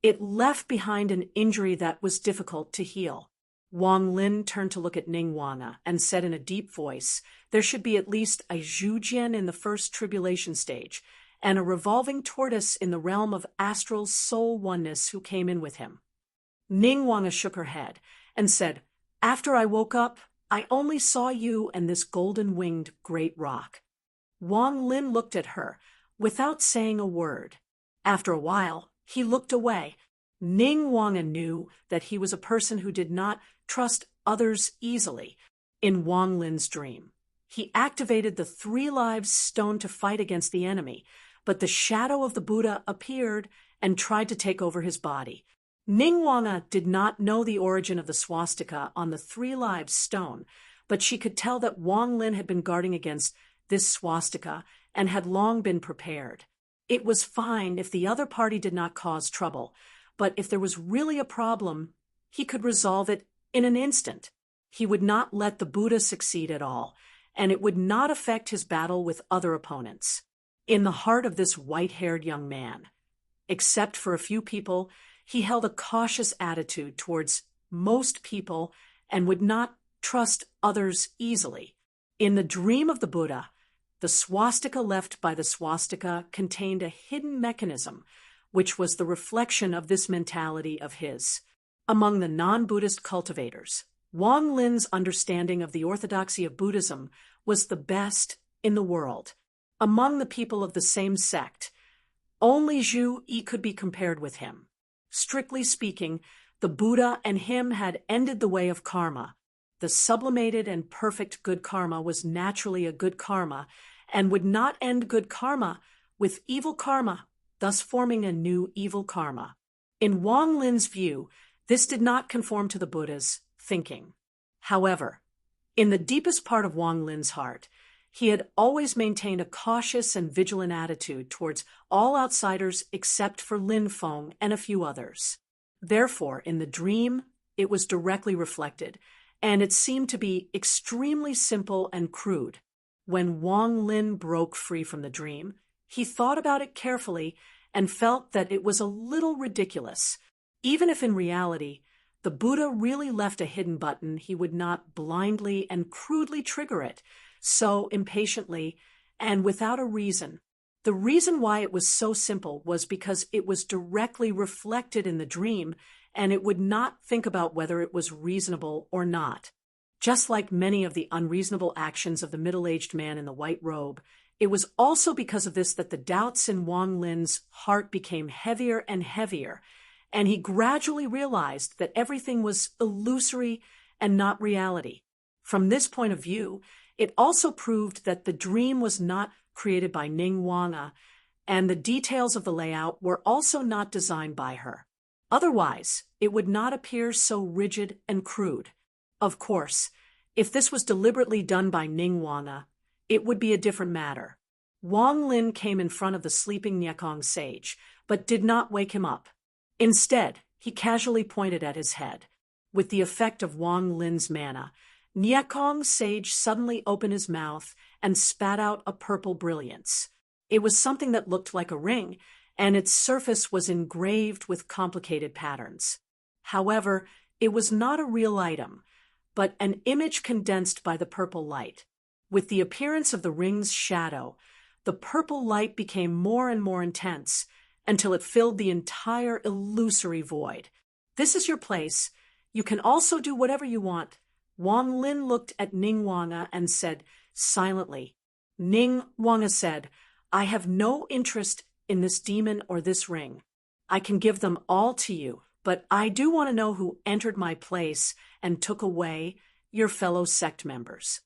it left behind an injury that was difficult to heal. Wang Lin turned to look at Ningguang and said in a deep voice, there should be at least a Zhu Jian in the first tribulation stage, and a revolving tortoise in the realm of astral soul oneness who came in with him. Ningguang shook her head and said, after I woke up, I only saw you and this golden-winged great rock. Wang Lin looked at her without saying a word. After a while, he looked away. Ningguang knew that he was a person who did not trust others easily. In Wang Lin's dream, he activated the 3 lives stone to fight against the enemy, but the shadow of the Buddha appeared and tried to take over his body. Ningguang did not know the origin of the swastika on the 3 lives stone, but she could tell that Wang Lin had been guarding against this swastika and had long been prepared. It was fine if the other party did not cause trouble, but if there was really a problem, he could resolve it in an instant. He would not let the Buddha succeed at all, and it would not affect his battle with other opponents. In the heart of this white-haired young man, except for a few people, he held a cautious attitude towards most people and would not trust others easily. In the dream of the Buddha, the swastika left by the swastika contained a hidden mechanism, which was the reflection of this mentality of his. Among the non-Buddhist cultivators, Wang Lin's understanding of the orthodoxy of Buddhism was the best in the world. Among the people of the same sect, only Zhu Yi could be compared with him. Strictly speaking, the Buddha and him had ended the way of karma. The sublimated and perfect good karma was naturally a good karma and would not end good karma with evil karma, thus forming a new evil karma. In Wang Lin's view, this did not conform to the Buddha's thinking. However, in the deepest part of Wang Lin's heart, he had always maintained a cautious and vigilant attitude towards all outsiders except for Lin Feng and a few others. Therefore, in the dream, it was directly reflected, and it seemed to be extremely simple and crude. When Wang Lin broke free from the dream, he thought about it carefully and felt that it was a little ridiculous. Even if in reality, the Buddha really left a hidden button, he would not blindly and crudely trigger it, so impatiently and without a reason. The reason why it was so simple was because it was directly reflected in the dream, and it would not think about whether it was reasonable or not. Just like many of the unreasonable actions of the middle-aged man in the white robe, it was also because of this that the doubts in Wang Lin's heart became heavier and heavier, and he gradually realized that everything was illusory and not reality. From this point of view, it also proved that the dream was not created by Ning Wanga, and the details of the layout were also not designed by her. Otherwise, it would not appear so rigid and crude. Of course, if this was deliberately done by Ning Wanga, it would be a different matter. Wang Lin came in front of the sleeping Niekong sage, but did not wake him up. Instead, he casually pointed at his head. With the effect of Wang Lin's mana, Niekong sage suddenly opened his mouth and spat out a purple brilliance. It was something that looked like a ring, and its surface was engraved with complicated patterns. However, it was not a real item, but an image condensed by the purple light. With the appearance of the ring's shadow, the purple light became more and more intense until it filled the entire illusory void. "This is your place. You can also do whatever you want." Wang Lin looked at Ning Wanga and said silently. Ning Wanga said, "I have no interest in this demon or this ring. I can give them all to you, but I do want to know who entered my place and took away your fellow sect members."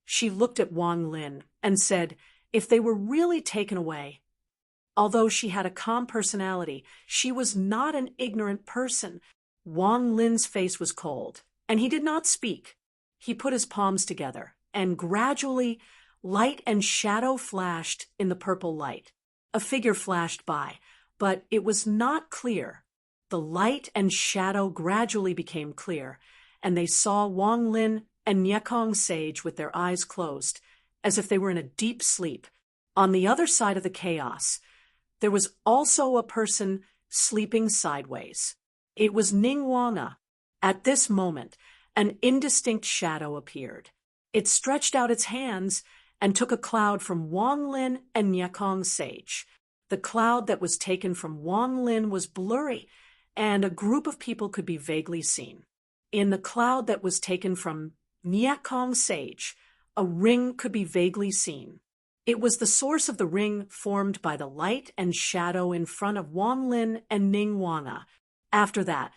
She looked at Wang Lin and said, "If they were really taken away." Although she had a calm personality, she was not an ignorant person. Wang Lin's face was cold, and he did not speak. He put his palms together, and gradually light and shadow flashed in the purple light. A figure flashed by, but it was not clear. The light and shadow gradually became clear, and they saw Wang Lin and Niekong sage with their eyes closed, as if they were in a deep sleep. On the other side of the chaos, there was also a person sleeping sideways. It was Ning Wanga. At this moment, an indistinct shadow appeared. It stretched out its hands and took a cloud from Wang Lin and Niekong sage. The cloud that was taken from Wang Lin was blurry, and a group of people could be vaguely seen. In the cloud that was taken from Niekong sage, a ring could be vaguely seen. It was the source of the ring formed by the light and shadow in front of Wang Lin and Ning Wanga. After that,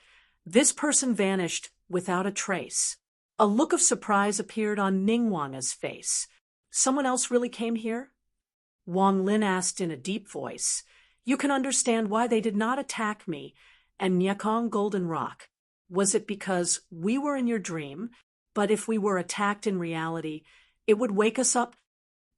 this person vanished without a trace. A look of surprise appeared on Ning Wanga's face. "Someone else really came here?" Wang Lin asked in a deep voice. "You can understand why they did not attack me and Niekong Golden Rock. Was it because we were in your dream, but if we were attacked in reality, it would wake us up?"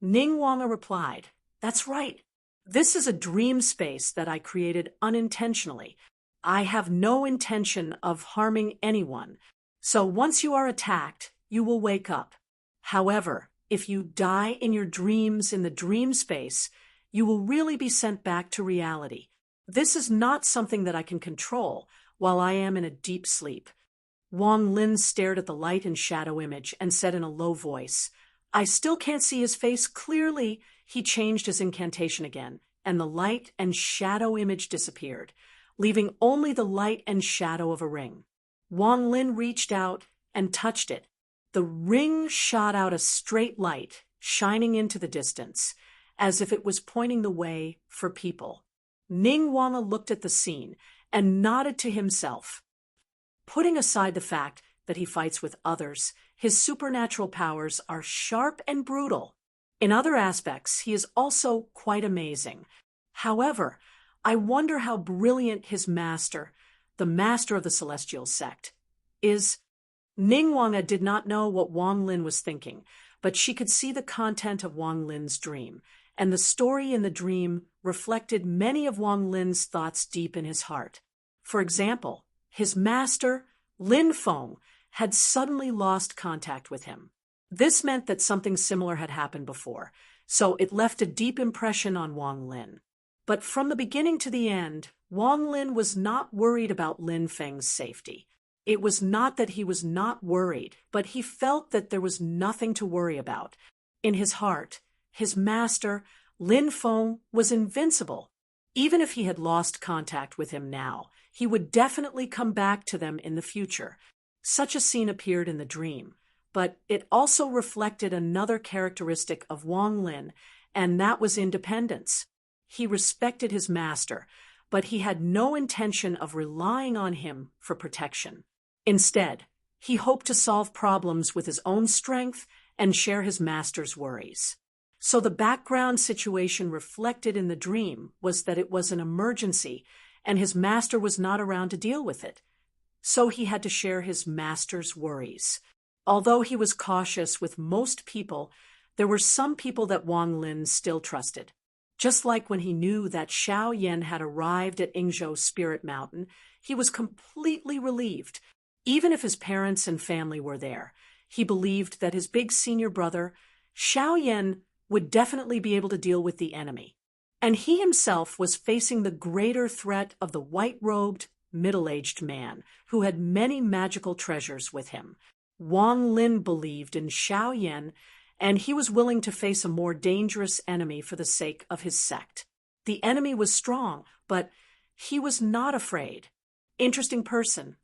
Ning Wanga replied, "That's right. This is a dream space that I created unintentionally. I have no intention of harming anyone. So once you are attacked, you will wake up. However, if you die in your dreams in the dream space, you will really be sent back to reality. This is not something that I can control while I am in a deep sleep. Wang Lin stared at the light and shadow image and said in a low voice, I still can't see his face clearly. He changed his incantation again, and the light and shadow image disappeared, leaving only the light and shadow of a ring. Wang Lin reached out and touched it. The ring shot out a straight light, shining into the distance, as if it was pointing the way for people. Ning Wanga looked at the scene and nodded to himself. Putting aside the fact that he fights with others, his supernatural powers are sharp and brutal. In other aspects, he is also quite amazing. However, I wonder how brilliant his master, the master of the celestial sect, is. Ning Wanga did not know what Wang Lin was thinking, but she could see the content of Wang Lin's dream, and the story in the dream reflected many of Wang Lin's thoughts deep in his heart. For example, his master, Lin Feng, had suddenly lost contact with him. This meant that something similar had happened before, so it left a deep impression on Wang Lin. But from the beginning to the end, Wang Lin was not worried about Lin Feng's safety. It was not that he was not worried, but he felt that there was nothing to worry about. In his heart, his master, Lin Feng, was invincible. Even if he had lost contact with him now, he would definitely come back to them in the future. Such a scene appeared in the dream, but it also reflected another characteristic of Wang Lin, and that was independence. He respected his master, but he had no intention of relying on him for protection. Instead, he hoped to solve problems with his own strength and share his master's worries. So the background situation reflected in the dream was that it was an emergency, and his master was not around to deal with it. So he had to share his master's worries. Although he was cautious with most people, there were some people that Wang Lin still trusted. Just like when he knew that Xiao Yan had arrived at Yingzhou Spirit Mountain, he was completely relieved. Even if his parents and family were there, he believed that his big senior brother, Xiao Yan, would definitely be able to deal with the enemy. And he himself was facing the greater threat of the white-robed, middle-aged man who had many magical treasures with him. Wang Lin believed in Xiao Yan, and he was willing to face a more dangerous enemy for the sake of his sect. The enemy was strong, but he was not afraid. Interesting person.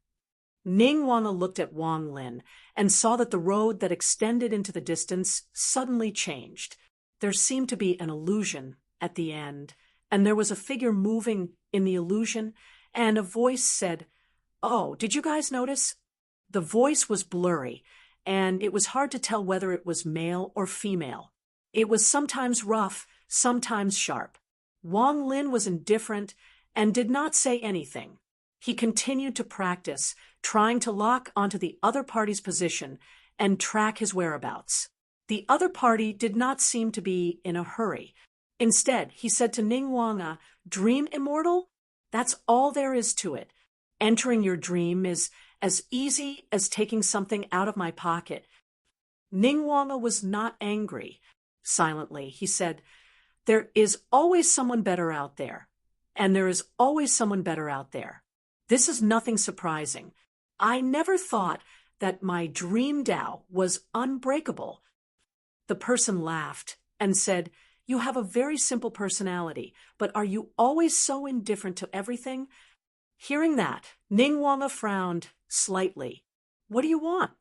Ning Wanga looked at Wang Lin and saw that the road that extended into the distance suddenly changed. There seemed to be an illusion at the end, and there was a figure moving in the illusion, and a voice said, "Oh, did you guys notice?" The voice was blurry, and it was hard to tell whether it was male or female. It was sometimes rough, sometimes sharp. Wang Lin was indifferent and did not say anything. He continued to practice, trying to lock onto the other party's position and track his whereabouts. The other party did not seem to be in a hurry. Instead, he said to Ning Wanga, "Dream immortal? That's all there is to it. Entering your dream is as easy as taking something out of my pocket." Ning Wanga was not angry. Silently, he said, "There is always someone better out there, and there is always someone better out there. This is nothing surprising. I never thought that my dream Tao was unbreakable." The person laughed and said, "You have a very simple personality, but are you always so indifferent to everything?" Hearing that, Ning Wanga frowned slightly. "What do you want?"